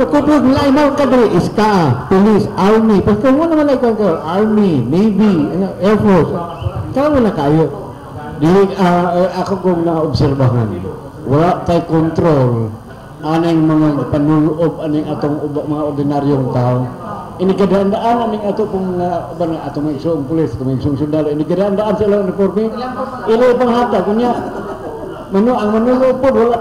Pagkupog nila ay mga kadre, SCA, police, army. Pagka mo naman like army, navy, air force. Kaya mo na kayo. Ako kong naobserbahan, wala tayo control anang mga panunuob, anang atong mga ordinaryong tao. Inigadaan-daan aning ato pong atong mga isong pulis, atong mga isong sundalo. Inigadaan-daan sa ilang uniforme. Ilay pang hata, kunya, ang manulo po, wala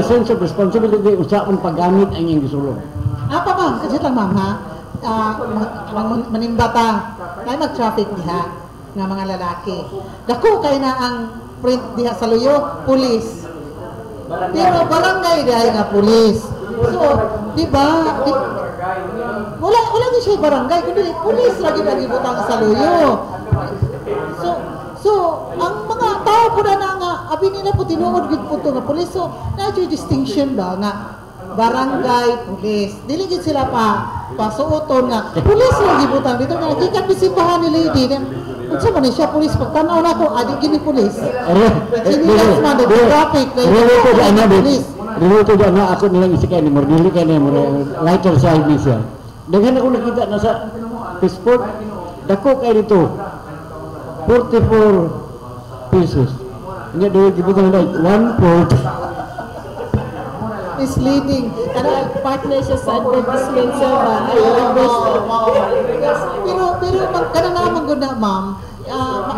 sense of responsibility usapon paggamit ang iyong gisulong. Apa ma'am, kasi lang ma'am ha, manimbata, tayo mag-traffic diha nga mga lalaki. Dako kay na ang print diha sa luyo, police. Pero barangay diha nga police. So, di ba? Wala din siya barangay, kundi police lagi butang sa luyo. So, ang mga tao po na nga, abi nila po tinuod gid po nga police. So, na-yung distinction ba nga barangay, police. Dili gid sila pasuoton nga police lagi butang dito nga gikan bisitahan ni lady. Unsa man siya police pagtanaw na ko adi gini police. Sinilas man the traffic police. Dito na ako nilang isikay ni Mordili kay ni lighter side ni siya. Dengan ako nakita na sa passport dako kay dito 44 pesos. Nya do gibutan na 1/4. Misleading. Partner siya sa advertisement sa Pero kana naman gud na ma'am,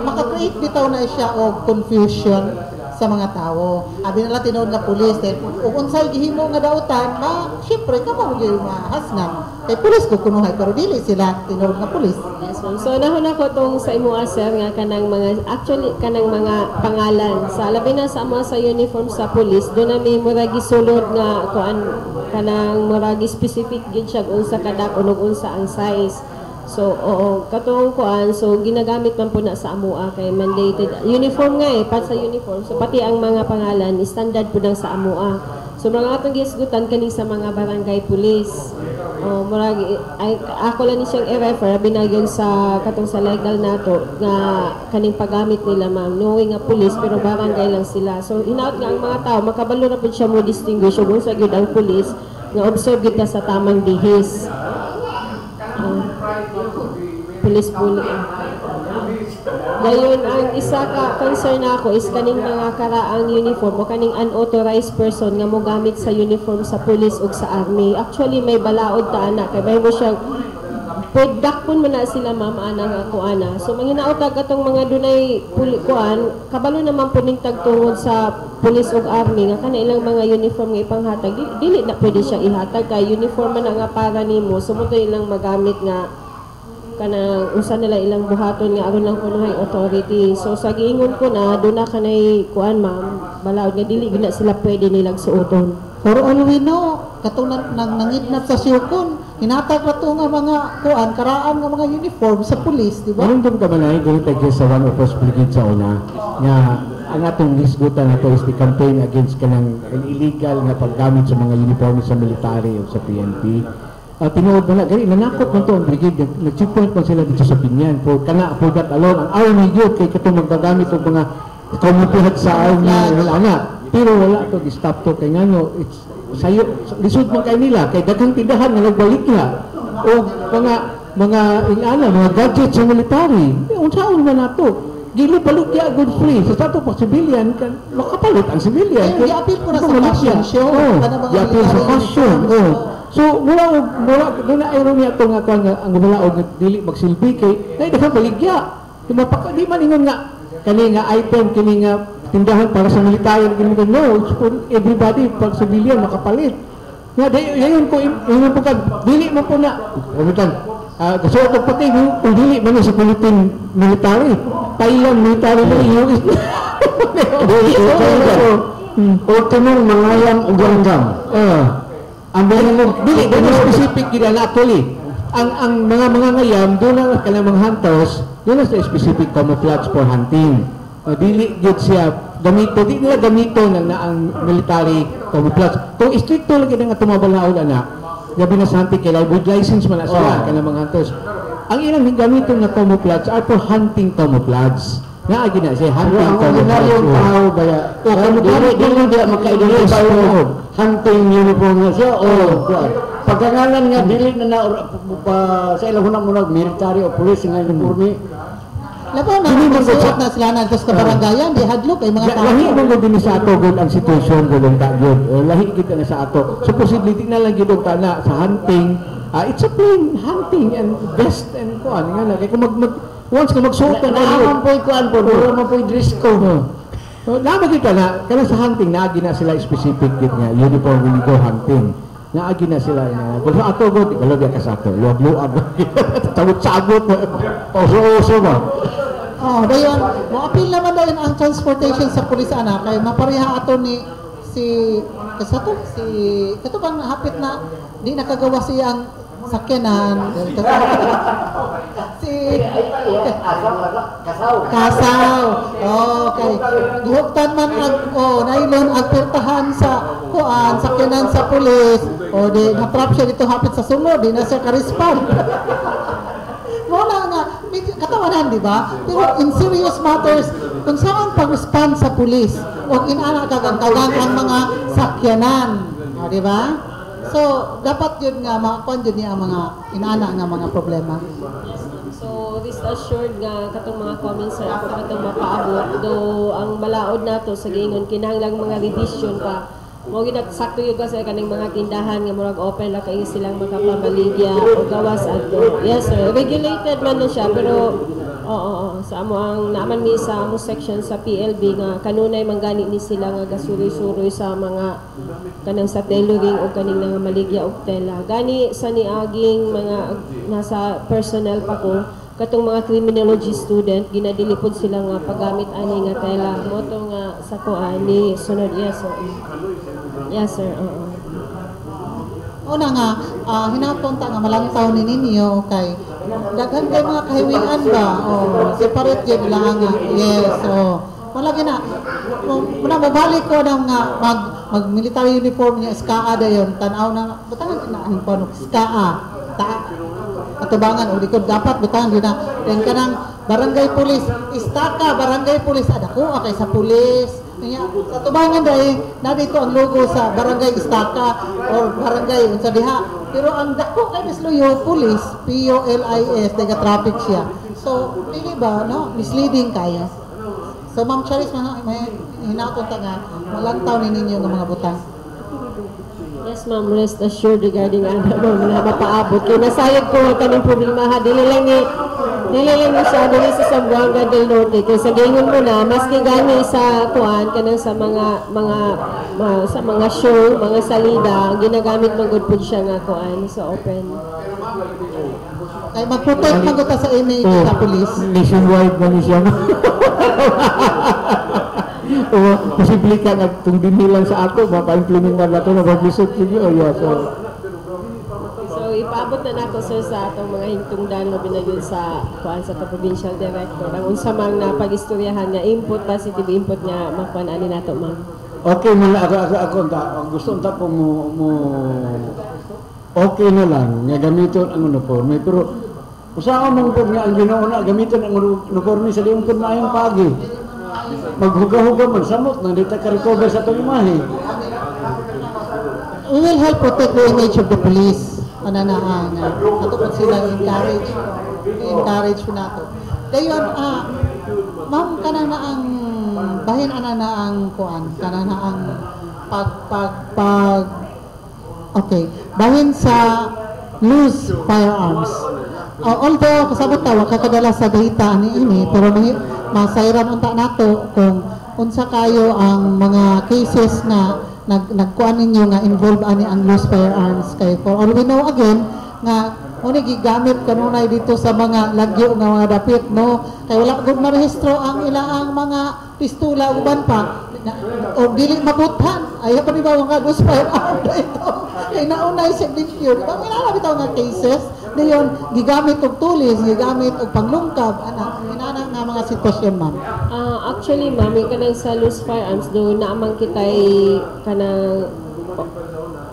maka-create bitaw na siya og confusion sa mga tao. Abi nila tinuod nga pulis, ug unsay gihimo nga dautan, syempre kamo gyud mahasnan. Kay pulis ko kunuhay pero dili sila tinuod nga pulis. Yes, ma'am. So nahon ako tong sa imo sir nga kanang mga mga pangalan sa labi na sa mga sa uniform sa pulis do na may murag gisulod nga kanang murag specific gid siya unsa kada ug unsa ang size. So, katong so ginagamit man po na sa AMUA kay mandated uniform nga pat sa uniform. So pati ang mga pangalan standard po lang sa AMUA. So mga atong gisgutan kani sa mga barangay police. Oh, murag ako lang ni siyang i-refer binagyan sa katong sa legal nato nga kaning paggamit nila ma'am knowing nga police pero barangay lang sila. So hinaot nga ang mga tao makabalo na pud siya mo distinguish ug unsa gyud ang police nga observe gyud ta sa tamang bihis. Police bullying. Dayon ang isa ka concern ako is kaning mga karaang uniform o kaning unauthorized person nga mogamit sa uniform sa police ug sa army. Actually may balaod ta ana kay bahay mo siya pagdakpon mo na sila ma'am ana nga kuana. So manghinaot atong mga dunay kuan kabalo naman po ning tagtungod sa police ug army nga kana ilang mga uniform nga ipanghatag dili na pwede siya ihatag kay uniform man nga para nimo sumuto ilang magamit nga kanang usa nila ilang buhaton nga aron lang kunohay authority. So sa giingon ko na do na kanay kuan ma'am balaod nga dili gina sila pwede nilang suoton. For all we know, katong nangidnap sa siyukon, hinatag na to nga mga kuan karaan nga mga uniform sa police, di ba? Anong doon ka manay, dili tayo sa one of us brigade sa una, nga ang atong lisgutan na to is the campaign against kanang illegal nga paggamit sa mga uniform sa military o sa PNP. Tinuod mo na, gani, nanakot man to ang brigade, nag-checkpoint man sila dito sa Binyan, for that alone, ang army yun, kay katong magdagamit ng mga kamupihad sa army, wala na. Pero wala to, di-stop to, kay nga no, it's, sayo, lisod man kay nila, kay daghang tindahan na nagbalik na, o mga gadgets sa military, unsaon man na to. Gili balik ya good free, sa tato pa civilian, makapalit ang civilian. I-appeal ko na sa fashion show. I-appeal sa fashion, So, mula doon na aero niya ito nga ang gumalaog na dili magsilbi kay na daghang baligya. Di man ingon nga kani nga item, kini nga tindahan para sa military, no, it's for everybody, pag civilian makapalit. Nga, dayon ko, ingon po ka, dili mo po na, kasi ito pati, kung dili man sa Philippine military, Thailand military na US. O tanong mangayang o ganggam. Ang dili specific gila na actually. Ang mga ngayam doon na kanang mga hunters, doon na sa specific camouflage for hunting. Dili gyud siya gamito, di nila gamito na ang military camouflage. Kung stricto lagi nga tumabalaod ana, gabi na sa hunting kay with license man na sila kanang mga hunters. Ang ilang gamito na camouflage are for hunting camouflage. Nga agi na siya hunting camouflage. Ang tao ba ya? O camouflage dili dia maka-identify hunting uniform na siya o pagkangalan nga dili na sa ilang hunang muna military o police nga uniforme. Laban na magsuot na sila na sa barangayan, di hadlok ay mga tao. Lahi mo din sa ato gud ang situation gud ta gyud. Lahi kita na sa ato. So posibility na lang gyud ta na sa hunting. It's a plain hunting and best and kuan nga kay kung once ka magsuot na Naaman po'y kuan po, duro mo po'y dress code. Naman kita na, kaya sa hunting, naagi na sila specific dit nga, uniform when you go hunting. Naagi na sila, kung sa ato go, ikalaw ka sa ato, luwag-luwag, tabot-sabot, pauso-uso ba? Dayon, mo-appeal naman dayon ang transportation sa pulis ana, kay mapareha ato ni kato bang hapit na, di nakagawa siyang sakyanan, kasaw. Okay. Gihuktan man nailon ang pertahan sa sakyanan sa pulis. Di na-trap siya dito hapit sa sulod, di na siya ka-respond. Wala nga, may katawanan, di ba? Pero in serious matters, kung saan pag-respond sa pulis, huwag inaana kagang ang mga sakyanan. Di ba? So, dapat yun nga, makakuan yun niya ang mga inaana nga mga problema. So, rest assured nga katong mga comments sa ako katong mapaabot do ang balaod nato sa giingon kinahanglang mga revision pa. Mo gid sakto yung kasi kaning mga tindahan nga murag open la kay silang makapamaligya o gawas adto. Yes sir, regulated man na siya pero sa amo ang naaman mi sa amo section sa PLB nga kanunay manggani ni sila nga gasuroy-suroy sa mga kanang sa tailoring o kaning nga maligya og tela. Gani sa niaging mga nasa personnel pa ko katong mga criminology student ginadilipod sila nga paggamit ani nga tela mo to nga sa kuan ni sunod. Yes sir. Yes sir. Una nga, hinaton ta nga malantaw ni ninyo kay daghan kay mga kahiwian ba? Separate yun lang nga. Yes, wala gina. Muna mabalik ko na nga mag-military uniform niya, SKA dayon, tanaw na, butangan na, ang paano, SKA, atubangan, o likod dapat, butangan yun na, then kanang barangay police, istaka, barangay police, adako, kay sa police, kanya, atubangan dahil, na dito ang logo sa barangay istaka, or barangay, sa diha, pero ang dako kay Miss Loyo, police, POLIS, traffic siya, so, hindi ba, no, misleading kaya. So, Ma'am Charis, may hinakonta nga, malantaw ni ninyo ng mga butang. Yes, ma'am, rest assured regarding ano na mapaabot. Kaya nasayag ko kanang problema ha, dili lang ni siya dili sa Zamboanga del Norte. Kaya sa gingon mo na, maski gani sa kuan kanang sa mga show, mga salida, ginagamit man gud pud siya nga kuan sa open. Kaya mag-protect man gud ta sa image sa police. Nationwide na ni siya. O, posible ka nagtong dinilang sa ako, mapa-implementan na ito na mag-lisot niyo. Yeah, So, ipaabot na nato sir sa atong mga hintungdan nga binagyon sa kuan sa provincial director. Ang unsa mang napag-istoryahan nga input, positive input nga makuan ani nato, ma'am. Okay man ako gusto unta po mo okay na lang nga gamiton ang uniforme pero usaha man po nga ang Ginoo na gamiton ang uniforme sa diong kun maayong pagi. Maghuga-huga man samot nang dita ka recover sa itong imahe. We will help protect the image of the police. Ananaan. Ato po silang encourage po nato. Dayon, ma'am, kana na ang bahin na ang kuan, kana na ang okay, bahin sa loose firearms. Although kasabot ta kakadala sa data ini pero masayran unta nato kung unsa kayo ang mga cases na nagkuan ninyo nga involved ani ang loose firearms kay for all we know again nga uni gigamit kanunay dito sa mga lagyo nga mga dapit no kay wala gud marehistro ang ilaang mga pistola uban pa o dili mabutan ayo pa di ba nga loose firearms ito kay naunay sa video di ba may bitaw nga cases dayon gigamit og tulis gigamit og panglungkab ana inana nga mga sitwasyon ma'am. Actually ma'am kanang sa loose firearms do naamang kitay kanang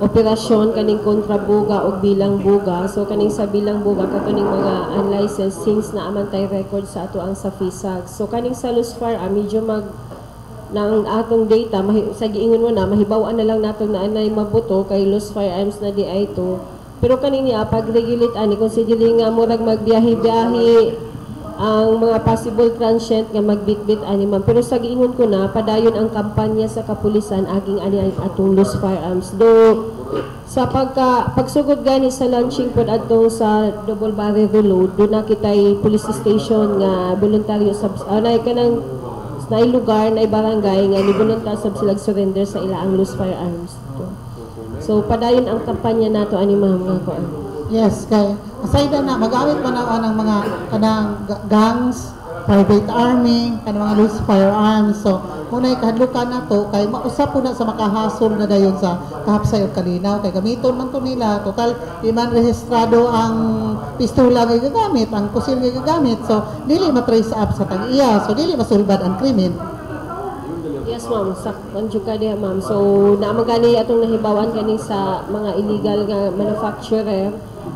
operasyon kaning kontrabuga o bilang buga. So kaning sa bilang buga katuning mga unlicensed things na amantay record sa ato ang sa FISAG. So kaning sa loose firearm medyo ng atong data sa giingon mo na mahibaw-an na lang nato na anay mabuto kay loose firearms na di ay ito. Pero kanina pag-regulate ani considering nga murag magbiyahe-biyahe ang mga possible transient nga magbitbit ani ma'am. Pero sa giingon ko na padayon ang kampanya sa kapulisan aging ani atong loose firearms. Do sa pagsugod gani sa launching pod adtong sa double barrel reload do na kitay police station nga voluntaryo nay kanang na lugar na barangay nga ni voluntaryo sab sila surrender sa ilaang loose firearms. So padayon ang kampanya nato ani ma'am nga ko. Yes, kay aside na magamit man ang mga kanang gangs, private army, kanang mga loose firearms. So muna kahadlukan nato kay mausap po na sa makahasol na dayon sa kahapsay ug kalinaw kay gamiton man to nila total di man rehistrado ang pistola nga gagamit, ang kusil nga gagamit. So dili matrace up sa tag-iya, so dili masulbad ang krimen. Yes, ma'am. Sakpan ka diha, ma'am. So, naamagani atong nahibawan kani sa mga illegal nga manufacturer.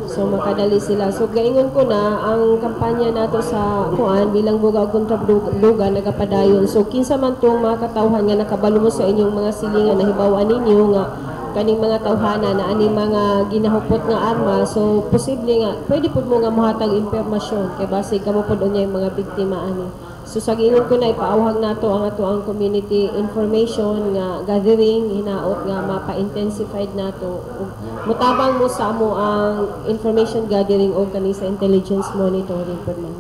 So, makadali sila. So, gaingon ko na, ang kampanya nato sa kuan bilang buga o kontrabuga nagapadayon. So, kinsa man tong mga katawhan nga nakabalo mo sa inyong mga silingan, nahibawan ninyo nga kaning mga tawhana na ani mga ginahupot nga arma. So, posible nga, pwede po mo nga muhatag impormasyon. Kaya base ka mo po doon yung mga biktima ani. So sa giingon ko na ipaawhag nato ang ato ang community information nga gathering hinaot nga mapa-intensified nato. Mutabang mo sa amo ang information gathering o kani sa intelligence monitoring po man.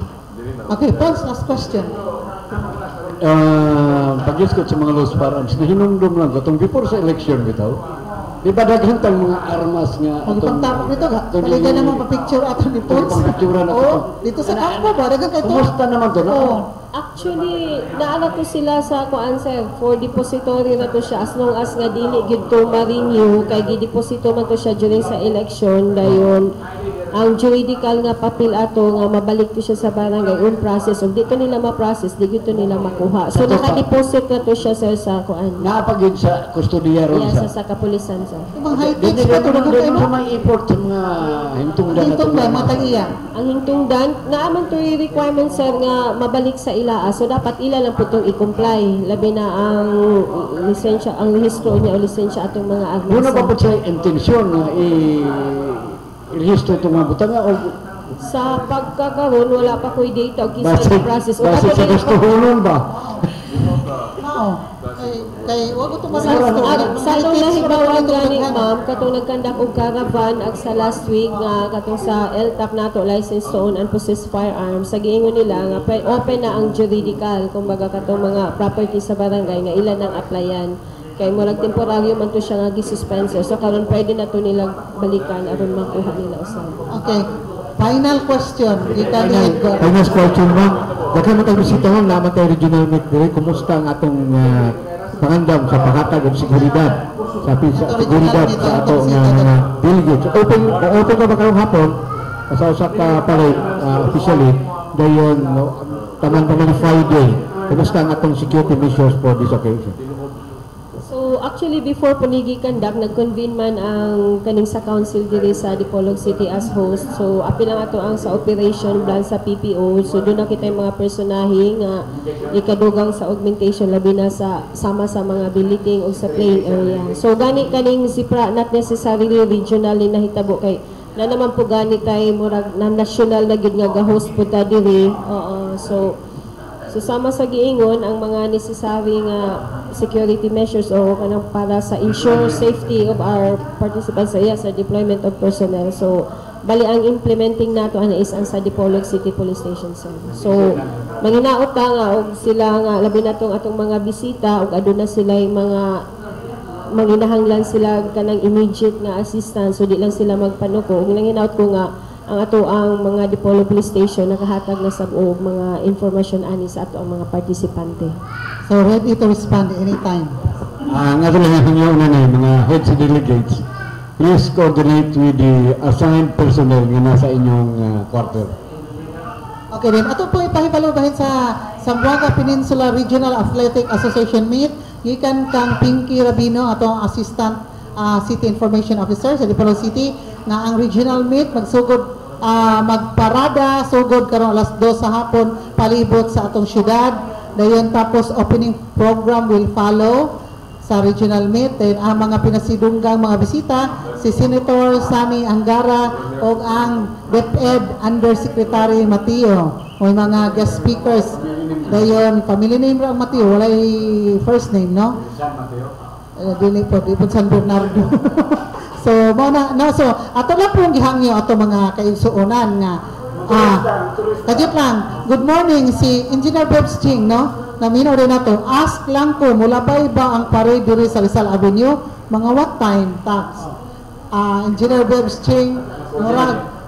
Okay, Pons, last question. Pag-iskot sa mga loose firearms na hinumdum lang katong before sa election bitaw. Di ba daghan tang mga armas nga Magpagtapok nito ga. Paligan naman pa-picture ato ni Pons. Picture na Oh, dito sa kampo ba dagan kay to. Kumusta naman to? Oh. Actually, naala to sila sa kuan sir for depository na to siya as long as nga dili gid to ma-renew kay gi-deposito man to siya during sa election dayon ang juridical nga papel ato nga mabalik to siya sa barangay on process ug dito nila ma-process di gito nila makuha. So naka-deposit na to siya sa kuan. Napagid sa kustodiya ron Iya, sa. sa kapulisan sa. Ibang high-tech Dili pa ito naman kayo sa no? may effort sa mga hintungdan na Hintong ba, matag-iya. Ang hintungdan, naaman to yung requirement sir nga mabalik sa ilaa. So dapat ila lang po itong i-comply. Labi na ang lisensya, ang rehistro niya o lisensya atong mga armas. Muna ba po siya intensyon na i-register itong mga butanga o Sa pagkakaroon, wala pa ko'y data o kisa base, yung process. O base kato sa nila gusto pa- hulon ba? Oo. Kay wag ito Sa itong nahibawan gani ma'am, katong nagkandak og caravan ag sa last week nga katong sa LTAC nato license to own and possess firearms. Sa giingon nila nga open na ang juridical kumbaga katong mga property sa barangay nga ilan ang applyan. Kay murag temporaryo man to siya nga gi-suspense. So karon pwede na to nilang balikan aron makuha nila usab. Okay. Final question. Gikan ni Edgar. Final question ma'am. Daghan man tayo bisita ma'am, naman tayo regional meet dire. Kumusta ang atong pangandam sa paghatag og seguridad sa seguridad sa ato nga mga delegates. Open ka ba karong hapon sa usa ka parade officially dayon taman pa man Friday. Kumusta ang atong security measures for this occasion? So actually before punigi kandak nag-convene man ang kaning sa council diri sa Dipolog City as host. So apil lang ato ang sa operation plan sa PPO. So doon na kita yung mga personahe nga ikadugang sa augmentation labi na sa sama sa mga billeting o sa playing area. So gani kaning sipra not necessarily regionally nahitabo kay na naman po gani tay murag na national na gid nga ga-host po ta diri. Oo. So sama sa giingon ang mga necessary nga security measures o kanang para sa ensure safety of our participants sa deployment of personnel. So bali ang implementing nato ana is ang sa Dipolog City Police Station sir. So manginaot ta nga og sila nga labi na atong mga bisita og aduna sila mga manginahanglan sila kanang immediate nga assistance so di lang sila magpanuko. Ug nanginaot ko nga ang ato ang mga Dipolog Police Station nakahatag na sa og mga information ani sa ato ang mga partisipante. So ready to respond anytime. Ang ato lang ang una na mga heads and delegates, please coordinate with the assigned personnel nga nasa inyong quarter. Okay din. Ato po ipahibalo-bahin sa Zamboanga Peninsula Regional Athletic Association meet. Gikan kang Pinky Rabino atong assistant City Information Officer sa Dipolog City nga ang regional meet magsugod magparada sugod karong alas 2 sa hapon palibot sa atong syudad. Dayon tapos opening program will follow sa regional meet. Then ang mga pinasidunggang mga bisita si Senator Sammy Angara o ang DepEd Undersecretary Mateo. May mga guest speakers. Dayon family name ra ang Mateo, walay first name no? Dili po San Bernardo. So so ato lang pong gihangyo ato mga kaigsuonan nga kajut lang. Good morning si Engineer Bebs Ching no. Naminaw rin nato. Ask lang ko mulabay ba ang parade diri sa Rizal Avenue? Mga what time tax? Engineer Bebs Ching murag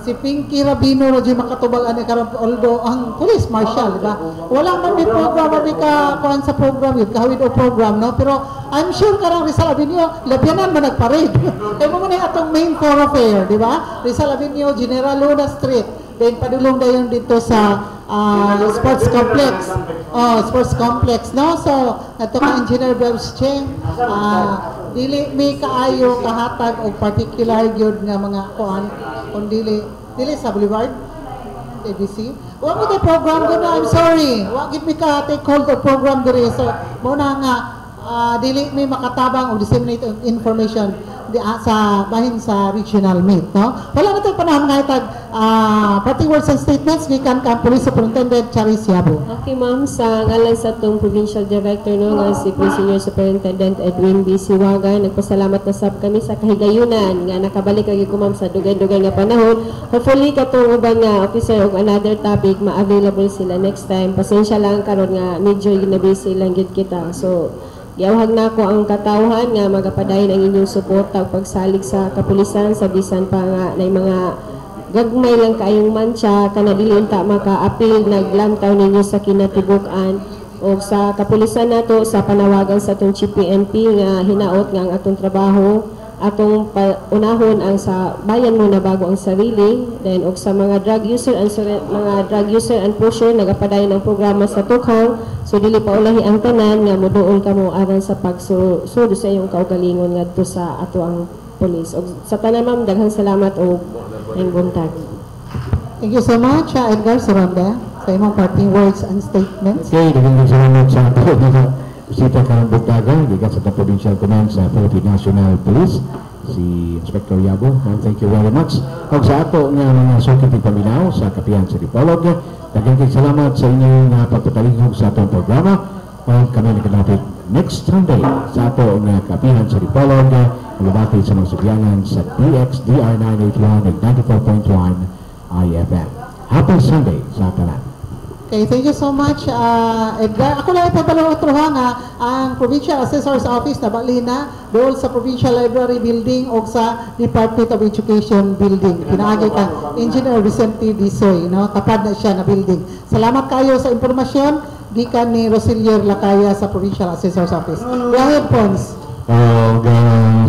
si Pinky Rabino na di makatubag ani karon although ang police marshal di ba wala man may program man ka kuan sa program yun kahawid o program no pero I'm sure karang Rizal Avenue labyanan man nagparade kay mo man atong main thoroughfare di ba Rizal Avenue General Luna Street then padulong dayon dito sa sports complex no so ato ka Engineer Bebs Cheng dili may kaayo kahatag og particular gyud nga mga kuan kung dili sa Boulevard ABC wa mo tay program gud I'm sorry wa gid mi ka take hold of program diri so mo na nga dili may makatabang og disseminate information sa bahin sa regional meet no wala na tay panahon nga itag party words and statements gikan ka Police Superintendent Charis Yabo. Okay ma'am, sa ngalan sa itong Provincial Director no, nga si Senior Superintendent Edwin B. Siwaga, nagpasalamat na sab kami sa kahigayunan nga nakabalik lagi ko ma'am sa dugay-dugay nga panahon. Hopefully katong uban nga officer og another topic ma-available sila next time. Pasensya lang karon nga medyo ginabisi lang gid kita. So giawhag na ko ang katawhan nga magapadayon ang inyong suporta ug pagsalig sa kapulisan sa bisan pa nga nay mga gagmay lang kayong mantsa kana dili unta maka-apil naglantaw ninyo sa kinatibuk-an o sa kapulisan nato sa panawagan sa atong Chief PNP nga hinaot nga ang atong trabaho atong unahon ang sa bayan muna bago ang sarili, then og sa mga drug user and pusher nagapadayon ang programa sa tukhang, so dili pa ulahi ang tanan nga moduol kamo aron sa pagsudo sa iyong kaugalingon ngadto sa ato ang pulis. Og sa tanan ma'am, daghang salamat og ang buntag. Thank you so much, Edgar Soronda, sa imong parting words and statements. Okay, daghang salamat sa ato na bisita karong buntagan gikan sa Provincial Command sa Philippine National Police, si Inspector Yabo. Thank you very much. Og sa ato nga mga suking tigpaminaw sa Kapihan sa Dipolog, daghang salamat sa inyong pagpatalingog sa atong programa. Og kami nakanapit next Sunday sa ato nga Kapihan sa Dipolog, malubati sa mga sugyanan sa DXDR 981 at 94.1 IFM. Happy Sunday sa tanan. Okay, thank you so much, Edgar. Ako lang ipapalo otro nga ang Provincial Assessor's Office na bali na doon sa Provincial Library Building o sa Department of Education Building. Pinaagi ka Engineer Vicente Disoy, no? Tapad na siya na building. Salamat kayo sa impormasyon. Gikan ni Rosilier Lacaya sa Provincial Assessor's Office. Go ahead, Pons.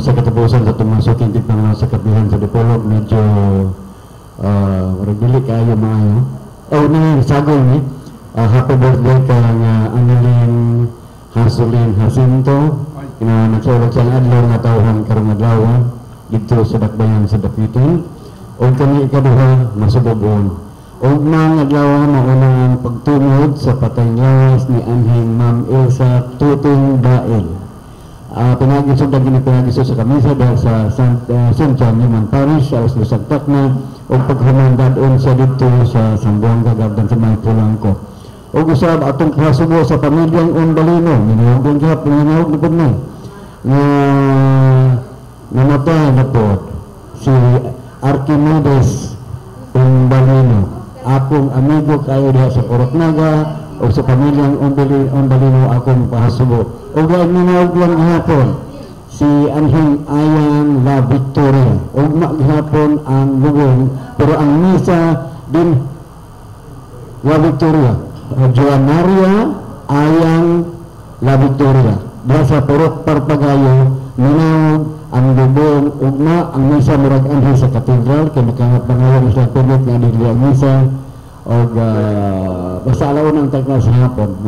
Sa katapusan sa tumasukin din ng sa Kapihan sa Dipolog, medyo magbili kayo mga sagol ni happy birthday ka nga Annalyn Hasulin Jacinto na nagsulog sa adlaw nga tawhan karong adlaw dito sa Dakbayan sa Dapitan, o kami ikaduha masubobon o mga adlaw maunang pagtungod sa patay lawas ni anhing Ma'am Elsa Tuting Dael. Pinagisod na ginipinagisod sa kamisa dahil sa St. John Newman Parish sa Uslusag Tacna o paghamandadon sa dito sa Sambuanga Garden sa mga Pulangko. O usab atong kasubo sa pamilyang Umbalino, minahagong siya, pinanahog na po na namatay na po si Archimedes Umbalino. Akong amigo kayo diha sa Porotnaga o sa pamilyang Umbalino akong pahasubo. O gaya minahog lang hapon si Anhing Ayang La Victoria. O maghapon ang lugong, pero ang misa din La Victoria. Joanaria Ayang La Victoria. Diya sa Purok Parpagayo, minahog ang lugong, ugma ang misa murag anhi sa katedral, kaya nakapangalan sa pilit nga dili ang misa. O basta alaon ang takna sa hapon.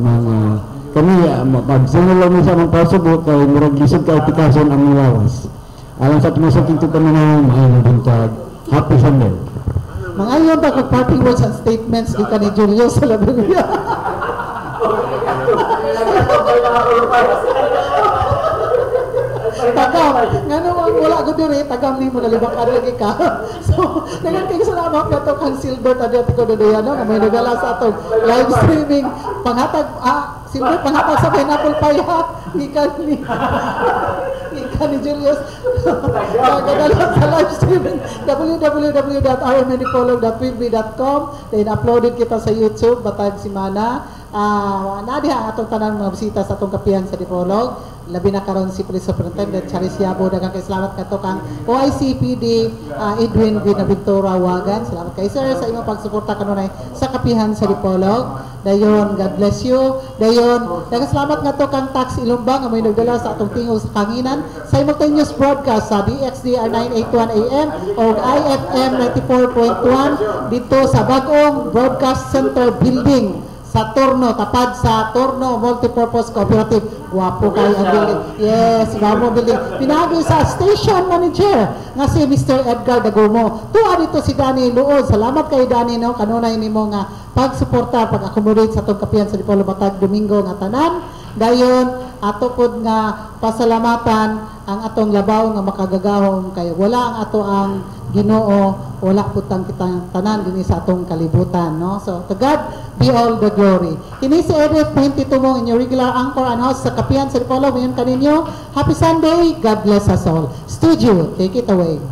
Kami pagsinulaw mo sa mga pasubot kay murag lisod kay Picasso ang nilawas. Alang sa tumasok ito pa na may buntag. Happy Sunday. Mga ayon ba kung parting words and statements di ka ni Julio sa Laberia? Tagam, nga naman wala ko diri, tagam ni mo nalibak ka lagi ka. So, nagandang salamat na to kang Silbert Adriatico Dodeyano na may nagala sa atong live streaming panghatag, Silbert panghatag sa Pineapple Pie ha, ikan ni Julius. Nagala sa live streaming www.rmndipolog.weebly.com, then uploaded kita sa YouTube batag simana. Nadiha ang atong tanan mga bisita sa atong Kapihan sa Dipolog, labi na karon si Police Superintendent Charis Yabo. Daghang kay salamat kadto kang OICPD Edwin Binaventura Wagan. Salamat kay sir sa imong pagsuporta kanunay sa Kapihan sa Dipolog. Dayon, God bless you. Dayon, daghang salamat kadto kang Tax Ilumbang nga may nagdala sa atong tingog sa kanginan sa simultaneous broadcast sa DXDR 981 AM o IFM 94.1 dito sa bagong Broadcast Center Building sa Torno, tapad sa Torno Multipurpose Cooperative. Guwapo kayo ang building. Yes, guwapo building. Pinagi sa station manager nga si Mr. Edgar Dagumo. Tuwa dito si Danny Luod. Salamat kay Danny, no? Kanunay nimo nga pagsuporta, pag-accommodate sa atong Kapihan sa Dipolog Matag Domingo nga tanan. Dayon, ato pod nga pasalamatan ang atong labaw nga makagagahom kay wala ang ato ang Ginoo, wala putang kitang tanan dinhi sa atong kalibutan, no? So to God be all the glory. Kini si Edith Pahintitubong, inyong regular anchor and host sa Kapihan sa Dipolog. Ngayon kaninyo, happy Sunday, God bless us all. Studio, take it away.